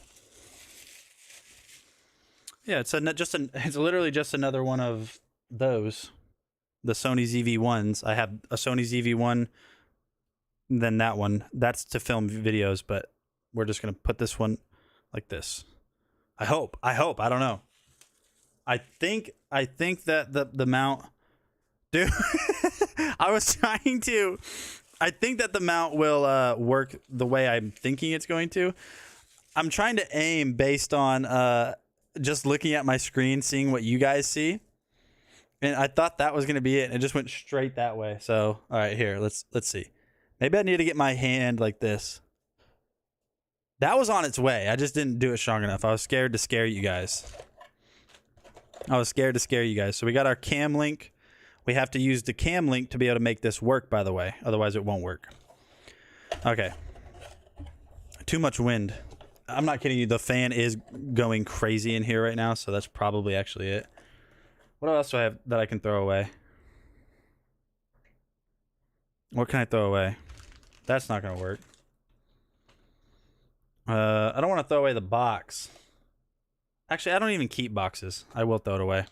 Yeah, it's literally just another one of those. The Sony ZV-1s. I have a Sony ZV-1, then that one. That's to film videos, but we're just going to put this one like this. I hope. I don't know. I think that the mount... Dude, I think that the mount will work the way I'm thinking it's going to. I'm trying to aim based on just looking at my screen, seeing what you guys see. And I thought that was going to be it, and it just went straight that way. So, all right, here, let's see. Maybe I need to get my hand like this. That was on its way. I just didn't do it strong enough. I was scared to scare you guys. So we got our cam link. We have to use the cam link to be able to make this work, by the way. Otherwise, it won't work. Okay. Too much wind. I'm not kidding you. The fan is going crazy in here right now, so that's probably actually it. What else do I have that I can throw away? What can I throw away? That's not going to work. I don't want to throw away the box. Actually, I don't even keep boxes. I will throw it away.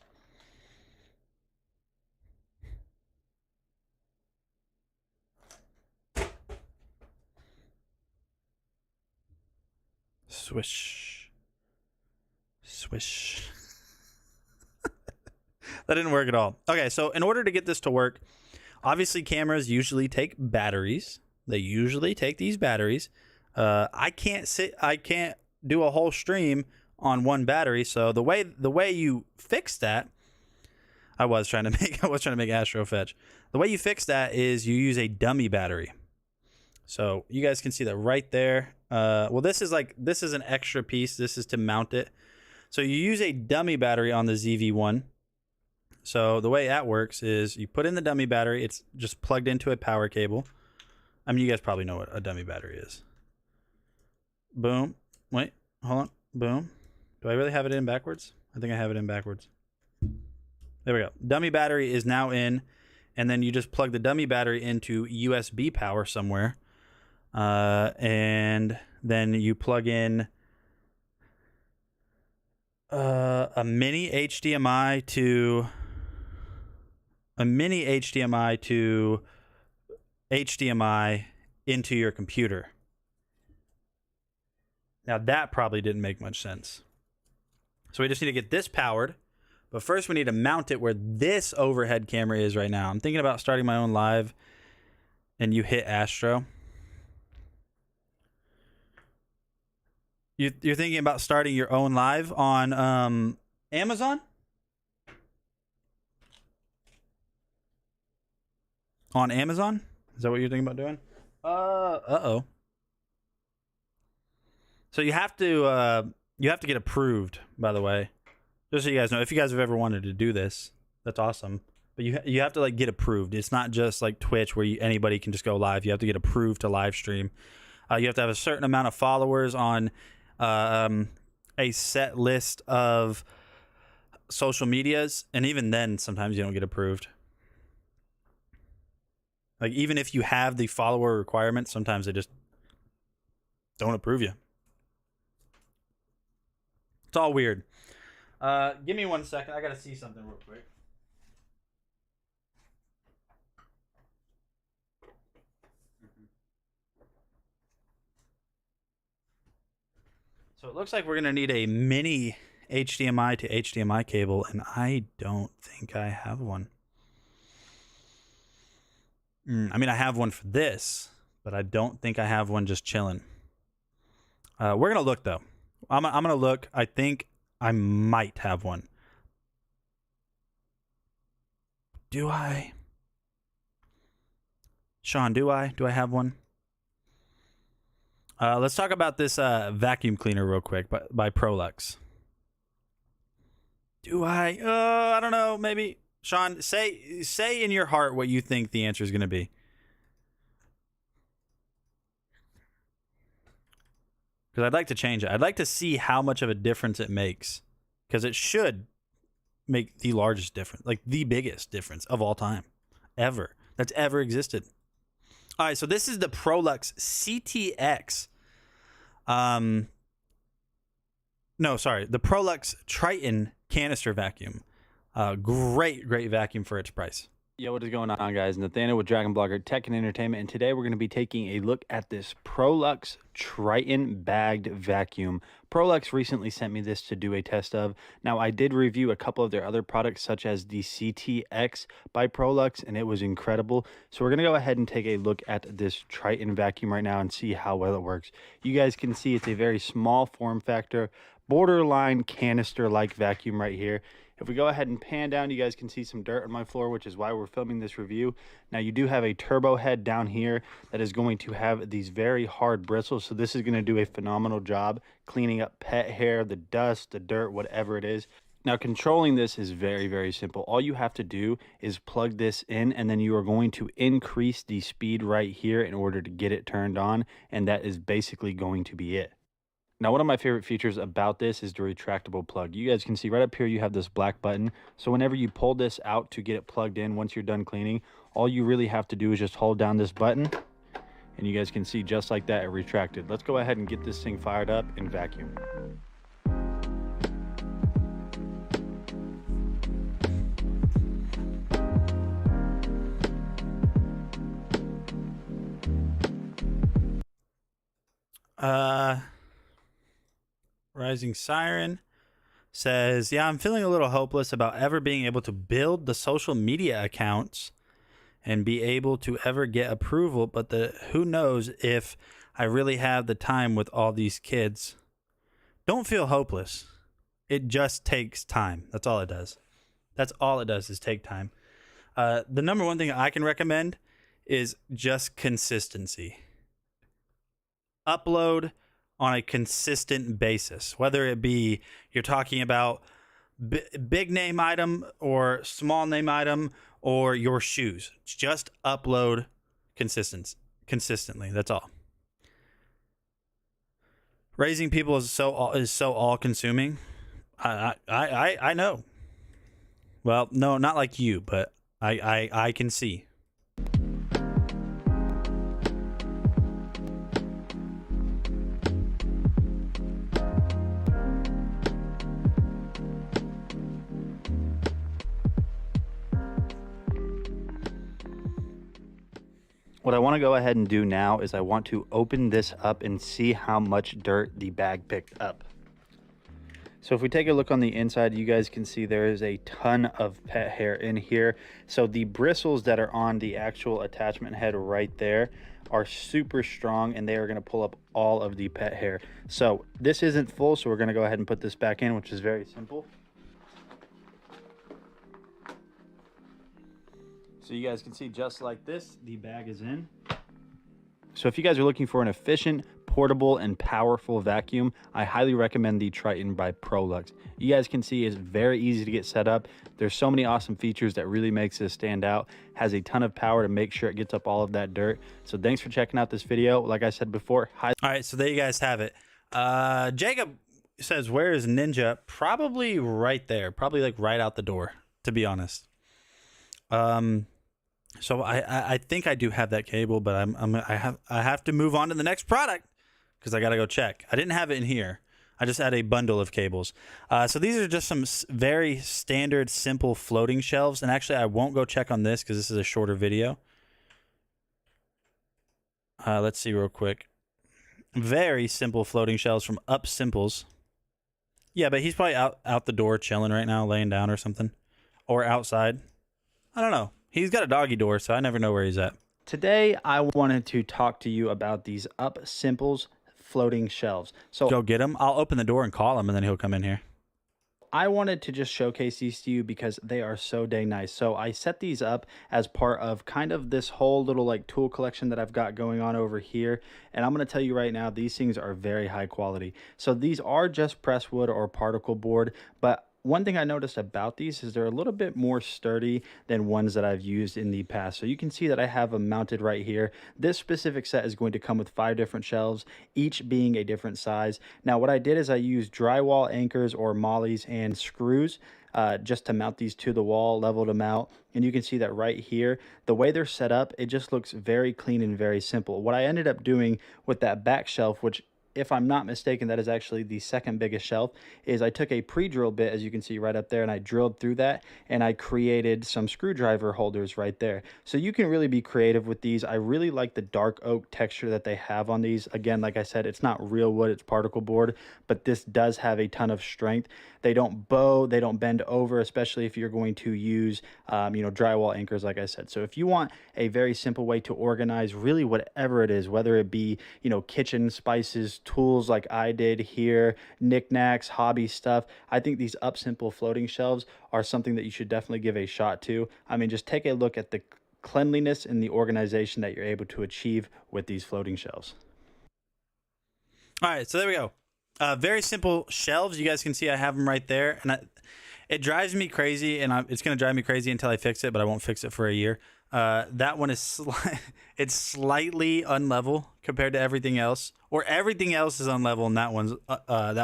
Swish. Swish. That didn't work at all. Okay, so in order to get this to work, obviously cameras usually take batteries. They usually take these batteries. I can't do a whole stream on one battery. So the way you fix that, I was trying to make Astro Fetch. The way you fix that is you use a dummy battery. So you guys can see that right there. Well, this is an extra piece. This is to mount it. So you use a dummy battery on the ZV-1. So the way that works is you put in the dummy battery. It's just plugged into a power cable. I mean, you guys probably know what a dummy battery is. Boom. Wait, hold on. Boom. Do I really have it in backwards? I think I have it in backwards. There we go. Dummy battery is now in. And then you just plug the dummy battery into USB power somewhere. And then you plug in a mini HDMI to HDMI into your computer. Now that probably didn't make much sense. So we just need to get this powered. But first we need to mount it where this overhead camera is right now. I'm thinking about starting my own live, and you hit Astro. You're thinking about starting your own live on Amazon? on Amazon. Is that what you're thinking about doing? Uh-oh. So you have to get approved, by the way. Just so you guys know, if you guys have ever wanted to do this, that's awesome. But you have to like get approved. It's not just like Twitch where anybody can just go live. You have to get approved to live stream. You have to have a certain amount of followers on a set list of social medias, and even then, sometimes you don't get approved. Like even if you have the follower requirements, sometimes they just don't approve you. It's all weird. Give me 1 second. I gotta see something real quick. So it looks like we're gonna need a mini HDMI to HDMI cable, and I don't think I have one. I mean, I have one for this, but I don't think I have one just chilling. We're gonna look though. I'm gonna look. I think I might have one. Do I? Sean, do I? Do I have one? Let's talk about this vacuum cleaner real quick by Prolux. Do I? I don't know. Maybe. Sean, say in your heart what you think the answer is going to be. Because I'd like to change it. I'd like to see how much of a difference it makes. Because it should make the largest difference. Like the biggest difference of all time. Ever. That's ever existed. All right, so this is the Prolux CTX. No, sorry. The Prolux Triton canister vacuum. Great vacuum for its price. Yo, what is going on, guys? Nathaniel with DragonBlogger Tech and Entertainment, and today we're going to be taking a look at this Prolux Triton bagged vacuum. Prolux recently sent me this to do a test of. Now, I did review a couple of their other products, such as the CTX by Prolux, and it was incredible. So we're going to go ahead and take a look at this Triton vacuum right now and see how well it works. You guys can see it's a very small form factor, borderline canister-like vacuum right here. If we go ahead and pan down, you guys can see some dirt on my floor, which is why we're filming this review. Now, you do have a turbo head down here that is going to have these very hard bristles. So this is going to do a phenomenal job cleaning up pet hair, the dust, the dirt, whatever it is. Now, controlling this is very, very simple. All you have to do is plug this in, and then you are going to increase the speed right here in order to get it turned on. And that is basically going to be it. Now, one of my favorite features about this is the retractable plug. You guys can see right up here, you have this black button. So whenever you pull this out to get it plugged in, once you're done cleaning, all you really have to do is just hold down this button. And you guys can see just like that, it retracted. Let's go ahead and get this thing fired up and vacuum. Rising Siren says, yeah, I'm feeling a little hopeless about ever being able to build the social media accounts and be able to ever get approval, but who knows if I really have the time with all these kids. Don't feel hopeless. It just takes time. That's all it does. That's all it does is take time. The number one thing I can recommend is just consistency. Upload on a consistent basis, whether it be you're talking about big name item or small name item or your shoes. Just upload consistently. That's all. Raising people is so all consuming. I know. Well, no, not like you, but I can see. What I want to go ahead and do now is I want to open this up and see how much dirt the bag picked up. So if we take a look on the inside, you guys can see there is a ton of pet hair in here. So the bristles that are on the actual attachment head right there are super strong, and they are going to pull up all of the pet hair. So this isn't full, so we're going to go ahead and put this back in, which is very simple. So you guys can see just like this, the bag is in. So if you guys are looking for an efficient, portable, and powerful vacuum, I highly recommend the Triton by Prolux. You guys can see it's very easy to get set up. There's so many awesome features that really makes this stand out. Has a ton of power to make sure it gets up all of that dirt. So thanks for checking out this video. Like I said before, All right, so there you guys have it. Jacob says, where is Ninja? Probably right there. Probably like right out the door, to be honest. So I think I do have that cable, but I have to move on to the next product because I gotta go check. I didn't have it in here. I just had a bundle of cables. So these are just some very standard, simple floating shelves. And actually, I won't go check on this because this is a shorter video. Let's see real quick. Very simple floating shelves from Up Simples. Yeah, but he's probably out the door chilling right now, laying down or something, or outside. I don't know. He's got a doggy door, so I never know where he's at. today I wanted to talk to you about these Up Simples floating shelves. So Go get him. I'll open the door and call him, and then he'll come in here. I wanted to just showcase these to you because they are so dang nice. So I set these up as part of kind of this whole little like tool collection that I've got going on over here. And I'm going to tell you right now, these things are very high quality. So these are just press wood or particle board, but one thing I noticed about these is they're a little bit more sturdy than ones that I've used in the past. So you can see that I have them mounted right here. This specific set is going to come with 5 different shelves, each being a different size. Now what I did is I used drywall anchors or mollies and screws just to mount these to the wall, leveled them out. And you can see that right here, the way they're set up, it just looks very clean and very simple. What I ended up doing with that back shelf, which if I'm not mistaken, that is actually the second biggest shelf, is I took a pre-drill bit, as you can see right up there, and I drilled through that, and I created some screwdriver holders right there. So you can really be creative with these. I really like the dark oak texture that they have on these. Again, like I said, it's not real wood, it's particle board, but this does have a ton of strength. They don't bow, they don't bend over, especially if you're going to use, drywall anchors, like I said. So if you want a very simple way to organize really whatever it is, whether it be, kitchen spices, tools like I did here, knickknacks, hobby stuff, I think these Up Simple floating shelves are something that you should definitely give a shot to. I mean, just take a look at the cleanliness and the organization that you're able to achieve with these floating shelves. All right, so there we go. Very simple shelves. You guys can see I have them right there. And it drives me crazy, and it's going to drive me crazy until I fix it, but I won't fix it for a year. That one is it's slightly unlevel compared to everything else, or everything else is unlevel, and that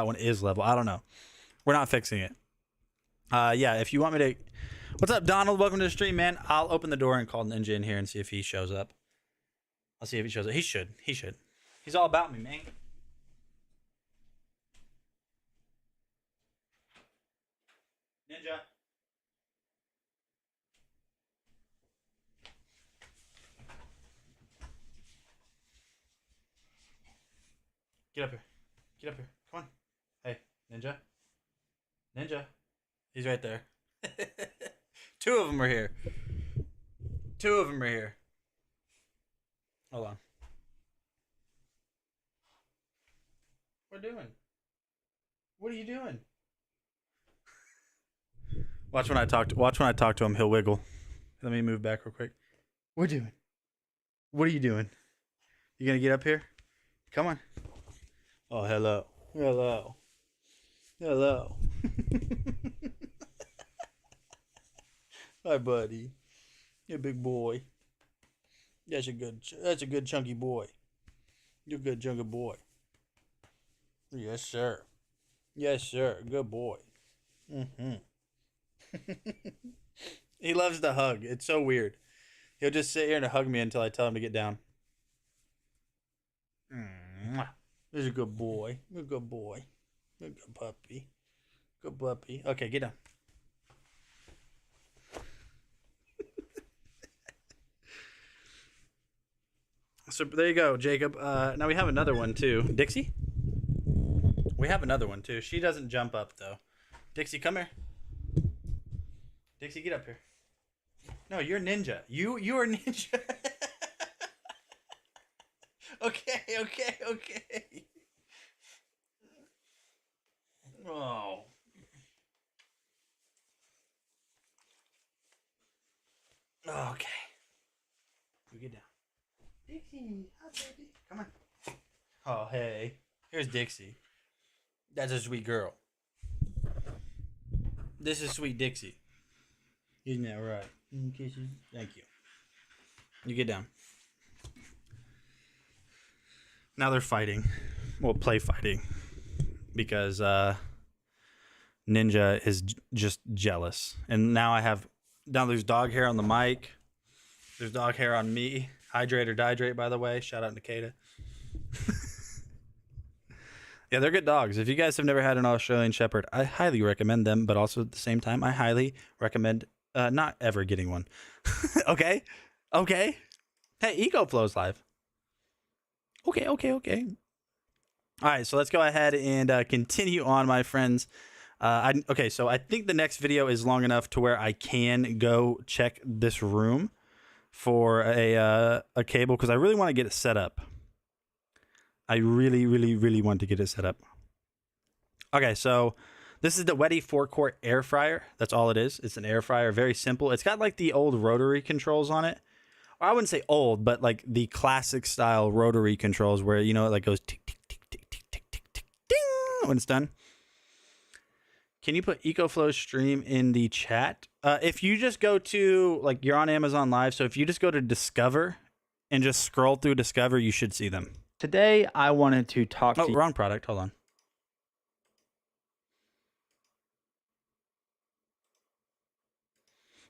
one is level. I don't know. We're not fixing it. Yeah, if you want me to... What's up, Donald? Welcome to the stream, man. I'll open the door and call Ninja in here and see if he shows up. I'll see if he shows up. He should. He should. He's all about me, man. Ninja. Get up here. Get up here. Come on. Hey, Ninja. Ninja. He's right there. 2 of them are here. 2 of them are here. Hold on. What are you doing? What are you doing? Watch when I talk to him, he'll wiggle. Let me move back real quick. What are you doing? What are you doing? You gonna get up here? Come on. Oh, hello. Hello. Hello. Hi, buddy. You're a big boy. That's a good chunky boy. You're a good chunky boy. Yes, sir. Yes, sir. Good boy. Mm-hmm. He loves to hug. It's so weird. He'll just sit here and hug me until I tell him to get down. He's a good boy. You're a good boy. You're a good puppy. Good puppy. Okay, get down. So there you go, Jacob. Now we have another one too. Dixie? We have another one too. She doesn't jump up though. Dixie, come here. Dixie, get up here. No, you're Ninja. You are Ninja. Okay. Oh. Okay. Oh, hey. Here's Dixie. That's a sweet girl. This is sweet Dixie. Isn't that right? Kisses. Thank you. You get down. Now they're fighting. Well, play fighting. Because Ninja is just jealous. And now there's dog hair on the mic. There's dog hair on me. Hydrate or dihydrate, by the way. Shout out Nikita. Yeah, they're good dogs. If you guys have never had an Australian Shepherd, I highly recommend them. But also at the same time, I highly recommend not ever getting one. Okay? Okay? Hey, EcoFlow's live. Okay. All right, so let's go ahead and continue on, my friends. So I think the next video is long enough to where I can go check this room for a cable, because I really want to get it set up. I really want to get it set up. Okay, so this is the Wedi 4-quart air fryer. That's all it is. It's an air fryer, very simple. It's got like the old rotary controls on it. Or I wouldn't say old, but like the classic style rotary controls where, you know, it like goes tick, tick, tick, tick, tick, tick, tick, tick, ding when it's done. Can you put EcoFlow stream in the chat? If you just go to, like, you're on Amazon Live, so if you just go to Discover and just scroll through Discover, you should see them. Today, I wanted to talk to you. Wrong product. Hold on.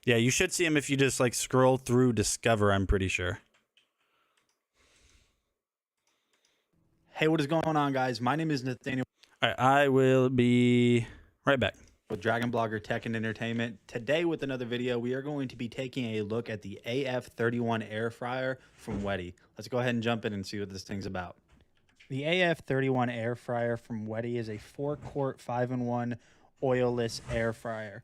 Yeah, you should see them if you just, like, scroll through Discover, I'm pretty sure. Hey, what is going on, guys? My name is Nathaniel. All right, I will be right back. With DragonBlogger Tech and Entertainment. Today with another video, we are going to be taking a look at the AF31 air fryer from Wedi. Let's go ahead and jump in and see what this thing's about. The AF31 air fryer from Wedi is a 4-quart 5-in-1 oilless air fryer.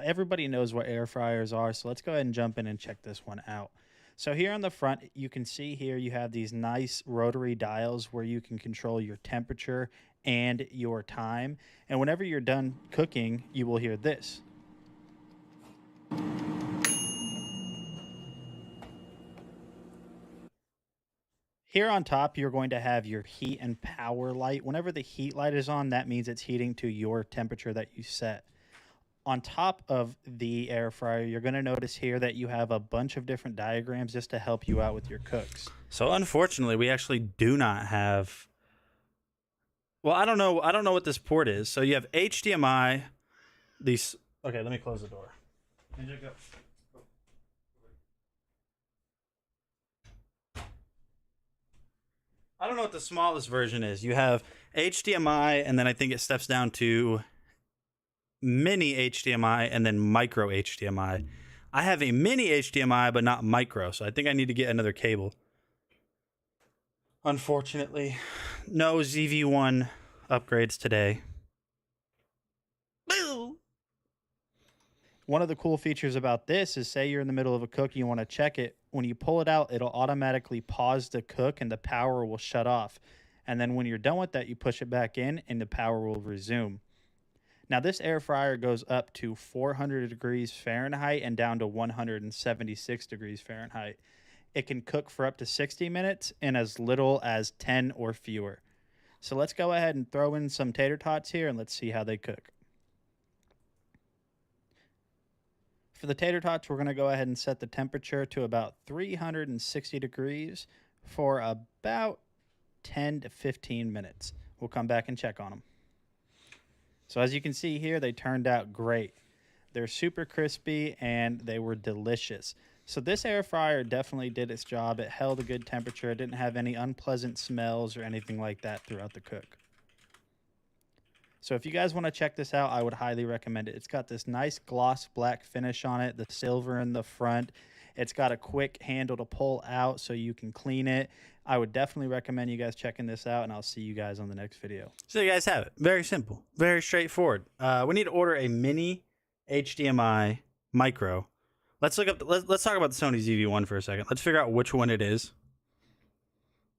Everybody knows what air fryers are, so let's go ahead and jump in and check this one out. So here on the front, you can see here you have these nice rotary dials where you can control your temperature and your time. And whenever you're done cooking, you will hear this. Here on top, you're going to have your heat and power light. Whenever the heat light is on, that means it's heating to your temperature that you set. On top of the air fryer, you're going to notice here that you have a bunch of different diagrams just to help you out with your cooks. So unfortunately, we actually do not have... Well, I don't know what this port is. So you have HDMI. These... Okay, let me close the door. I don't know what the smallest version is. You have HDMI, and then I think it steps down to mini HDMI and then micro HDMI. I have a mini HDMI, but not micro, so I think I need to get another cable. Unfortunately, no ZV1 upgrades today. One of the cool features about this is, say you're in the middle of a cook, you want to check it. When you pull it out, it'll automatically pause the cook and the power will shut off. And then when you're done with that, you push it back in and the power will resume. Now, this air fryer goes up to 400 degrees Fahrenheit and down to 176 degrees Fahrenheit. It can cook for up to 60 minutes in as little as 10 or fewer. So let's go ahead and throw in some tater tots here and let's see how they cook. For the tater tots, we're going to go ahead and set the temperature to about 360 degrees for about 10 to 15 minutes. We'll come back and check on them. So as you can see here, they turned out great. They're super crispy and they were delicious. So this air fryer definitely did its job. It held a good temperature. It didn't have any unpleasant smells or anything like that throughout the cook. So if you guys want to check this out, I would highly recommend it. It's got this nice gloss black finish on it, the silver in the front. It's got a quick handle to pull out so you can clean it. I would definitely recommend you guys checking this out, and I'll see you guys on the next video. So you guys have it. Very simple. Very straightforward. We need to order a mini HDMI micro. Let's talk about the Sony ZV-1 for a second. Let's figure out which one it is.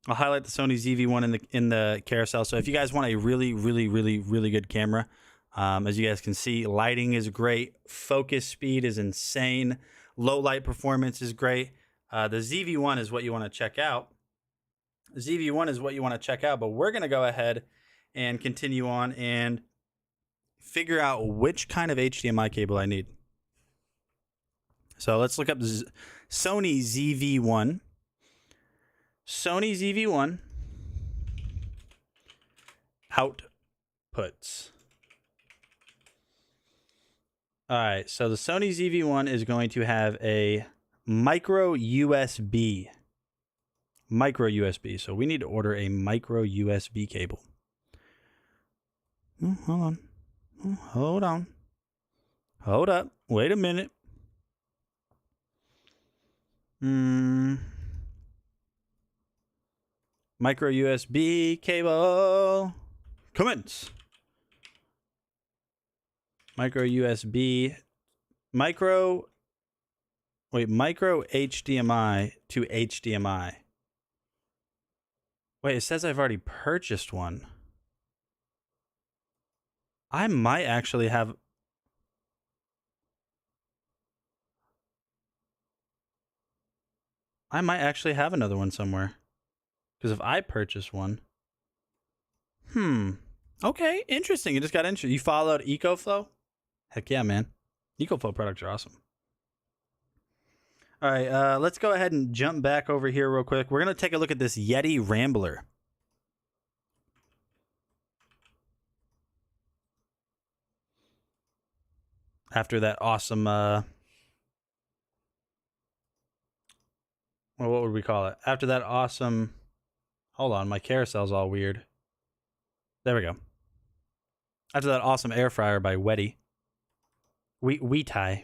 I'll highlight the Sony ZV-1 in the carousel. So if you guys want a really good camera, as you guys can see, lighting is great. Focus speed is insane. Low light performance is great. The ZV-1 is what you want to check out. ZV1 is what you want to check out, but we're going to go ahead and continue on and figure out which kind of HDMI cable I need. So let's look up Sony ZV1. Sony ZV1 outputs. All right, so the Sony ZV1 is going to have a micro USB. Micro USB. So we need to order a micro USB cable. Hold on. Hold on. Hold up. Wait a minute. Micro USB cable. Commence. Micro USB. Micro HDMI to HDMI. Wait, it says I've already purchased one. I might actually have... another one somewhere. Because if I purchase one... Okay, interesting. It just got interesting. You followed EcoFlow? Heck yeah, man. EcoFlow products are awesome. All right, let's go ahead and jump back over here real quick. We're going to take a look at this Yeti Rambler. After that awesome... well, what would we call it? After that awesome... Hold on, my carousel's all weird. There we go. After that awesome air fryer by Wetti. Wetai.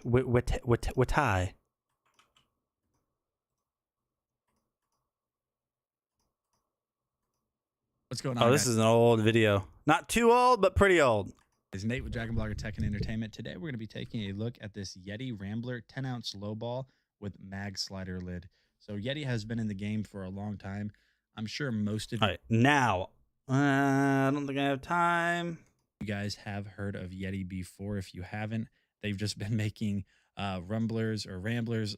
What's going on? Oh, this is an old video. Not too old, but pretty old. It's Nate with DragonBlogger Tech and Entertainment. Today we're going to be taking a look at this Yeti Rambler 10-ounce lowball with mag slider lid. So Yeti has been in the game for a long time. I'm sure most of All right, now, I don't think I have time. you guys have heard of Yeti before. If you haven't, they've just been making ramblers,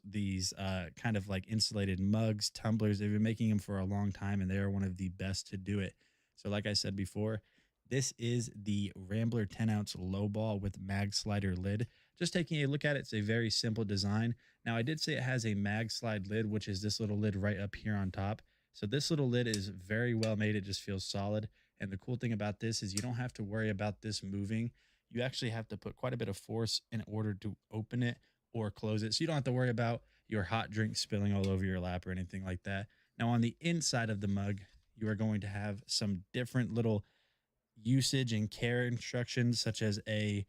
these kind of like insulated mugs, tumblers. They've been making them for a long time, and they are one of the best to do it. So like I said before, this is the Rambler 10-ounce lowball with mag slider lid. Just taking a look at it, it's a very simple design. Now, I did say it has a mag slide lid, which is this little lid right up here on top. So this little lid is very well made. It just feels solid. And the cool thing about this is you don't have to worry about this moving. You actually have to put quite a bit of force in order to open it or close it. So you don't have to worry about your hot drink spilling all over your lap or anything like that. Now, on the inside of the mug, you are going to have some different little usage and care instructions, such as a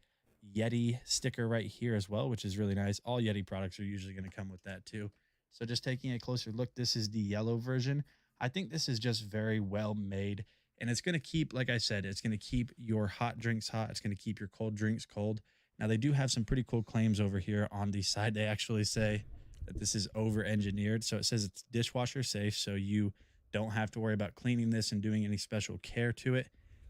Yeti sticker right here as well, which is really nice. All Yeti products are usually going to come with that too. So just taking a closer look, this is the yellow version. I think this is just very well made, and it's going to keep, like I said, it's going to keep your hot drinks hot. It's going to keep your cold drinks cold. Now, they do have some pretty cool claims over here on the side. They actually say that this is over-engineered. So it says it's dishwasher safe, so you don't have to worry about cleaning this and doing any special care to it.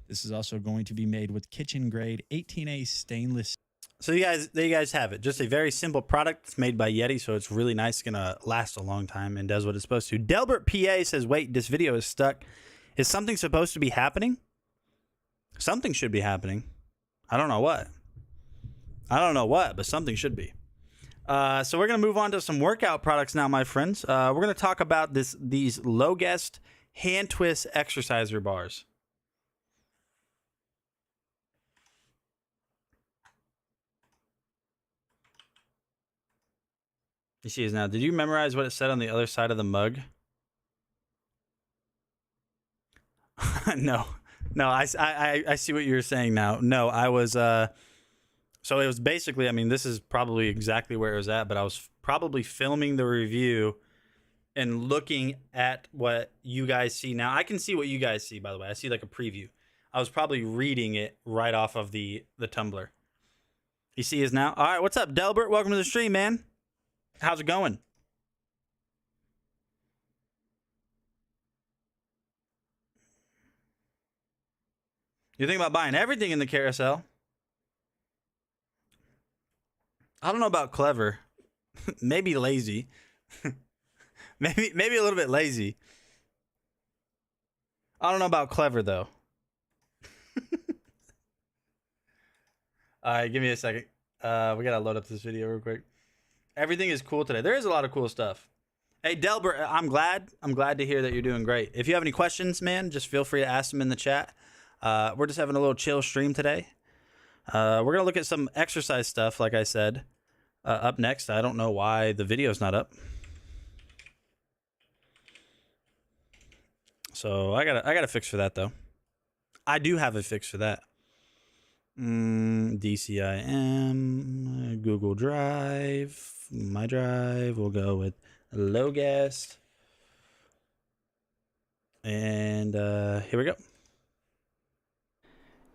This is also going to be made with kitchen grade 18A stainless. So there you guys have it. Just a very simple product. It's made by Yeti, so it's really nice. It's going to last a long time and does what it's supposed to. Delbert PA says, wait, this video is stuck. Is something supposed to be happening? Something should be happening. I don't know what. But something should be. So we're going to move on to some workout products now, my friends. We're going to talk about these Logest hand twist exerciser bars. You see this now. Did you memorize what it said on the other side of the mug? No, I see what you're saying now. No, I was, so it was basically, I mean, this is probably exactly where it was at, but I was probably filming the review and looking at what you guys see now. I can see what you guys see, by the way. I see like a preview. I was probably reading it right off of the tumbler. You see us now? All right, what's up, Delbert? Welcome to the stream, man. How's it going? You think about buying everything in the carousel? I don't know about clever. Maybe lazy. maybe a little bit lazy. I don't know about clever though. All right, give me a second. We gotta load up this video real quick. Everything is cool today. There is a lot of cool stuff. Hey, Delbert, I'm glad to hear that you're doing great. If you have any questions, man, just feel free to ask them in the chat. We're just having a little chill stream today. We're gonna look at some exercise stuff, like I said. Up next, I don't know why the video's not up. So I got a fix for that though. I do have a fix for that. DCIM, Google Drive, my drive. We'll go with low guest. And here we go.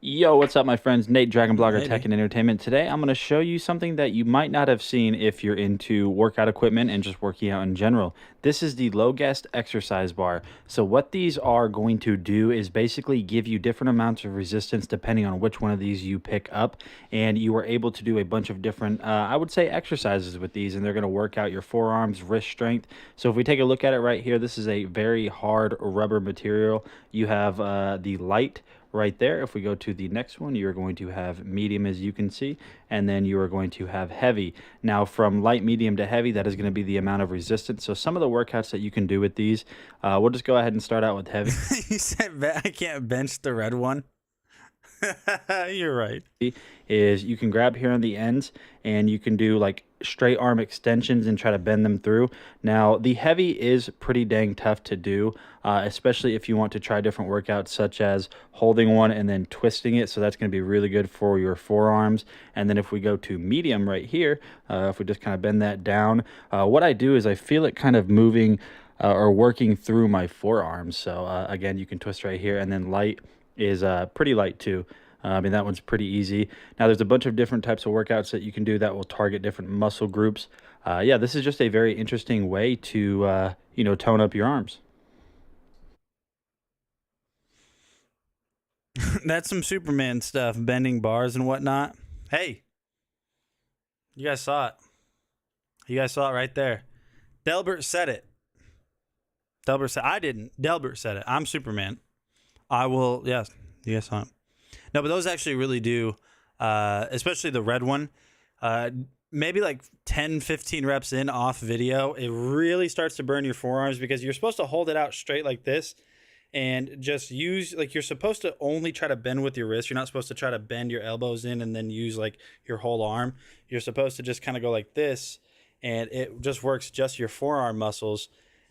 Yo, what's up, my friends? Nate, DragonBlogger Hey, Tech and Entertainment. Today, I'm going to show you something that you might not have seen if you're into workout equipment and just working out in general. This is the low guest exercise bar. So what these are going to do is basically give you different amounts of resistance depending on which one of these you pick up. And you are able to do a bunch of different, I would say, exercises with these. And they're going to work out your forearms, wrist strength. So if we take a look at it right here, this is a very hard rubber material. You have the light right there. If we go to the next one, you're going to have medium, as you can see, and then you are going to have heavy. Now from light, medium to heavy, that is going to be the amount of resistance. So some of the workouts that you can do with these, we'll just go ahead and start out with heavy. You said I can't bench the red one. You're right. Is you can grab here on the ends and you can do like straight arm extensions and try to bend them through. Now the heavy is pretty dang tough to do, especially if you want to try different workouts such as holding one and then twisting it. So that's going to be really good for your forearms. And then if we go to medium right here, if we just kind of bend that down, what I do is I feel it kind of moving or working through my forearms. So again, you can twist right here, and then light is pretty light too. I mean, that one's pretty easy. Now, there's a bunch of different types of workouts that you can do that will target different muscle groups. Yeah, this is just a very interesting way to, you know, tone up your arms. That's some Superman stuff, bending bars and whatnot. Hey, you guys saw it. You guys saw it right there. Delbert said it. Delbert said, I didn't. Delbert said it. I'm Superman. I will, yes, you guys saw it. No, but those actually really do, especially the red one. Maybe like 10, 15 reps in off video, it really starts to burn your forearms because you're supposed to hold it out straight like this and just use, like, you're supposed to only try to bend with your wrist. You're not supposed to try to bend your elbows in and then use like your whole arm. You're supposed to just kind of go like this, and it just works just your forearm muscles.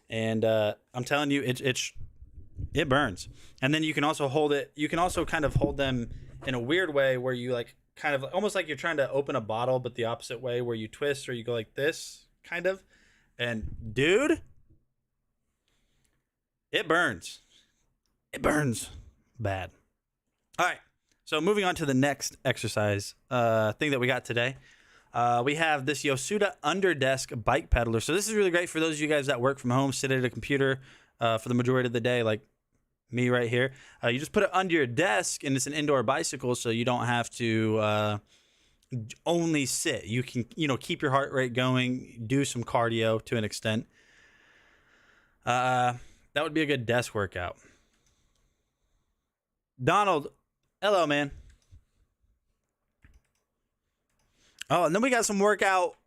And I'm telling you, it burns. And then you can also hold it. You can also kind of hold them in a weird way where you like kind of almost like you're trying to open a bottle, but the opposite way where you twist or you go like this kind of. And dude, it burns. It burns bad. All right. So moving on to the next exercise thing that we got today. We have this Yosuda under desk bike pedaler. So this is really great for those of you guys that work from home, sit at a computer for the majority of the day, like me right here. You just put it under your desk, and it's an indoor bicycle, so you don't have to only sit. You can, you know, keep your heart rate going, do some cardio to an extent. That would be a good desk workout. Donald, hello, man. Oh, and then we got some workout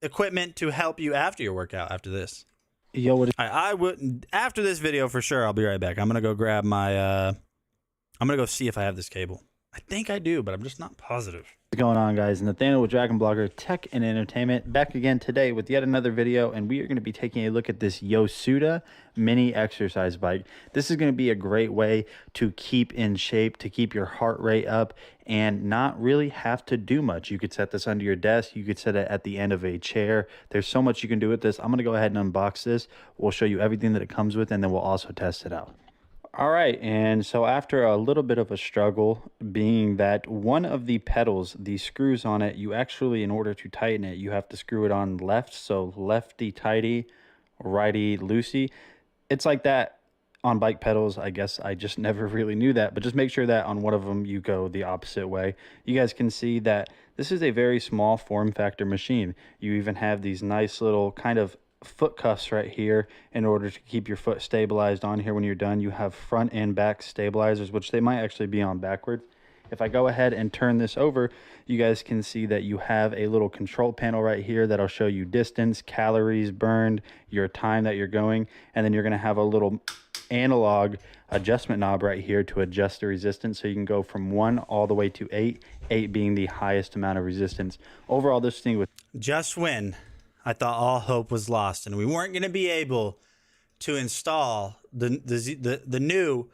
equipment to help you after your workout after this. Yo, what is I would, after this video for sure. I'll be right back. I'm gonna go grab my. I'm gonna go see if I have this cable. I think I do, but I'm just not positive. What's going on, guys? Nathaniel with DragonBlogger Tech and Entertainment, back again today with yet another video, and we are going to be taking a look at this Yosuda mini exercise bike. This is going to be a great way to keep in shape, to keep your heart rate up, and not really have to do much. You could set this under your desk. You could set it at the end of a chair. There's so much you can do with this. I'm going to go ahead and unbox this. We'll show you everything that it comes with, and then we'll also test it out. All right, and so after a little bit of a struggle, being that one of the pedals, the screws on it, you actually, in order to tighten it, you have to screw it on left, so lefty tighty, righty loosey. It's like that on bike pedals. I guess I just never really knew that, but just make sure that on one of them you go the opposite way. You guys can see that this is a very small form factor machine. You even have these nice little kind of foot cuffs right here in order to keep your foot stabilized on here when you're done. You have front and back stabilizers, which they might actually be on backwards. If I go ahead and turn this over, you guys can see that you have a little control panel right here that'll show you distance, calories burned, your time that you're going, and then you're going to have a little analog adjustment knob right here to adjust the resistance, so you can go from 1 all the way to 8, 8 being the highest amount of resistance. Overall, this thing with Just when I thought all hope was lost and we weren't going to be able to install the new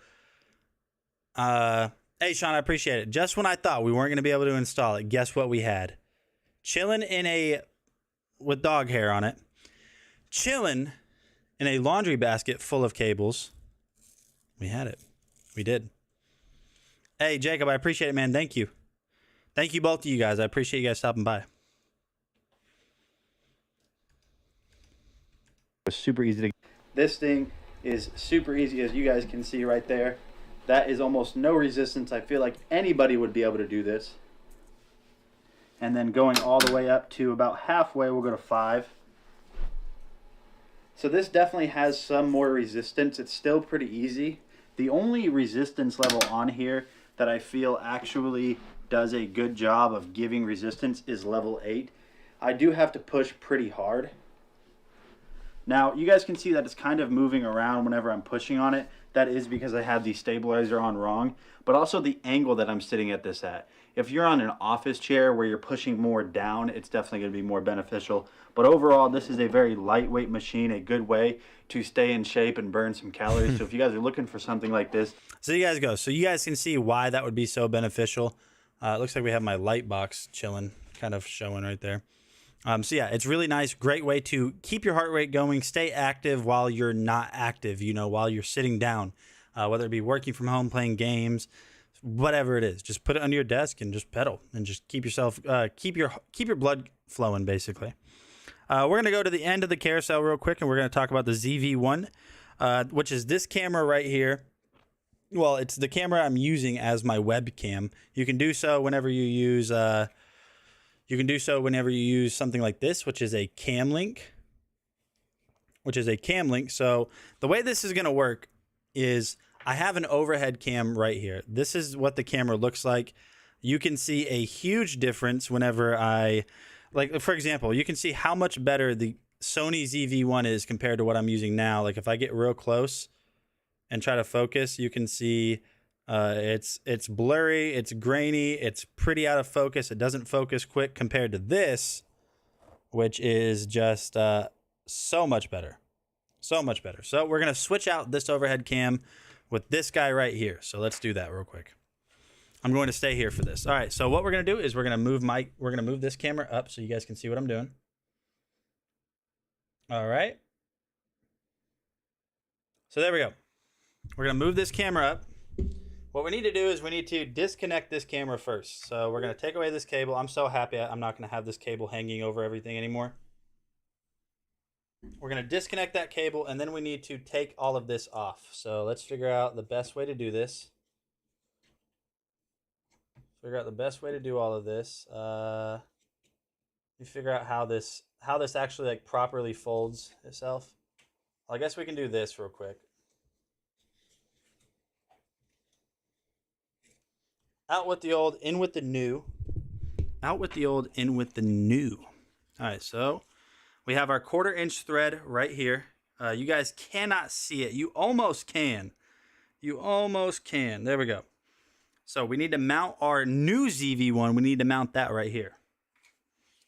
hey Sean, I appreciate it. Just when I thought we weren't going to be able to install it, guess what we had? Chilling in a with dog hair on it. Chilling in a laundry basket full of cables. We had it. We did. Hey Jacob, I appreciate it, man. Thank you. Thank you both of you guys. I appreciate you guys stopping by. was super easy to. This thing is super easy, as you guys can see right there. That is almost no resistance. I feel like anybody would be able to do this. And then going all the way up to about halfway, we'll go to 5. So this definitely has some more resistance. It's still pretty easy. The only resistance level on here that I feel actually does a good job of giving resistance is level 8. I do have to push pretty hard. Now, you guys can see that it's kind of moving around whenever I'm pushing on it. That is because I have the stabilizer on wrong, but also the angle that I'm sitting at this at. If you're on an office chair where you're pushing more down, it's definitely going to be more beneficial. But overall, this is a very lightweight machine, a good way to stay in shape and burn some calories. So if you guys are looking for something like this. So you guys go. So you guys can see why that would be so beneficial. It looks like we have my light box chilling, kind of showing right there. So yeah, it's really nice. Great way to keep your heart rate going, stay active while you're not active, you know, while you're sitting down, whether it be working from home, playing games, whatever it is. Just put it under your desk and just pedal and just keep yourself, keep your blood flowing, basically. We're going to go to the end of the carousel real quick, and we're going to talk about the ZV-1, which is this camera right here. Well, it's the camera I'm using as my webcam. You can do so whenever you use something like this, which is a cam link. So the way this is going to work is I have an overhead cam right here. This is what the camera looks like. You can see a huge difference whenever like, for example, you can see how much better the Sony ZV-1 is compared to what I'm using now. Like if I get real close and try to focus, you can see it's blurry, it's grainy, it's pretty out of focus. It doesn't focus quick compared to this, which is just so much better. So much better. So we're going to switch out this overhead cam with this guy right here. So let's do that real quick. I'm going to stay here for this. All right, so what we're going to do is we're going to move this camera up so you guys can see what I'm doing. All right. So there we go. We're going to move this camera up. What we need to do is we need to disconnect this camera first. So we're going to take away this cable. I'm so happy I'm not going to have this cable hanging over everything anymore. We're going to disconnect that cable, and then we need to take all of this off. So let's figure out the best way to do this. Figure out the best way to do all of this. You figure out how this actually like properly folds itself. Well, I guess we can do this real quick. Out with the old, in with the new. Out with the old, in with the new. All right, so we have our 1/4 inch thread right here. You guys cannot see it. You almost can. You almost can. There we go. So we need to mount our new ZV-1. We need to mount that right here.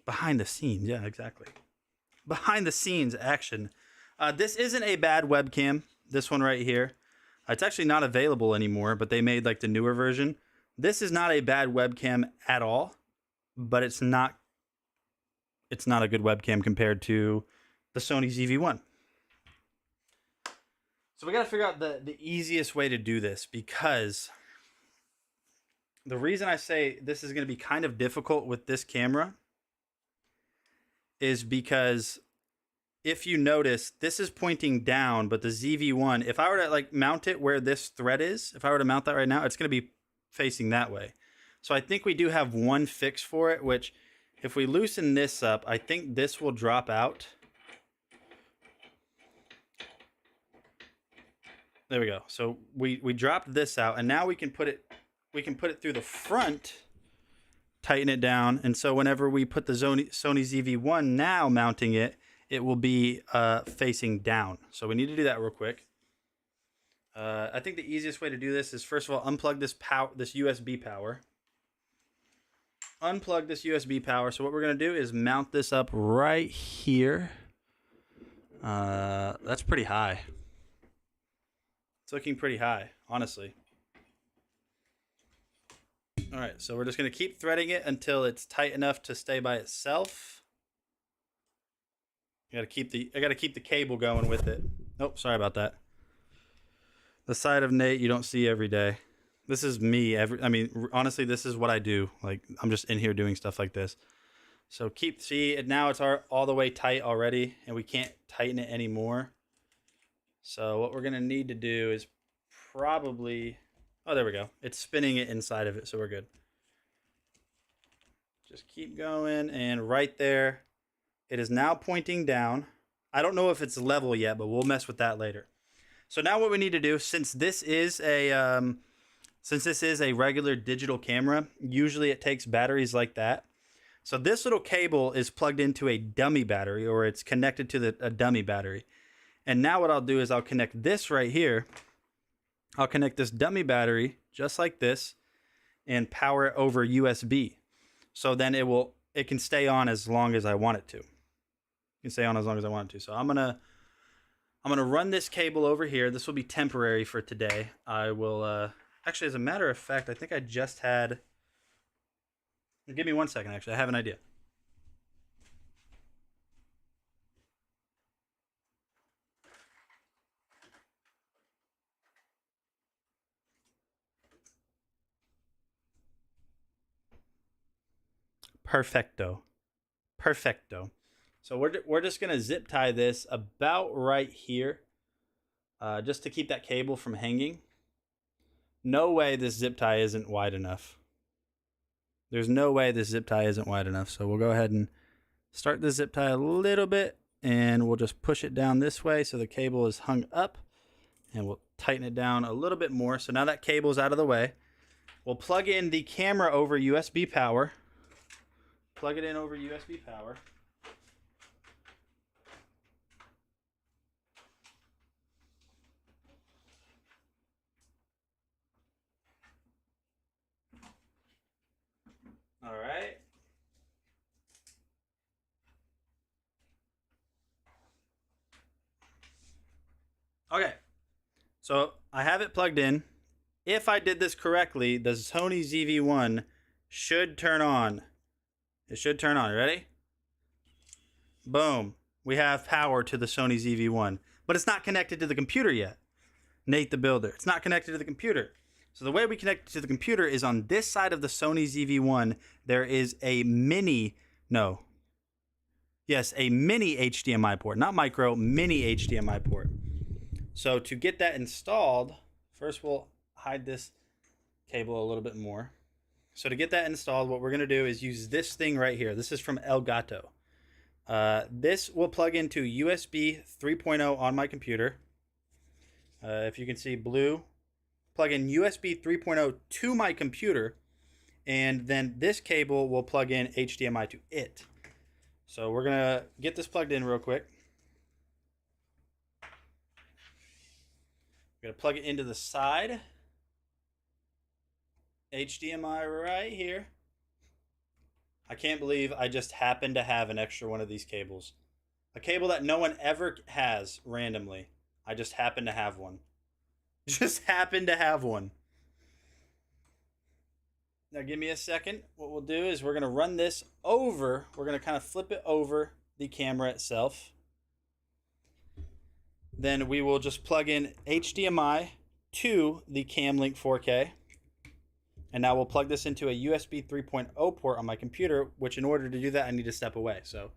Behind the scenes. Yeah, exactly. Behind the scenes action. This isn't a bad webcam. This one right here. It's actually not available anymore, but they made like the newer version. This is not a bad webcam at all, but it's not a good webcam compared to the Sony ZV-1. So we got to figure out the easiest way to do this, because the reason I say this is going to be kind of difficult with this camera is because if you notice, this is pointing down, but the ZV-1, if I were to like mount it where this thread is, if I were to mount that right now, it's going to be facing that way. So I think we do have one fix for it, which if we loosen this up, I think this will drop out There we go. So we dropped this out, and now we can put it through the front, tighten it down, and so whenever we put the Sony ZV-1 now mounting it, it will be facing down. So we need to do that real quick. I think the easiest way to do this is, first of all, unplug this USB power. Unplug this USB power. So what we're going to do is mount this up right here. That's pretty high. It's looking pretty high, honestly. All right, so we're just going to keep threading it until it's tight enough to stay by itself. I got to keep the cable going with it. Nope, sorry about that. The side of Nate you don't see every day. This is me. Honestly, this is what I do. Like, I'm just in here doing stuff like this. So now it's all the way tight already, and we can't tighten it anymore. So what we're going to need to do is probably... Oh, there we go. It's spinning it inside of it, so we're good. Just keep going, and right there, it is now pointing down. I don't know if it's level yet, but we'll mess with that later. So now what we need to do, since this is a regular digital camera, usually it takes batteries like that. So this little cable is plugged into a dummy battery, or it's connected to a dummy battery. And now what I'll do is I'll connect this right here. I'll connect this dummy battery just like this and power it over USB. So then it can stay on as long as I want it to. It can stay on as long as I want it to. So I'm gonna run this cable over here. This will be temporary for today. I will actually, as a matter of fact, I think I just had... Give me 1 second, actually. I have an idea. Perfecto. So we're just gonna zip tie this about right here, just to keep that cable from hanging. No way this zip tie isn't wide enough. There's no way this zip tie isn't wide enough. So we'll go ahead and start the zip tie a little bit, and we'll just push it down this way so the cable is hung up, and we'll tighten it down a little bit more. So now that cable's out of the way, we'll plug in the camera over USB power. Plug it in over USB power. All right. Okay. So I have it plugged in. If I did this correctly, the Sony ZV-1 should turn on. It should turn on. Ready? Boom. We have power to the Sony ZV-1. But it's not connected to the computer yet. Nate the Builder. It's not connected to the computer. So the way we connect it to the computer is on this side of the Sony ZV-1, there is a mini HDMI port. Not micro, mini HDMI port. So to get that installed, first we'll hide this cable a little bit more. So to get that installed, what we're going to do is use this thing right here. This is from Elgato. This will plug into USB 3.0 on my computer. If you can see blue, plug in USB 3.0 to my computer, and then this cable will plug in HDMI to it. So we're going to get this plugged in real quick. We're going to plug it into the side. HDMI right here. I can't believe I just happen to have an extra one of these cables. A cable that no one ever has randomly. I just happen to have one. Just happen to have one. Now give me a second. What we'll do is we're going to run this over. We're going to kind of flip it over the camera itself. Then we will just plug in HDMI to the Camlink 4K. And now we'll plug this into a USB 3.0 port on my computer, which in order to do that, I need to step away. So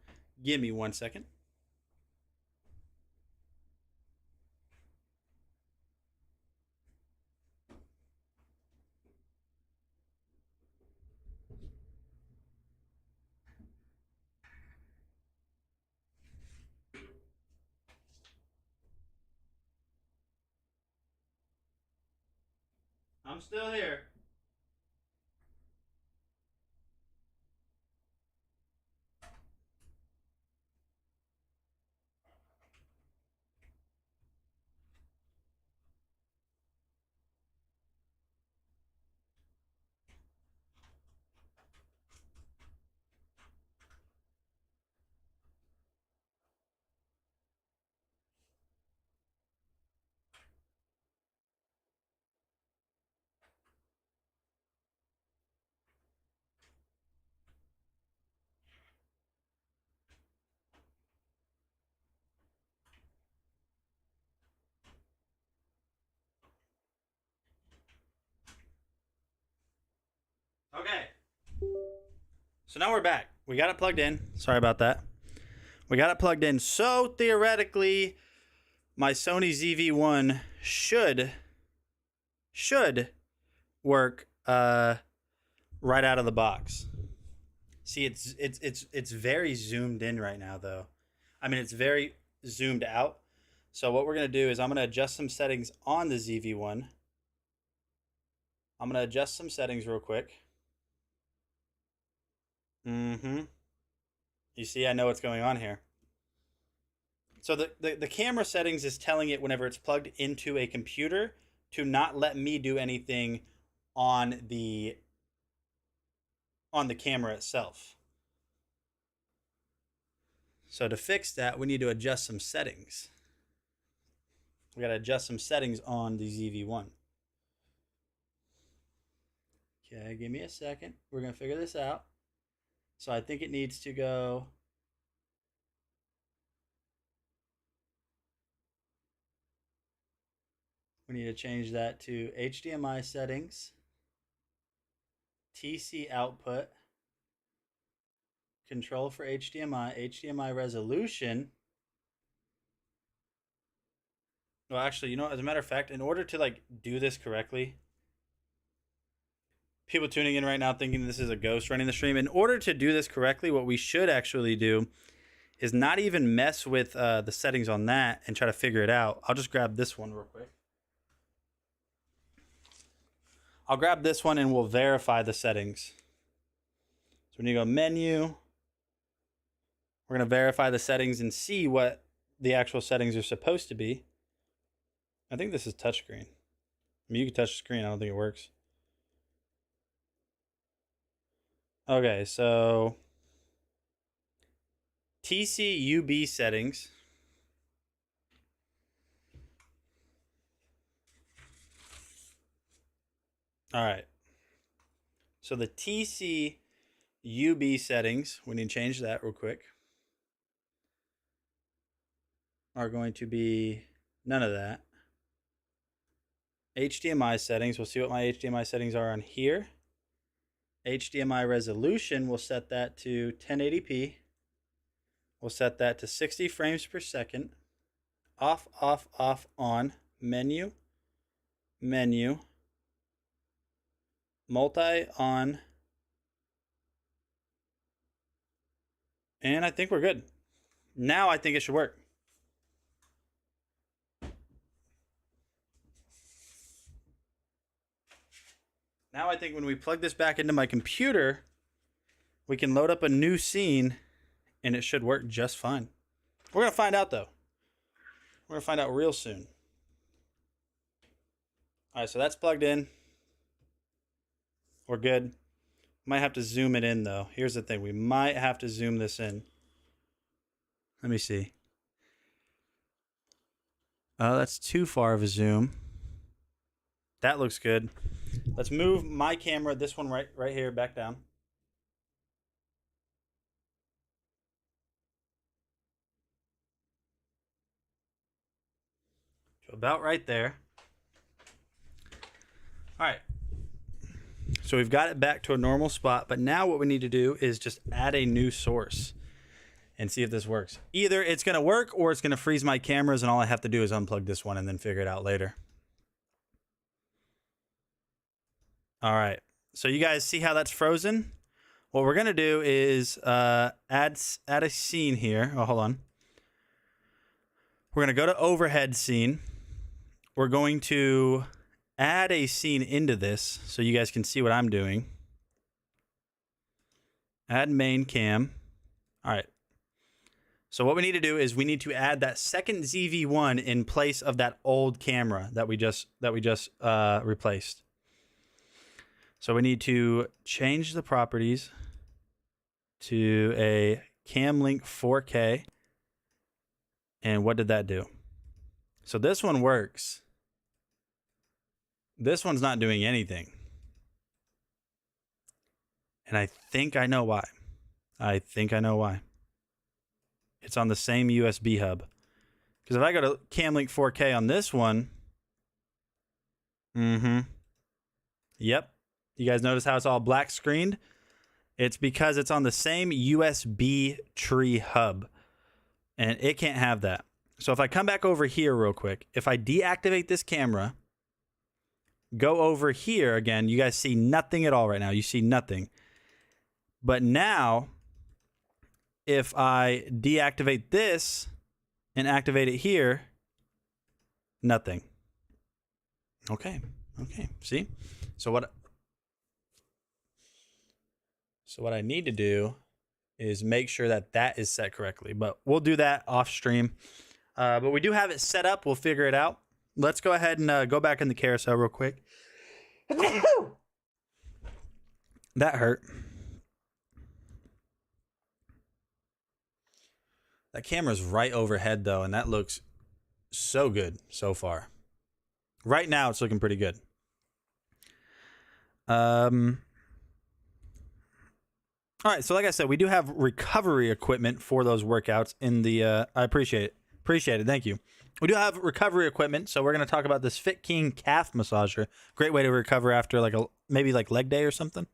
give me 1 second. I'm still here. Okay. So now we're back. We got it plugged in. Sorry about that. We got it plugged in. So theoretically, my Sony ZV-1 should work right out of the box. See, it's very zoomed in right now though. I mean, it's very zoomed out. So what we're going to do is I'm going to adjust some settings on the ZV-1. I'm going to adjust some settings real quick. You see, I know what's going on here. So the camera settings is telling it whenever it's plugged into a computer to not let me do anything on the camera itself. So to fix that, we need to adjust some settings. We got to adjust some settings on the ZV-1. Okay, give me a second. We're going to figure this out. So I think it needs to go... We need to change that to HDMI settings, TC output, control for HDMI resolution. Well, actually, you know, as a matter of fact, in order to like do this correctly, people tuning in right now thinking this is a ghost running the stream. In order to do this correctly, what we should actually do is not even mess with the settings on that and try to figure it out. I'll just grab this one real quick. I'll grab this one and we'll verify the settings. So when you go menu, we're going to verify the settings and see what the actual settings are supposed to be. I think this is touchscreen. I mean, you can touch the screen. I don't think it works. Okay, so TCUB settings. All right. So the TCUB settings, we need to change that real quick, are going to be none of that. HDMI settings, we'll see what my HDMI settings are on here. HDMI resolution, we'll set that to 1080p. We'll set that to 60 frames per second. Off, off, off, on. Menu. Menu. Multi on. And I think we're good. Now I think it should work. Now I think when we plug this back into my computer, we can load up a new scene and it should work just fine. We're going to find out though. We're going to find out real soon. All right, so that's plugged in. We're good. Might have to zoom it in though. Here's the thing. We might have to zoom this in. Let me see. Oh, that's too far of a zoom. That looks good. Let's move my camera, this one right here, back down. To about right there. All right. So we've got it back to a normal spot, but now what we need to do is just add a new source and see if this works. Either it's going to work or it's going to freeze my cameras and all I have to do is unplug this one and then figure it out later. All right. So you guys see how that's frozen? What we're going to do is add a scene here. Oh, hold on. We're going to go to overhead scene. We're going to add a scene into this so you guys can see what I'm doing. Add main cam. All right. So what we need to do is we need to add that second ZV-1 in place of that old camera that we just replaced. So we need to change the properties to a CamLink 4K. And what did that do? So this one works. This one's not doing anything. And I think I know why. It's on the same USB hub. Because if I go to CamLink 4K on this one, yep. You guys notice how it's all black screened? It's because it's on the same USB tree hub. And it can't have that. So if I come back over here real quick, if I deactivate this camera, go over here again, you guys see nothing at all right now. You see nothing. But now, if I deactivate this and activate it here, nothing. Okay. See? So what I need to do is make sure that that is set correctly. But we'll do that off stream. But we do have it set up. We'll figure it out. Let's go ahead and go back in the carousel real quick. That hurt. That camera's right overhead, though, and that looks so good so far. Right now, it's looking pretty good. All right, so like I said, we do have recovery equipment for those workouts in the... I appreciate it. Appreciate it. Thank you. We do have recovery equipment, so we're going to talk about this Fit King calf massager. Great way to recover after maybe leg day or something.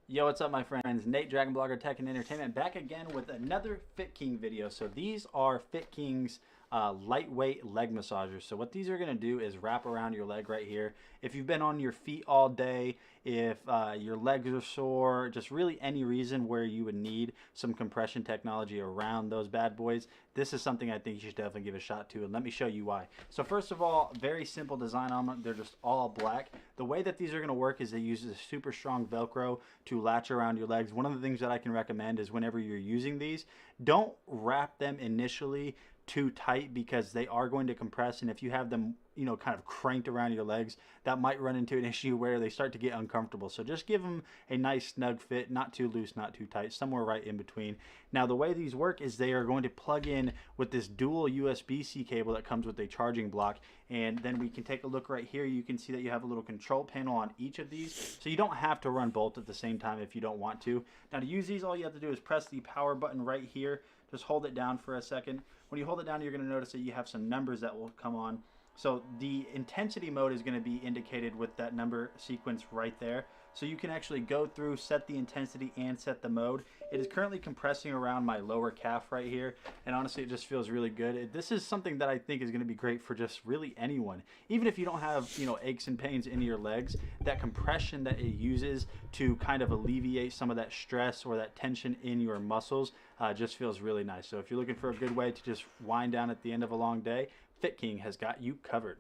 Yo, what's up, my friends? Nate, DragonBlogger Tech and Entertainment, back again with another Fit King video. So these are Fit King's lightweight leg massagers. So what these are going to do is wrap around your leg right here. If you've been on your feet all day, if your legs are sore, just really any reason where you would need some compression technology around those bad boys, this is something I think you should definitely give a shot to, and let me show you why. So first of all, very simple design on them. They're just all black. The way that these are going to work is they use a super strong Velcro to latch around your legs. One of the things that I can recommend is whenever you're using these, don't wrap them initially too tight, because they are going to compress, and if you have them kind of cranked around your legs, that might run into an issue where they start to get uncomfortable. So just give them a nice snug fit, not too loose, not too tight, somewhere right in between. Now the way these work is they are going to plug in with this dual USB-C cable that comes with a charging block, and then we can take a look right here. You can see that you have a little control panel on each of these, so you don't have to run both at the same time if you don't want to. Now to use these, all you have to do is press the power button right here. Just hold it down for a second. When you hold it down, you're going to notice that you have some numbers that will come on. So the intensity mode is going to be indicated with that number sequence right there. So you can actually go through, set the intensity, and set the mode. It is currently compressing around my lower calf right here, and honestly, it just feels really good. This is something that I think is going to be great for just really anyone. Even if you don't have, aches and pains in your legs, that compression that it uses to kind of alleviate some of that stress or that tension in your muscles just feels really nice. So if you're looking for a good way to just wind down at the end of a long day, Fit King has got you covered.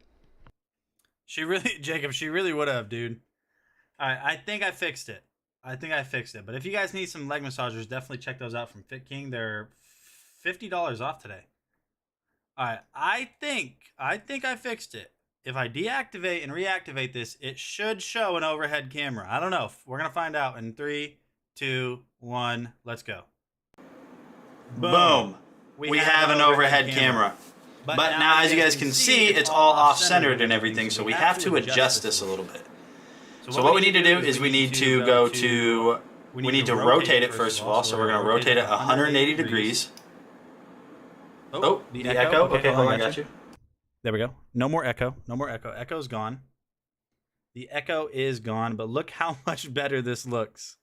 Jacob, she really would have, dude. All right, I think I fixed it. But if you guys need some leg massagers, definitely check those out from Fit King. They're $50 off today. All right, I think I fixed it. If I deactivate and reactivate this, it should show an overhead camera. I don't know. We're going to find out in 3, 2, 1. Let's go. Boom. We have an overhead camera. But now, as you guys can see, it's all off-centered and everything, so we have to adjust this a little bit. So what we need to do is we need to rotate it first of all. So we're going to rotate it 180 degrees. Oh, the echo. Okay, hold on, I got you. There we go. No more echo. Echo's gone. The echo is gone, but look how much better this looks.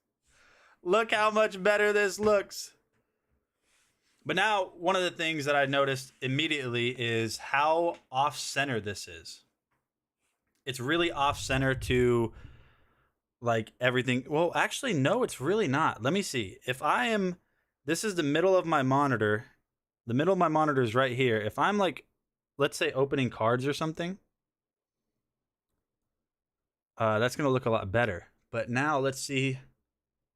But now, one of the things that I noticed immediately is how off-center this is. It's really off-center to everything. Well, actually, no, it's really not. Let me see. This is the middle of my monitor, The middle of my monitor is right here. If I'm like, let's say opening cards or something, that's gonna look a lot better. But now let's see.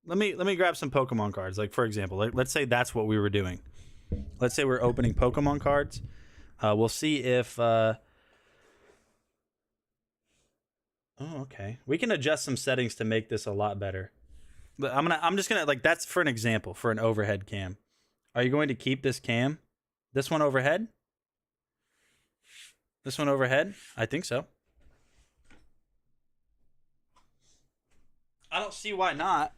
Let me grab some Pokemon cards. Like for example, let's say that's what we were doing. Let's say we're opening Pokemon cards. We'll see if. Oh, okay. We can adjust some settings to make this a lot better. But I'm just gonna like that's for an example for an overhead cam. Are you going to keep this cam? This one overhead? This one overhead? I think so. I don't see why not.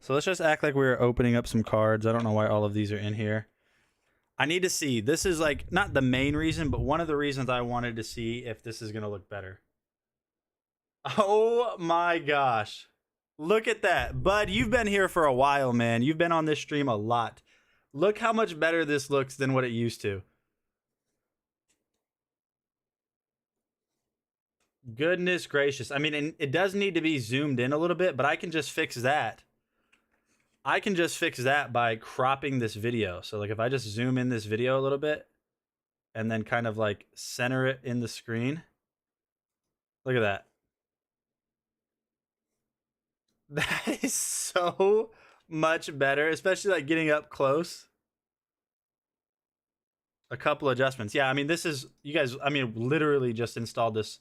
So let's just act like we're opening up some cards. I don't know why all of these are in here. I need to see. This is like not the main reason, but one of the reasons I wanted to see if this is going to look better. Oh my gosh. Look at that. Bud, you've been here for a while, man. You've been on this stream a lot. Look how much better this looks than what it used to. Goodness gracious. I mean, it does need to be zoomed in a little bit, but I can just fix that. I can just fix that by cropping this video. So like if I just zoom in this video a little bit and then kind of like center it in the screen. Look at that. That is so much better, especially like getting up close. A couple adjustments. Yeah, I mean, this is, you guys, I mean, literally just installed this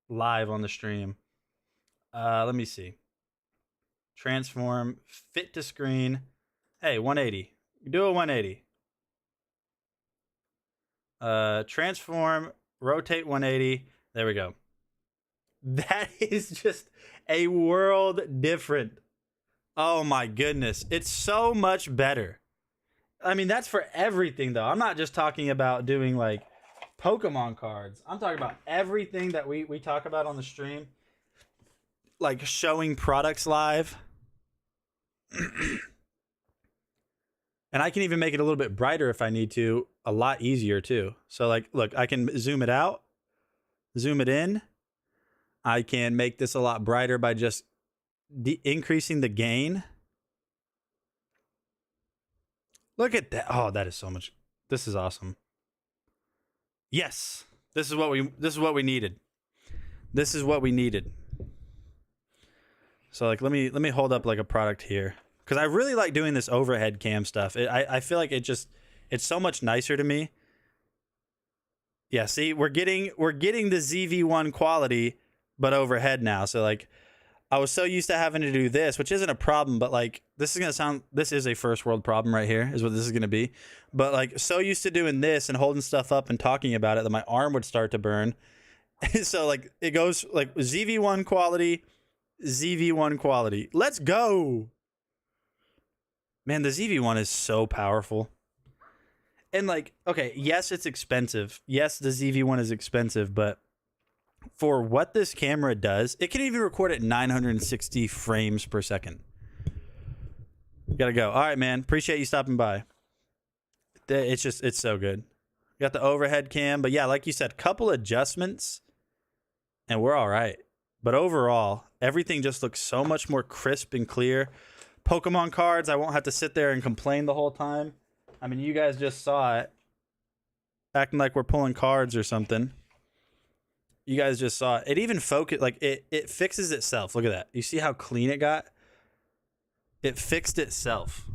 live on the stream. Let me see. Transform, fit to screen. Hey, 180. Do a 180. Transform, rotate 180. There we go. That is just a world different. Oh my goodness. It's so much better. I mean, that's for everything though. I'm not just talking about doing like Pokemon cards. I'm talking about everything that we talk about on the stream. Like showing products live. And I can even make it a little bit brighter if I need to. A lot easier too. So like, look, I can zoom it out. Zoom it in. I can make this a lot brighter by just increasing the gain. Look at that. Oh, that is so much. This is awesome. Yes. This is what we needed. This is what we needed. So like let me hold up like a product here, cuz I really like doing this overhead cam stuff. I feel like it's so much nicer to me. Yeah, see, we're getting the ZV1 quality but overhead now. So like I was so used to having to do this, which isn't a problem, but like this is a first world problem right here is what this is going to be. But like so used to doing this and holding stuff up and talking about it that my arm would start to burn. So like it goes like ZV1 quality, ZV1 quality. Let's go. Man, the ZV1 is so powerful. And like, okay, yes, it's expensive. Yes, the ZV1 is expensive, but for what this camera does, it can even record at 960 frames per second. Gotta go. All right, man. Appreciate you stopping by. It's so good. Got the overhead cam, but yeah, like you said, couple adjustments and we're all right. But overall, everything just looks so much more crisp and clear. Pokemon cards, I won't have to sit there and complain the whole time. I mean, you guys just saw it. Acting like we're pulling cards or something. You guys just saw it. It even focus like it fixes itself. Look at that. You see how clean it got? It fixed itself.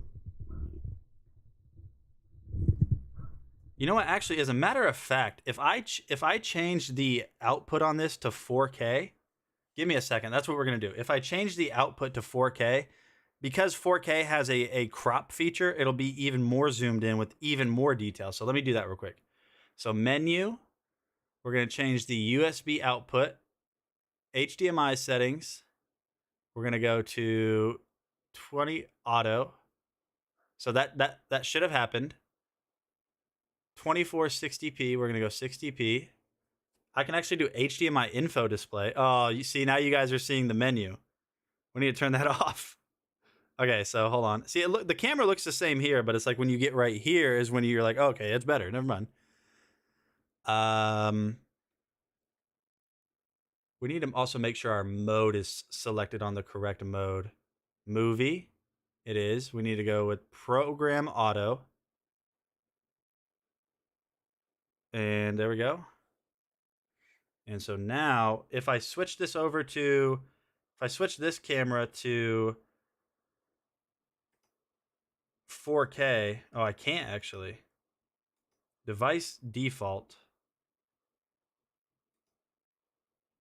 You know what? Actually, as a matter of fact, if I change the output on this to 4K, give me a second. That's what we're gonna do. If I change the output to 4K, because 4K has a crop feature, it'll be even more zoomed in with even more detail. So let me do that real quick. So menu. We're going to change the USB output, HDMI settings. We're going to go to 20 auto. So that should have happened. 2460p. We're going to go 60p. I can actually do HDMI info display. Oh, you see, now you guys are seeing the menu. We need to turn that off. Okay, so hold on. See, the camera looks the same here, but it's like when you get right here is when you're like, oh, okay, it's better. Never mind. We need to also make sure our mode is selected on the correct mode. Movie, it is. We need to go with program auto. And there we go. And so now if I switch this over to, if I switch this camera to 4K, oh, I can't actually. Device default.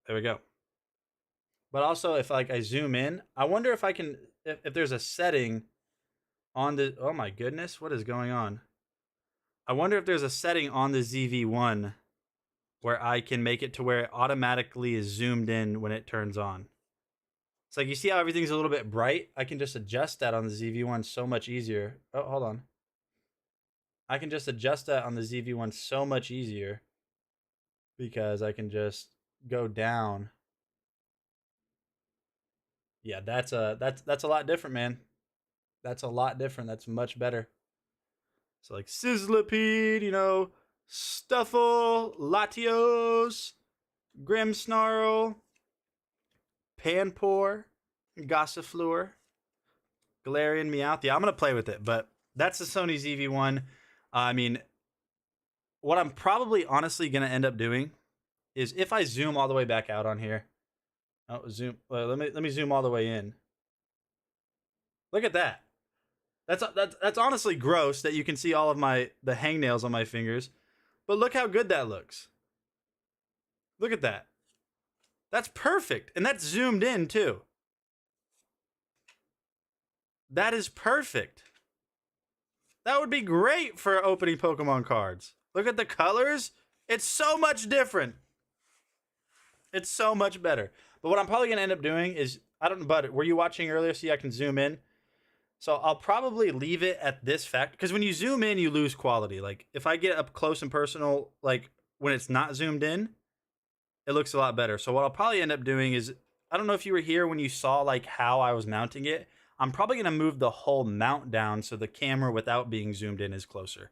There we go. But also if like I zoom in, I wonder if I can, if there's a setting on the, oh my goodness, what is going on? I wonder if there's a setting on the ZV-1 where I can make it to where it automatically is zoomed in when it turns on. It's like, you see how everything's a little bit bright? I can just adjust that on the ZV-1 so much easier. Oh, hold on. I can just adjust that on the ZV-1 so much easier because I can just go down. Yeah, that's a lot different, man. That's a lot different. That's much better. So like Sizzlipede, you know, Stuffle, Latios, Grimmsnarl, Panpour, Gossifleur, Galarian Meowth. Yeah, I'm going to play with it, but that's the Sony ZV-1. I mean, what I'm probably honestly going to end up doing is if I zoom all the way back out on here. Oh, zoom. Well, let me zoom all the way in. Look at that. That's honestly gross that you can see all of the hangnails on my fingers. But look how good that looks. Look at that. That's perfect. And that's zoomed in too. That is perfect. That would be great for opening Pokemon cards. Look at the colors. It's so much different. It's so much better. But what I'm probably going to end up doing is, I don't know, but were you watching earlier? See, I can zoom in. So I'll probably leave it at this fact, because when you zoom in, you lose quality. Like if I get up close and personal, like when it's not zoomed in, it looks a lot better. So what I'll probably end up doing is, I don't know if you were here when you saw like how I was mounting it. I'm probably going to move the whole mount down so the camera without being zoomed in is closer.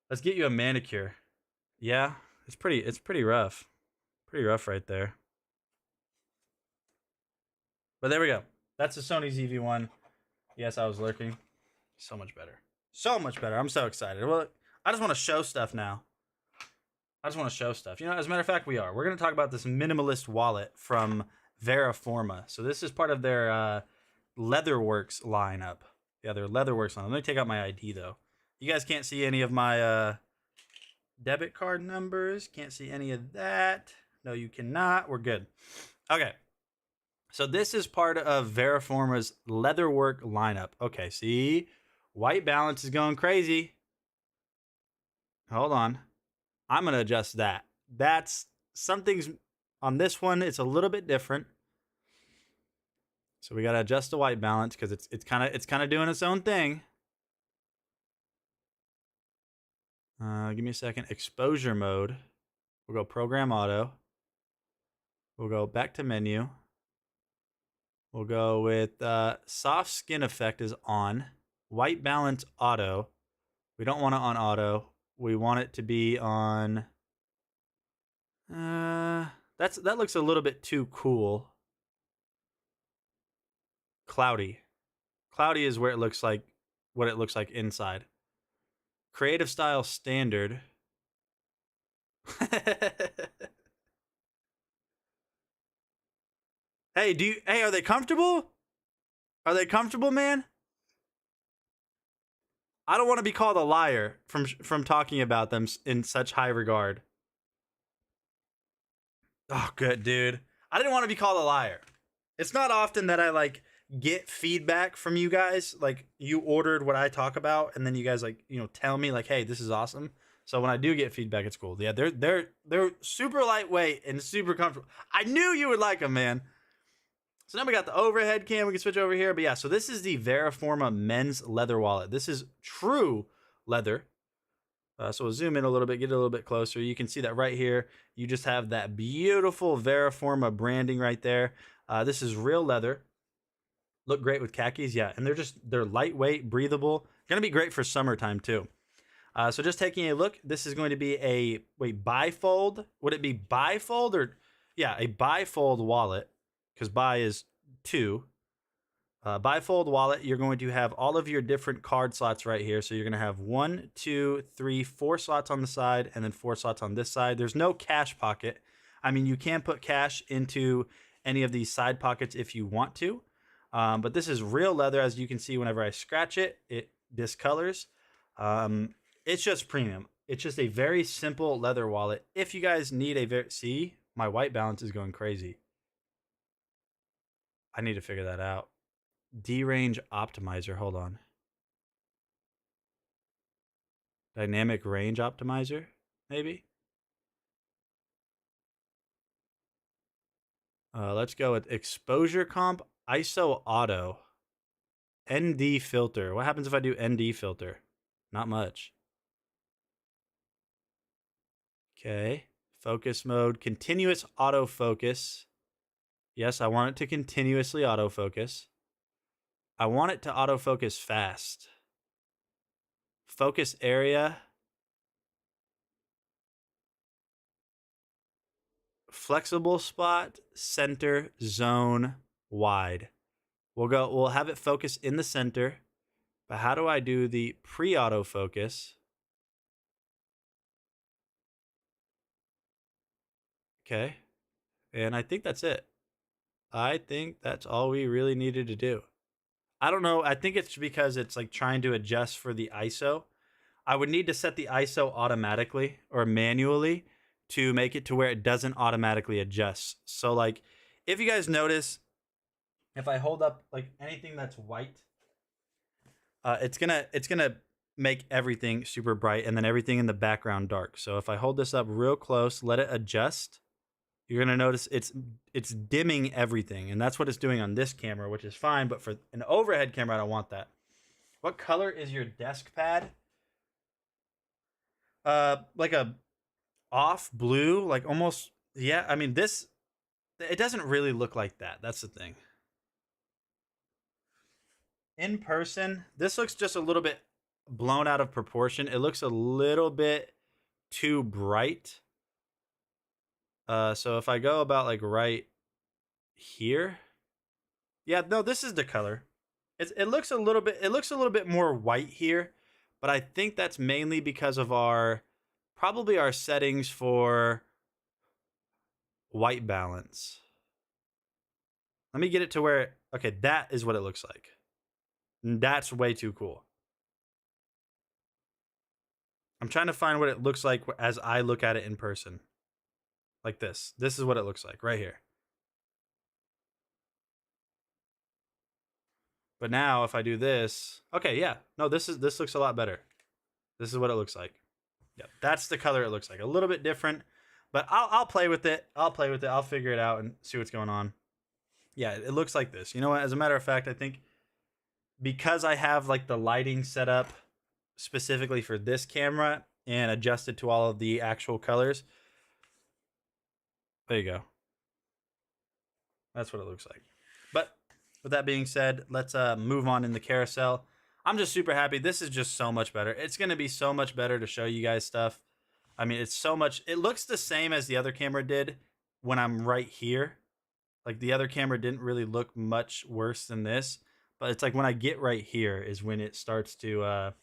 Let's get you a manicure. Yeah, it's pretty rough. Pretty rough right there. But there we go. That's the Sony ZV-1. Yes, I was lurking. So much better. So much better. I'm so excited. Well, I just want to show stuff now. I just want to show stuff. You know, as a matter of fact, we are. We're going to talk about this minimalist wallet from Verifora. So this is part of their Leatherworks lineup. Yeah, their Leatherworks lineup. Let me take out my ID, though. You guys can't see any of my debit card numbers. Can't see any of that. No, you cannot. We're good. Okay. So this is part of Verifora's Leatherwork lineup. Okay, see? White balance is going crazy. Hold on. I'm going to adjust that. That's something's on this one. It's a little bit different. So we got to adjust the white balance because it's kind of doing its own thing. Give me a second. Exposure mode. We'll go program auto. We'll go back to menu. We'll go with soft skin effect is on. White balance auto. We don't want it on auto. We want it to be on. That looks a little bit too cool. Cloudy. Cloudy is where it looks like what it looks like inside. Creative style standard. Hey, are they comfortable? Are they comfortable, man? I don't want to be called a liar from talking about them in such high regard. Oh, good, dude. I didn't want to be called a liar. It's not often that I like get feedback from you guys. Like you ordered what I talk about, and then you guys like, you know, tell me like, hey, this is awesome. So when I do get feedback, it's cool. Yeah, they're super lightweight and super comfortable. I knew you would like them, man. So now we got the overhead cam. We can switch over here. But yeah, so this is the Verifora men's leather wallet. This is true leather. So we'll zoom in a little bit, get it a little bit closer. You can see that right here. You just have that beautiful Verifora branding right there. This is real leather. Look great with khakis. Yeah, and they're lightweight, breathable. Going to be great for summertime too. So just taking a look, this is going to be a, bifold. Would it be bifold or, yeah, a bifold wallet. Because bi is 2. Bifold wallet, you're going to have all of your different card slots right here. So you're going to have 1, 2, 3, 4 slots on the side, and then 4 slots on this side. There's no cash pocket. I mean, you can put cash into any of these side pockets if you want to. But this is real leather. As you can see, whenever I scratch it, it discolors. It's just premium. It's just a very simple leather wallet. If you guys need a see, my white balance is going crazy. I need to figure that out. D-range optimizer. Hold on. Dynamic range optimizer, maybe. Let's go with exposure comp, ISO auto, ND filter. What happens if I do ND filter? Not much. Okay. Focus mode, continuous autofocus. Yes, I want it to continuously autofocus. I want it to autofocus fast. Focus area. Flexible spot, center, zone, wide. We'll have it focus in the center. But how do I do the pre-autofocus? Okay. And I think that's it. I think that's all we really needed to do. I don't know. I think it's because it's like trying to adjust for the ISO. I would need to set the ISO automatically or manually to make it to where it doesn't automatically adjust. So like if you guys notice, if I hold up like anything that's white, it's gonna make everything super bright and then everything in the background dark. So if I hold this up real close, let it adjust, you're gonna notice it's dimming everything, and that's what it's doing on this camera, which is fine. But for an overhead camera, I don't want that. What color is your desk pad? Like a off blue, like almost. Yeah, I mean this. It doesn't really look like that. That's the thing. In person, this looks just a little bit blown out of proportion. It looks a little bit too bright. So if I go about like right here, yeah, no, this is the color. It looks a little bit more white here, but I think that's mainly because of probably our settings for white balance. Let me get it to where, okay, that is what it looks like. That's way too cool. I'm trying to find what it looks like as I look at it in person. Like this. This is what it looks like right here. But now if I do this, okay, yeah. No, this looks a lot better. This is what it looks like. Yeah, that's the color it looks like. A little bit different, but I'll play with it. I'll figure it out and see what's going on. Yeah, it looks like this. You know what? As a matter of fact, I think because I have like the lighting set up specifically for this camera and adjusted to all of the actual colors. There you go. That's what it looks like. But with that being said, let's move on in the carousel. I'm just super happy. This is just so much better. It's going to be so much better to show you guys stuff. I mean, it's so much. It looks the same as the other camera did when I'm right here. Like the other camera didn't really look much worse than this. But it's like when I get right here is when it starts to,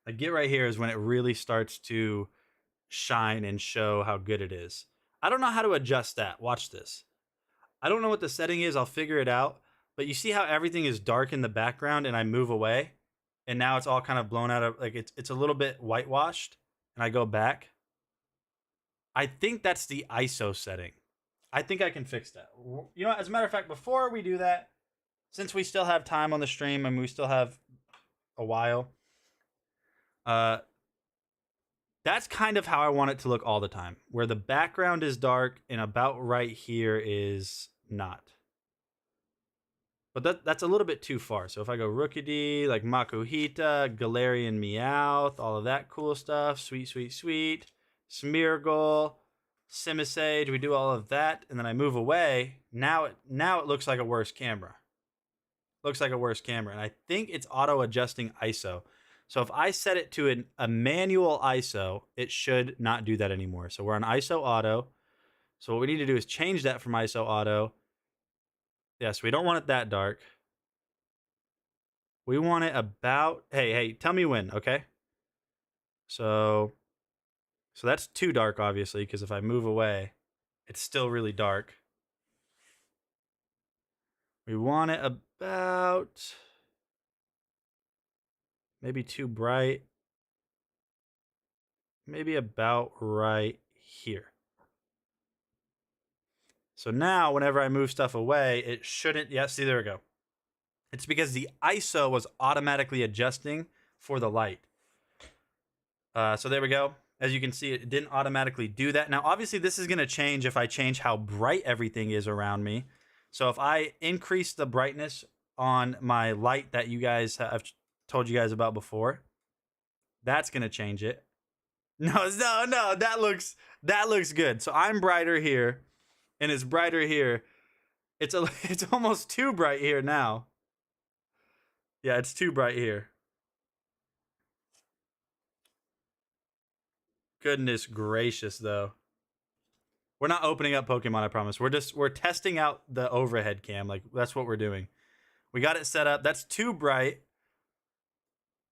when it really starts to shine and show how good it is. I don't know how to adjust that. Watch this. I don't know what the setting is. I'll figure it out. But you see how everything is dark in the background and I move away? And now it's all kind of blown out of, like it's a little bit whitewashed. And I go back. I think that's the ISO setting. I think I can fix that. You know, as a matter of fact, before we do that, since we still have time on the stream and we still have a while, that's kind of how I want it to look all the time, where the background is dark and about right here is not. But that's a little bit too far. So if I go Rookity, like Makuhita, Galarian Meowth, all of that cool stuff, Sweet, Smeargle, Simisage, we do all of that, and then I move away. Now it looks like a worse camera. Looks like a worse camera, and I think it's auto-adjusting ISO. So if I set it to a manual ISO, it should not do that anymore. So we're on ISO auto. So what we need to do is change that from ISO auto. Yes, we don't want it that dark. We want it about, hey, tell me when, okay? So that's too dark, obviously, because if I move away, it's still really dark. We want it about maybe too bright. Maybe about right here. So now whenever I move stuff away, it shouldn't, yeah, see, there we go. It's because the ISO was automatically adjusting for the light. So there we go. As you can see, it didn't automatically do that. Now, obviously, this is going to change if I change how bright everything is around me. So if I increase the brightness on my light that you guys have told you guys about before, that's going to change it. No, that looks good. So I'm brighter here, and it's brighter here. It's almost too bright here now. Yeah, it's too bright here. Goodness gracious, though. We're not opening up Pokemon, I promise. We're testing out the overhead cam. Like, that's what we're doing. We got it set up. That's too bright.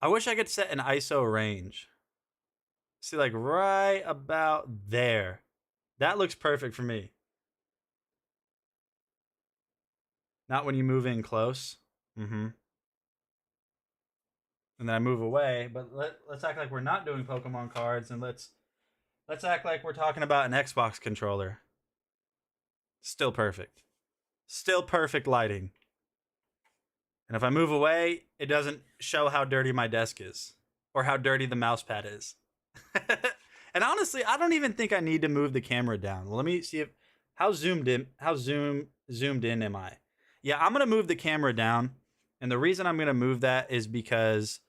I wish I could set an ISO range. See, like right about there. That looks perfect for me. Not when you move in close. And then I move away. But let's act like we're not doing Pokemon cards, and let's act like we're talking about an Xbox controller. Still perfect. Still perfect lighting. And if I move away, it doesn't show how dirty my desk is or how dirty the mouse pad is. And honestly, I don't even think I need to move the camera down. Well, let me see how zoomed in am I? Yeah, I'm going to move the camera down. And the reason I'm going to move that is because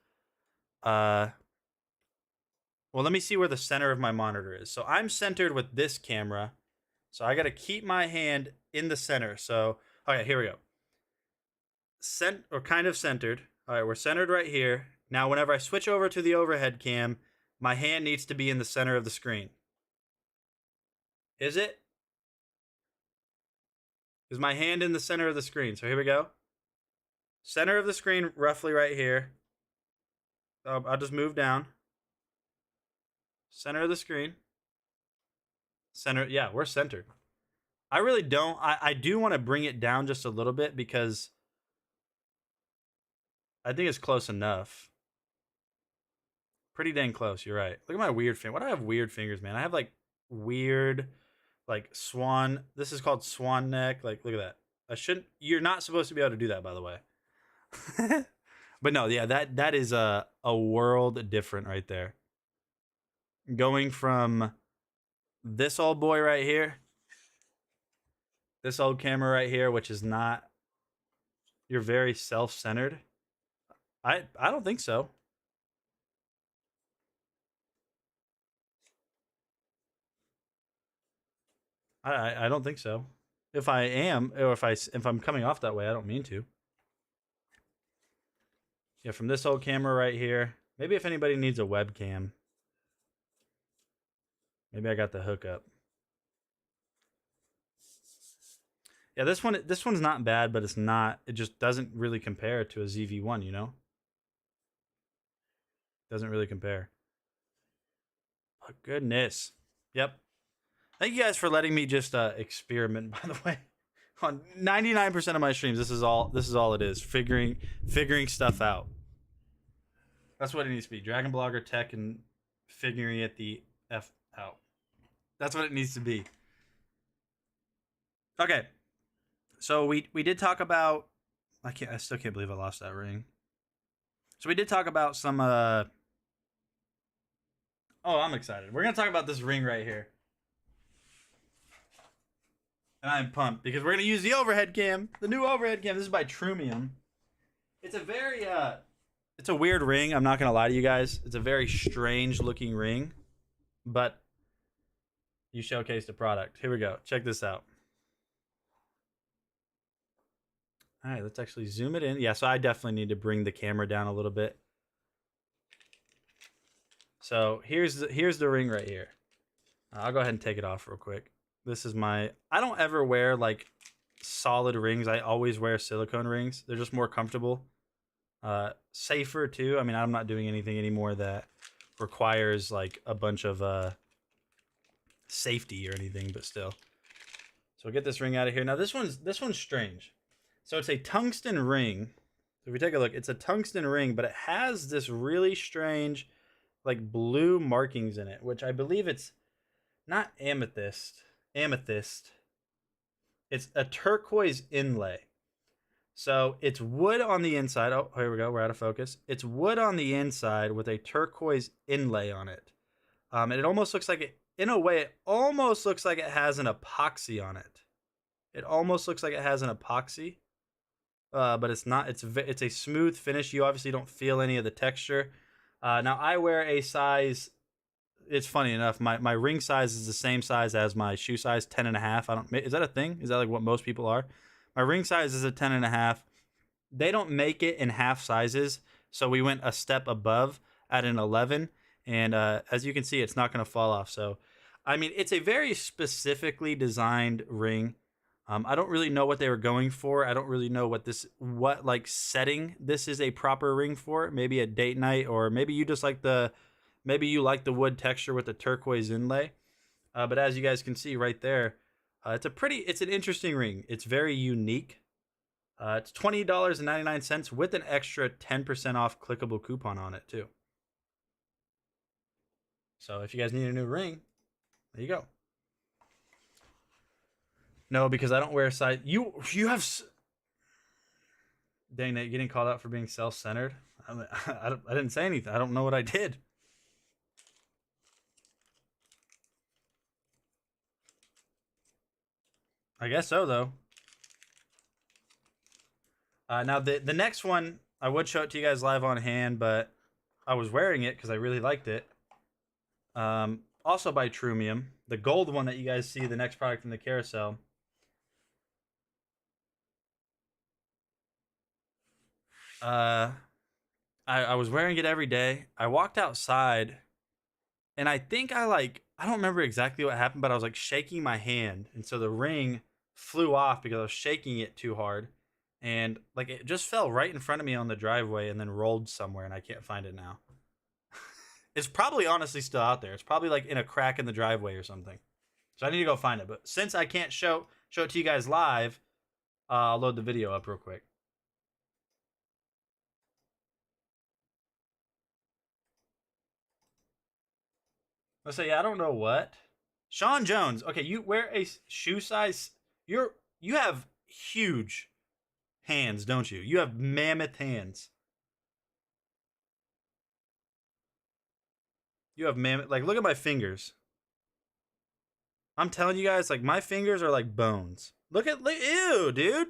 well, let me see where the center of my monitor is. So I'm centered with this camera. So I got to keep my hand in the center. So, okay, here we go. Kind of centered. All right, we're centered right here. Now, whenever I switch over to the overhead cam, my hand needs to be in the center of the screen. Is it? Is my hand in the center of the screen? So here we go. Center of the screen, roughly right here. So I'll just move down. Center of the screen. Center, yeah, we're centered. I really don't. I do want to bring it down just a little bit because I think it's close enough. Pretty dang close, you're right. Look at my weird finger. Why do I have weird fingers, man? I have like weird, like swan. This is called swan neck. Like, look at that. You're not supposed to be able to do that, by the way. But no, yeah, that is a world different right there. Going from this old boy right here, this old camera right here, which is not, you're very self-centered. I don't think so. I don't think so. If I am, or if I'm coming off that way, I don't mean to. Yeah, from this old camera right here. Maybe if anybody needs a webcam. Maybe I got the hookup. Yeah, this one's not bad, but it just doesn't really compare to a ZV-1, you know? Doesn't really compare. Oh, goodness. Yep. Thank you guys for letting me just experiment, by the way. On 99% of my streams, this is all it is. Figuring stuff out. That's what it needs to be. DragonBlogger tech and figuring it the F out. That's what it needs to be. Okay. So we did talk about, I still can't believe I lost that ring. So we did talk about some oh, I'm excited. We're going to talk about this ring right here. And I'm pumped because we're going to use the overhead cam, the new overhead cam. This is by Trumium. It's a very it's a weird ring, I'm not going to lie to you guys. It's a very strange looking ring, but you showcased the product. Here we go. Check this out. All right, let's actually zoom it in. Yeah, so I definitely need to bring the camera down a little bit. So here's the ring right here. I'll go ahead and take it off real quick. This is I don't ever wear like solid rings. I always wear silicone rings. They're just more comfortable. Safer too. I mean, I'm not doing anything anymore that requires like a bunch of safety or anything, but still. So we'll get this ring out of here. Now this one's strange. So it's a tungsten ring. So if we take a look, it's a tungsten ring, but it has this really strange like blue markings in it, which I believe it's not amethyst. Amethyst. It's a turquoise inlay. So it's wood on the inside. Oh, here we go. We're out of focus. It's wood on the inside with a turquoise inlay on it. And it almost looks like it, in a way, it almost looks like it has an epoxy on it. It almost looks like it has an epoxy, but it's not. It's a smooth finish. You obviously don't feel any of the texture. Now I wear a size. It's funny enough. My ring size is the same size as my shoe size, 10.5. I don't. Is that a thing? Is that like what most people are? My ring size is a 10.5. They don't make it in half sizes, so we went a step above at an 11. And as you can see, it's not going to fall off. So, I mean, it's a very specifically designed ring. I don't really know what they were going for. I don't really know what like setting this is a proper ring for. Maybe a date night, or maybe you just like maybe you like the wood texture with the turquoise inlay. But as you guys can see right there, it's an interesting ring. It's very unique. It's $20.99 with an extra 10% off clickable coupon on it too. So if you guys need a new ring, there you go. No, because I don't wear a size. You have. Dang it, getting called out for being self-centered. I didn't say anything. I don't know what I did. I guess so, though. Now, the next one, I would show it to you guys live on hand, but I was wearing it because I really liked it. Also by Trumium. The gold one that you guys see, the next product in the carousel. I was wearing it every day. I walked outside, and I think I don't remember exactly what happened, but I was like shaking my hand, and so the ring flew off because I was shaking it too hard, and like it just fell right in front of me on the driveway and then rolled somewhere, and I can't find it now. It's probably honestly still out there. It's probably like in a crack in the driveway or something. So I need to go find it. But since I can't show it to you guys live, I'll load the video up real quick. Let's say, I don't know what. Sean Jones. Okay, you wear a shoe size. You have huge hands, don't you? You have mammoth hands. You have mammoth. Like, look at my fingers. I'm telling you guys, like, my fingers are like bones. Look, ew, dude.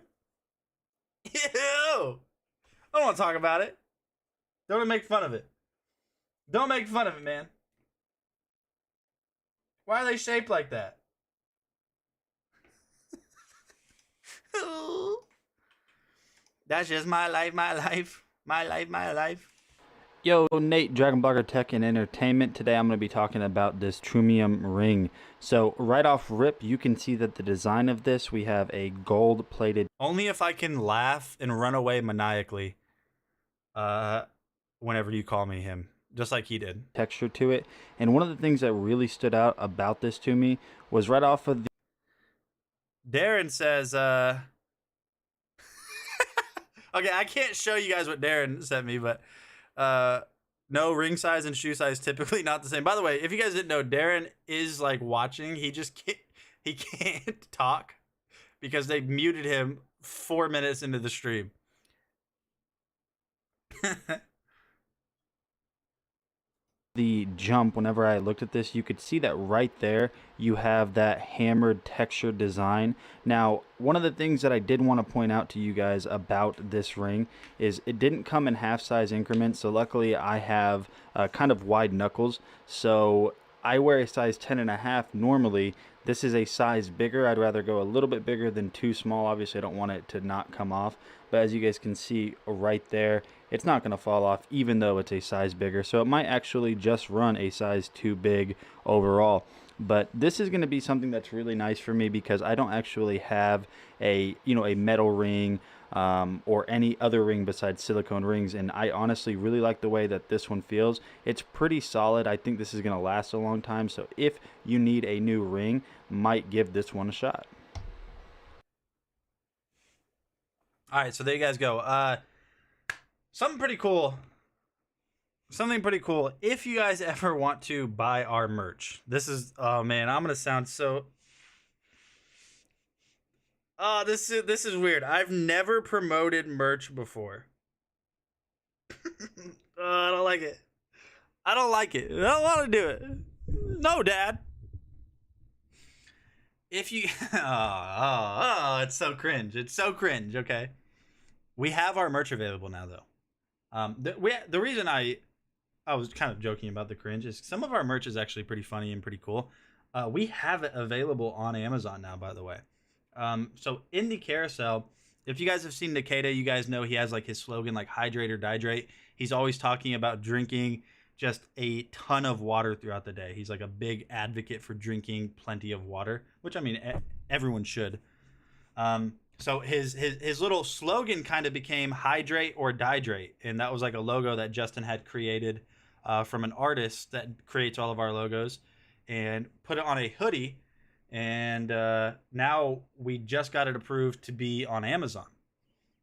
Ew. I don't want to talk about it. Don't make fun of it. Don't make fun of it, man. Why are they shaped like that? That's just my life, my life, my life, my life. Yo, Nate, DragonBlogger Tech and Entertainment. Today I'm going to be talking about this Trumium ring. So right off rip, you can see that the design of this, we have a gold plated. Only if I can laugh and run away maniacally whenever you call me him. Just like he did. Texture to it. And one of the things that really stood out about this to me was right off of the... Darren says, okay, I can't show you guys what Darren sent me, but no, ring size and shoe size typically not the same. By the way, if you guys didn't know, Darren is like watching. He just can't talk because they muted him 4 minutes into the stream. The jump, whenever I looked at this, you could see that right there you have that hammered texture design. Now, one of the things that I did want to point out to you guys about this ring is it didn't come in half size increments. So luckily I have kind of wide knuckles, so I wear a size 10.5 normally. This is a size bigger. I'd rather go a little bit bigger than too small. Obviously I don't want it to not come off, but as you guys can see right there, it's not going to fall off even though it's a size bigger. So it might actually just run a size too big overall. But this is going to be something that's really nice for me because I don't actually have a metal ring or any other ring besides silicone rings, and I honestly really like the way that this one feels. It's pretty solid. I think this is going to last a long time, so if you need a new ring, might give this one a shot. All right, so there you guys go. Something pretty cool. Something pretty cool. If you guys ever want to buy our merch, this is, oh man, I'm gonna sound so. Oh, this is weird. I've never promoted merch before. I don't like it. I don't like it. I don't want to do it. No, Dad. If you, it's so cringe. It's so cringe. Okay, we have our merch available now, though. The reason I was kind of joking about the cringe is some of our merch is actually pretty funny and pretty cool. We have it available on Amazon now, by the way. So in the carousel, if you guys have seen Nikita, you guys know he has like his slogan, like hydrate or dihydrate. He's always talking about drinking just a ton of water throughout the day. He's like a big advocate for drinking plenty of water, which I mean, everyone should. So his little slogan kind of became hydrate or dihydrate. And that was like a logo that Justin had created from an artist that creates all of our logos, and put it on a hoodie. And now we just got it approved to be on Amazon.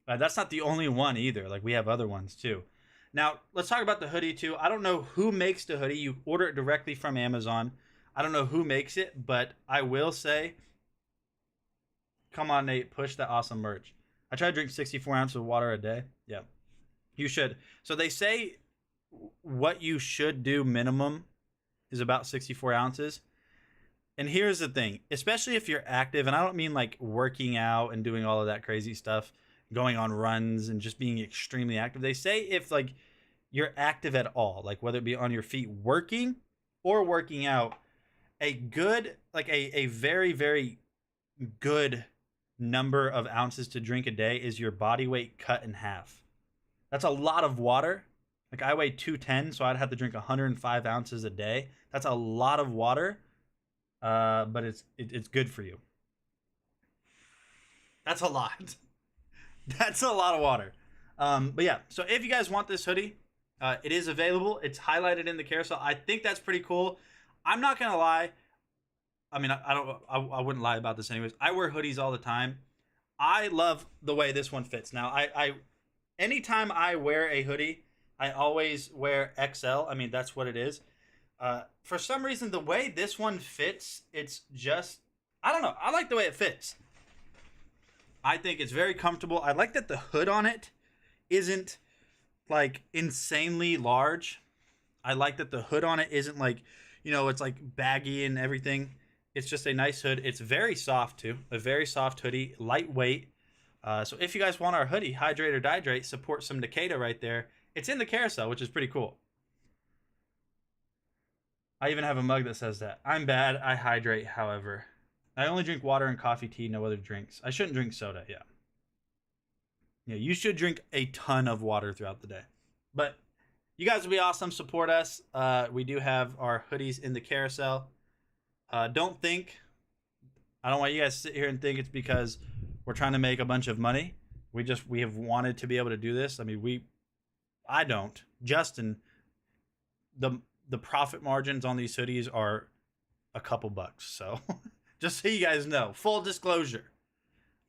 That's not the only one either. Like, we have other ones too. Now, let's talk about the hoodie too. I don't know who makes the hoodie. You order it directly from Amazon. I don't know who makes it, but I will say, come on, Nate, push that awesome merch. I try to drink 64 ounces of water a day. Yeah, you should. So they say what you should do minimum is about 64 ounces. And here's the thing, especially if you're active, and I don't mean like working out and doing all of that crazy stuff, going on runs and just being extremely active. They say if like you're active at all, like whether it be on your feet working or working out, a good, like a very, very good number of ounces to drink a day is your body weight cut in half. That's a lot of water. Like, I weigh 210, so I'd have to drink 105 ounces a day. That's a lot of water, but it's good for you. That's a lot. That's a lot of water. But yeah, so if you guys want this hoodie, it is available. It's highlighted in the carousel. I think that's pretty cool. I'm not gonna lie. I mean, I wouldn't lie about this anyways. I wear hoodies all the time. I love the way this one fits. Now, anytime I wear a hoodie, I always wear XL. I mean, that's what it is. For some reason, the way this one fits, it's just, I don't know. I like the way it fits. I think it's very comfortable. I like that the hood on it isn't like insanely large. I like that the hood on it isn't like, it's like baggy and everything. It's just a nice hood. It's very soft too. A very soft hoodie, lightweight. So if you guys want our hoodie, hydrate or dihydrate, support some Nikita right there. It's in the carousel, which is pretty cool. I even have a mug that says that. I'm bad. I hydrate, however. I only drink water and coffee, tea, no other drinks. I shouldn't drink soda, yeah. Yeah, you should drink a ton of water throughout the day. But you guys will be awesome. Support us. We do have our hoodies in the carousel. I don't want you guys to sit here and think it's because we're trying to make a bunch of money. We have wanted to be able to do this. I mean, I don't. Justin, the profit margins on these hoodies are a couple bucks. So just so you guys know, full disclosure.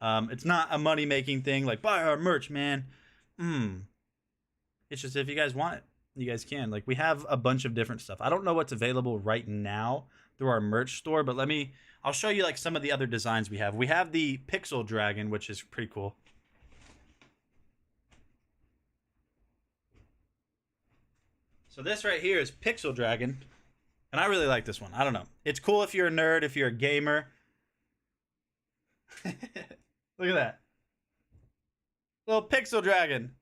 It's not a money-making thing like buy our merch, man. It's just if you guys want it, you guys can. Like, we have a bunch of different stuff. I don't know what's available right now through our merch store, but I'll show you like some of the other designs we have. We have the Pixel Dragon, which is pretty cool. So this right here is Pixel Dragon, and I really like this one. I don't know. It's cool if you're a nerd, if you're a gamer. Look at that. Little Pixel Dragon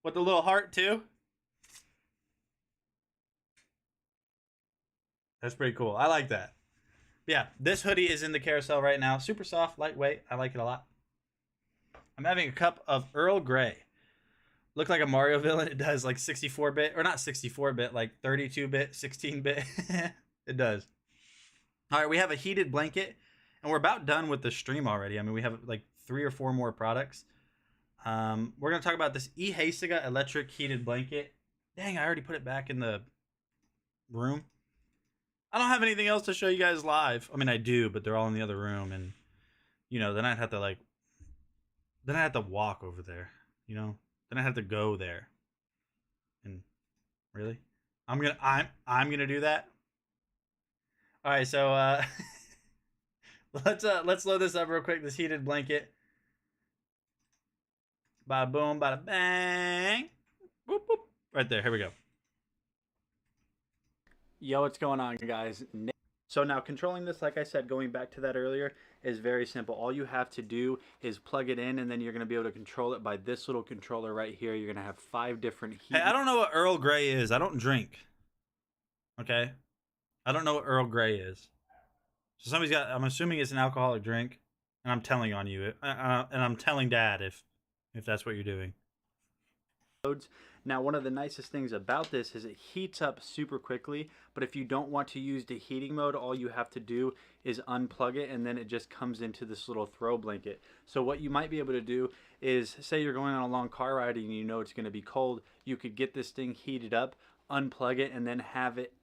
with the little heart too. That's pretty cool. I like that. Yeah, this hoodie is in the carousel right now. Super soft, lightweight. I like it a lot. I'm having a cup of Earl Grey. Look like a Mario villain. It does, like 64-bit, or not 64-bit, like 32-bit, 16-bit. It does. All right, we have a heated blanket, and we're about done with the stream already. I mean, we have like 3 or 4 more products. We're gonna talk about this Ihesiga electric heated blanket. Dang, I already put it back in the room. I don't have anything else to show you guys live. I mean, I do, but they're all in the other room, and you know, then I'd have to then I have to walk over there. You know, then I have to go there. And really, I'm gonna do that. All right, so let's load this up real quick. This heated blanket. Bada boom, bada bang. Boop, boop. Right there. Here we go. Yo, what's going on, guys? So now controlling this, like I said, going back to that earlier, is very simple. All you have to do is plug it in, and then you're going to be able to control it by this little controller right here. You're going to have 5 different heat. Hey, I don't know what Earl Grey is. I don't drink. Okay? I don't know what Earl Grey is. So somebody's got, I'm assuming it's an alcoholic drink, and I'm telling on you. And I'm telling Dad if that's what you're doing. Now, one of the nicest things about this is it heats up super quickly, but if you don't want to use the heating mode, all you have to do is unplug it, and then it just comes into this little throw blanket. So what you might be able to do is, say you're going on a long car ride and you know it's going to be cold, you could get this thing heated up, unplug it, and then have it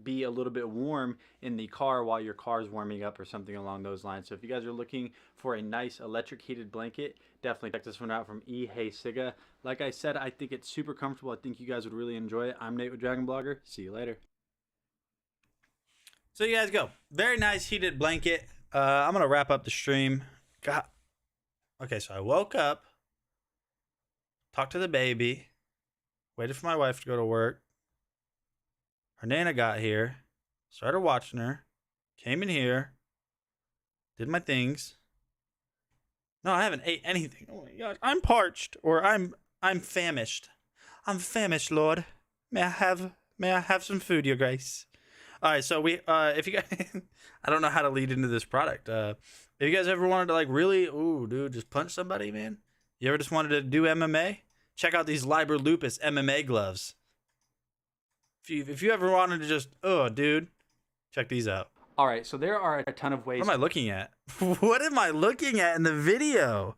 be a little bit warm in the car while your car is warming up or something along those lines. So if you guys are looking for a nice electric heated blanket, definitely check this one out from Ihesiga. Like I said, I think it's super comfortable. I think you guys would really enjoy it. I'm Nate with DragonBlogger. See you later. So you guys go. Very nice heated blanket. I'm going to wrap up the stream. God. Okay, so I woke up, talked to the baby, waited for my wife to go to work. Her Nana got here, started watching her, came in here, did my things. No, I haven't ate anything. Oh my gosh, I'm parched, or I'm famished. I'm famished, Lord. May I have some food, Your Grace? All right, so if you guys, I don't know how to lead into this product. If you guys ever wanted to really, just punch somebody, man. You ever just wanted to do MMA? Check out these Liber Lupus MMA gloves. If you ever wanted to just, dude, check these out. All right, so there are a ton of ways. What am I looking at? What am I looking at in the video?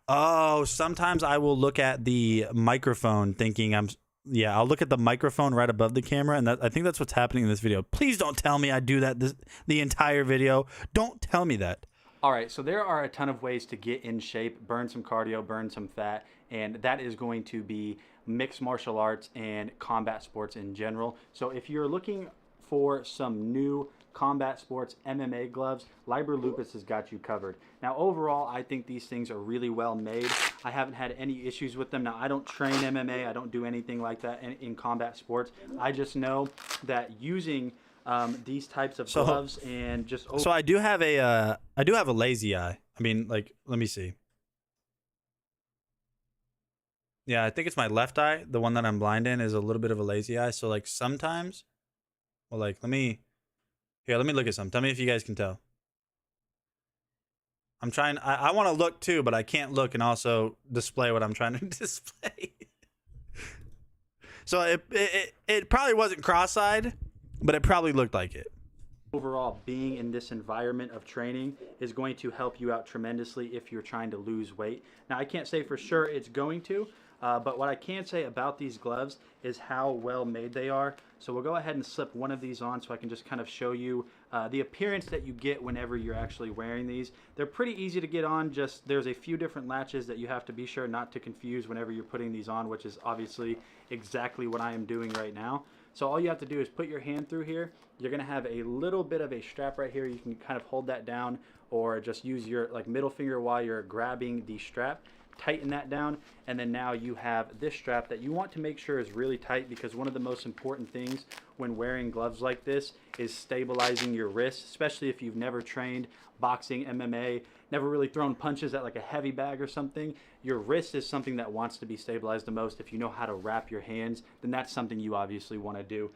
Oh, sometimes I will look at the microphone thinking I'll look at the microphone right above the camera, and I think that's what's happening in this video. Please don't tell me I do that the entire video. Don't tell me that. All right, so there are a ton of ways to get in shape, burn some cardio, burn some fat, and that is going to be mixed martial arts and combat sports in general. So if you're looking for some new combat sports MMA gloves, Liber Lupus has got you covered. Now overall, I think these things are really well made. I haven't had any issues with them. Now I don't train MMA, I don't do anything like that in combat sports. I just know that using these types of gloves and just so I do have a lazy eye. I mean, let me see. Yeah, I think it's my left eye. The one that I'm blind in is a little bit of a lazy eye. So sometimes, let me look at some. Tell me if you guys can tell. I'm trying. I want to look too, but I can't look and also display what I'm trying to display. So it probably wasn't cross-eyed, but it probably looked like it. Overall, being in this environment of training is going to help you out tremendously if you're trying to lose weight. Now, I can't say for sure it's going to, but what I can say about these gloves is how well made they are. So we'll go ahead and slip one of these on so I can just kind of show you the appearance that you get whenever you're actually wearing these. They're pretty easy to get on, just there's a few different latches that you have to be sure not to confuse whenever you're putting these on, which is obviously exactly what I am doing right now. So all you have to do is put your hand through here. You're gonna have a little bit of a strap right here. You can kind of hold that down or just use your middle finger while you're grabbing the strap. Tighten that down, and then now you have this strap that you want to make sure is really tight, because one of the most important things when wearing gloves like this is stabilizing your wrists, especially if you've never trained boxing, MMA, never really thrown punches at a heavy bag or something. Your wrist is something that wants to be stabilized the most. If you know how to wrap your hands, then that's something you obviously want to do.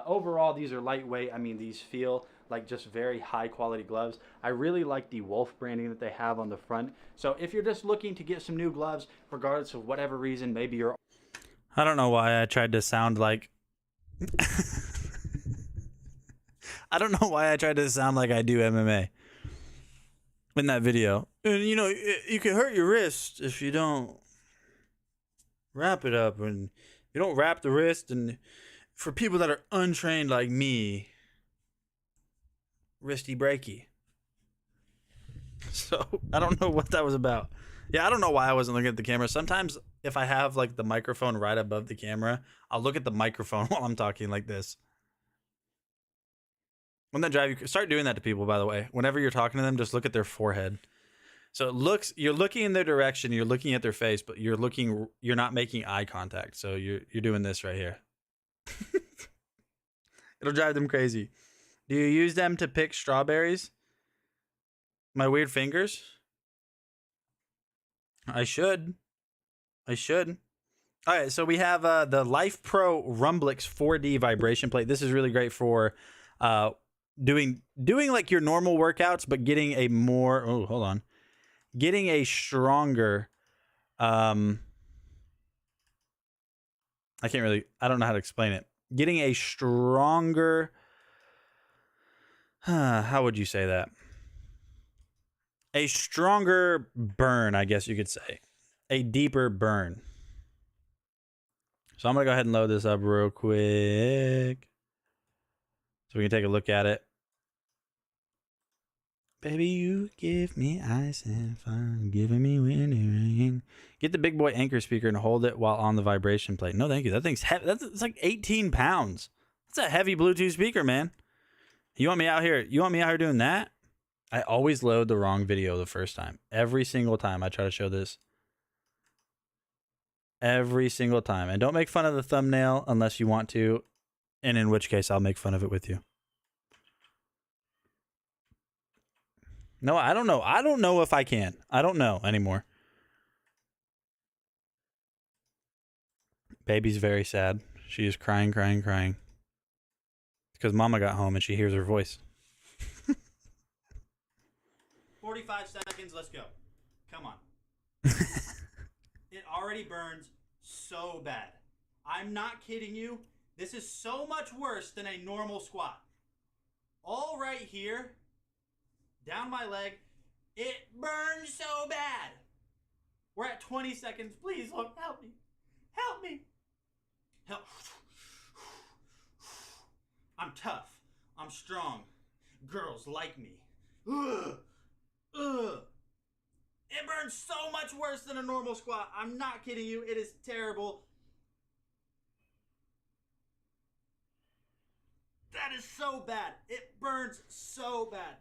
Overall, these are lightweight. I mean, these feel like just very high quality gloves. I really like the Wolf branding that they have on the front. So if you're just looking to get some new gloves, regardless of whatever reason, maybe you're... I don't know why I tried to sound like... I don't know why I tried to sound like I do MMA in that video. And you know, you can hurt your wrist if you don't wrap it up, and you don't wrap the wrist. And for people that are untrained like me, wristy breaky. So I don't know what that was about. Yeah, I don't know why I wasn't looking at the camera. Sometimes if I have like the microphone right above the camera, I'll look at the microphone while I'm talking like this. Wouldn't that drive you? Start doing that to people, by the way. Whenever you're talking to them, just look at their forehead. So it looks, you're looking in their direction, you're looking at their face, but you're not making eye contact. So you're doing this right here. It'll drive them crazy. Do you use them to pick strawberries? My weird fingers? I should. All right, so we have the Life Pro Rumblix 4D vibration plate. This is really great for doing like your normal workouts, but getting a more getting a stronger I don't know how to explain it. Getting a stronger how would you say that? A stronger burn, I guess you could say. A deeper burn. So I'm going to go ahead and load this up real quick so we can take a look at it. Baby, you give me ice and fun, giving me wind and rain. Get the big boy anchor speaker and hold it while on the vibration plate. No, thank you. That thing's heavy. It's like 18 pounds. That's a heavy Bluetooth speaker, man. You want me out here doing that? I always load the wrong video the first time. Every single time I try to show this. Every single time. And don't make fun of the thumbnail unless you want to. And in which case, I'll make fun of it with you. No, I don't know. I don't know if I can. I don't know anymore. Baby's very sad. She is crying. Because Mama got home and she hears her voice. 45 seconds, let's go. Come on. It already burns so bad. I'm not kidding you. This is so much worse than a normal squat. All right here, down my leg, it burns so bad. We're at 20 seconds. Please, Lord, help me. Help me. Help. I'm tough. I'm strong. Girls like me. Ugh. It burns so much worse than a normal squat. I'm not kidding you. It is terrible. That is so bad. It burns so bad.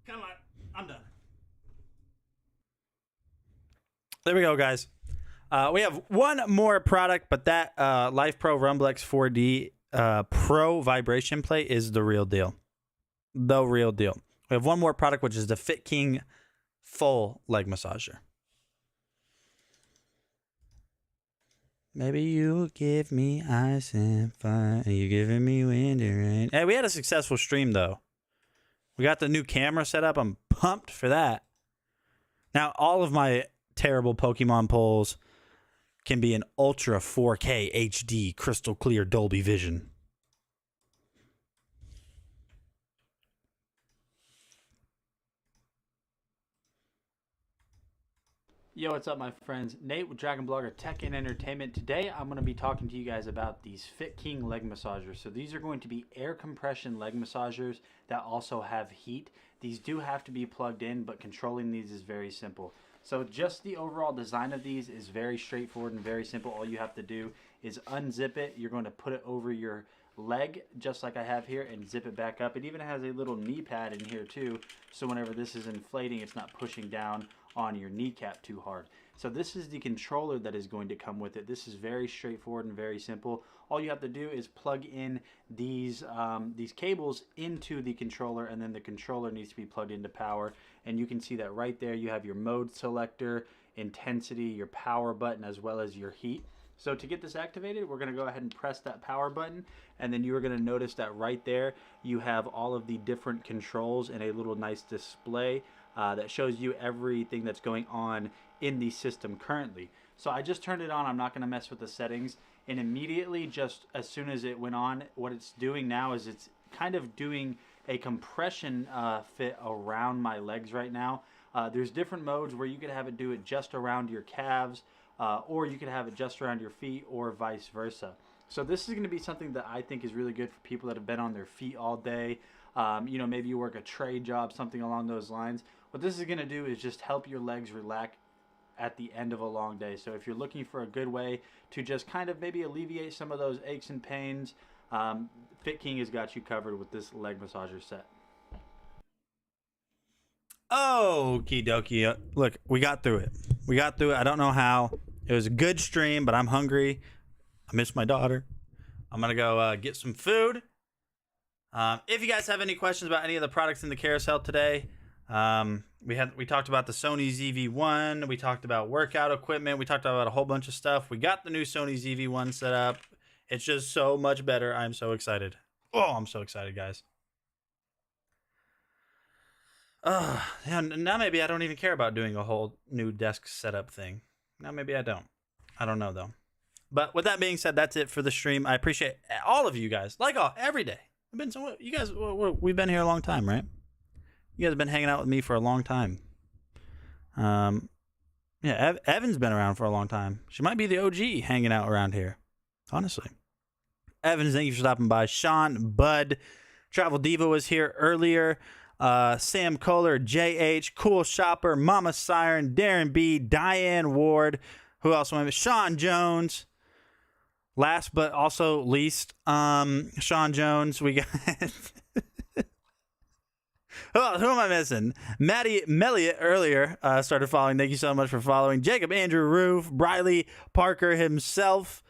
Come on. I'm done. There we go, guys. We have one more product, but that Life Pro Rumblix 4D Pro vibration plate is the real deal. The real deal. We have one more product, which is the Fit King full leg massager. Maybe you give me ice and fire, and you giving me wind and rain. Hey, we had a successful stream, though. We got the new camera set up. I'm pumped for that. Now, all of my terrible Pokemon polls can be in Ultra 4K HD crystal clear Dolby Vision. Yo, what's up, my friends? Nate with DragonBlogger Tech and Entertainment. Today, I'm going to be talking to you guys about these Fit King leg massagers. So these are going to be air compression leg massagers that also have heat. These do have to be plugged in, but controlling these is very simple. So just the overall design of these is very straightforward and very simple. All you have to do is unzip it. You're going to put it over your leg, just like I have here, and zip it back up. It even has a little knee pad in here too, so whenever this is inflating, it's not pushing down on your kneecap too hard. So this is the controller that is going to come with it. This is very straightforward and very simple. All you have to do is plug in these cables into the controller, and then the controller needs to be plugged into power. And you can see that right there you have your mode selector, intensity, your power button, as well as your heat. So to get this activated, we're going to go ahead and press that power button, and then you are going to notice that right there you have all of the different controls in a little nice display that shows you everything that's going on in the system currently. So I just turned it on. I'm not going to mess with the settings, and immediately, just as soon as it went on, what it's doing now is it's kind of doing a compression fit around my legs right now. There's different modes where you could have it do it just around your calves, or you could have it just around your feet, or vice versa. So this is going to be something that I think is really good for people that have been on their feet all day. You know, maybe you work a trade job, something along those lines. What this is going to do is just help your legs relax at the end of a long day. So if you're looking for a good way to just kind of maybe alleviate some of those aches and pains, Fit King has got you covered with this leg massager set. Okie dokie. Look, we got through it. We got through it. I don't know how. It was a good stream, but I'm hungry. I miss my daughter. I'm going to go get some food. If you guys have any questions about any of the products in the carousel today, we talked about the Sony ZV-1. We talked about workout equipment. We talked about a whole bunch of stuff. We got the new Sony ZV-1 set up. It's just so much better. I'm so excited. Oh, I'm so excited, guys. Yeah, now maybe I don't even care about doing a whole new desk setup thing. Now maybe I don't. I don't know, though. But with that being said, that's it for the stream. I appreciate all of you guys. Every day. You guys, we've been here a long time, right? You guys have been hanging out with me for a long time. Yeah, Evan's been around for a long time. She might be the OG hanging out around here, honestly. Evans, thank you for stopping by. Sean, Bud, Travel Diva was here earlier. Sam Kohler, JH, Cool Shopper, Mama Siren, Darren B, Diane Ward. Who else? Sean Jones. Last but also least, Sean Jones. We got who am I missing? Maddie Melliot earlier started following. Thank you so much for following. Jacob Andrew Roof, Briley Parker himself.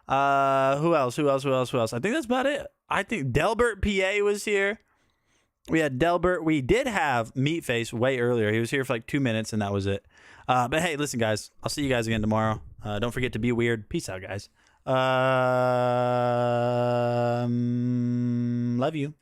Who else? I think that's about it. I think Delbert PA was here. We had Delbert. We did have Meatface way earlier. He was here for like 2 minutes, and that was it. But hey, listen, guys. I'll see you guys again tomorrow. Don't forget to be weird. Peace out, guys. Love you.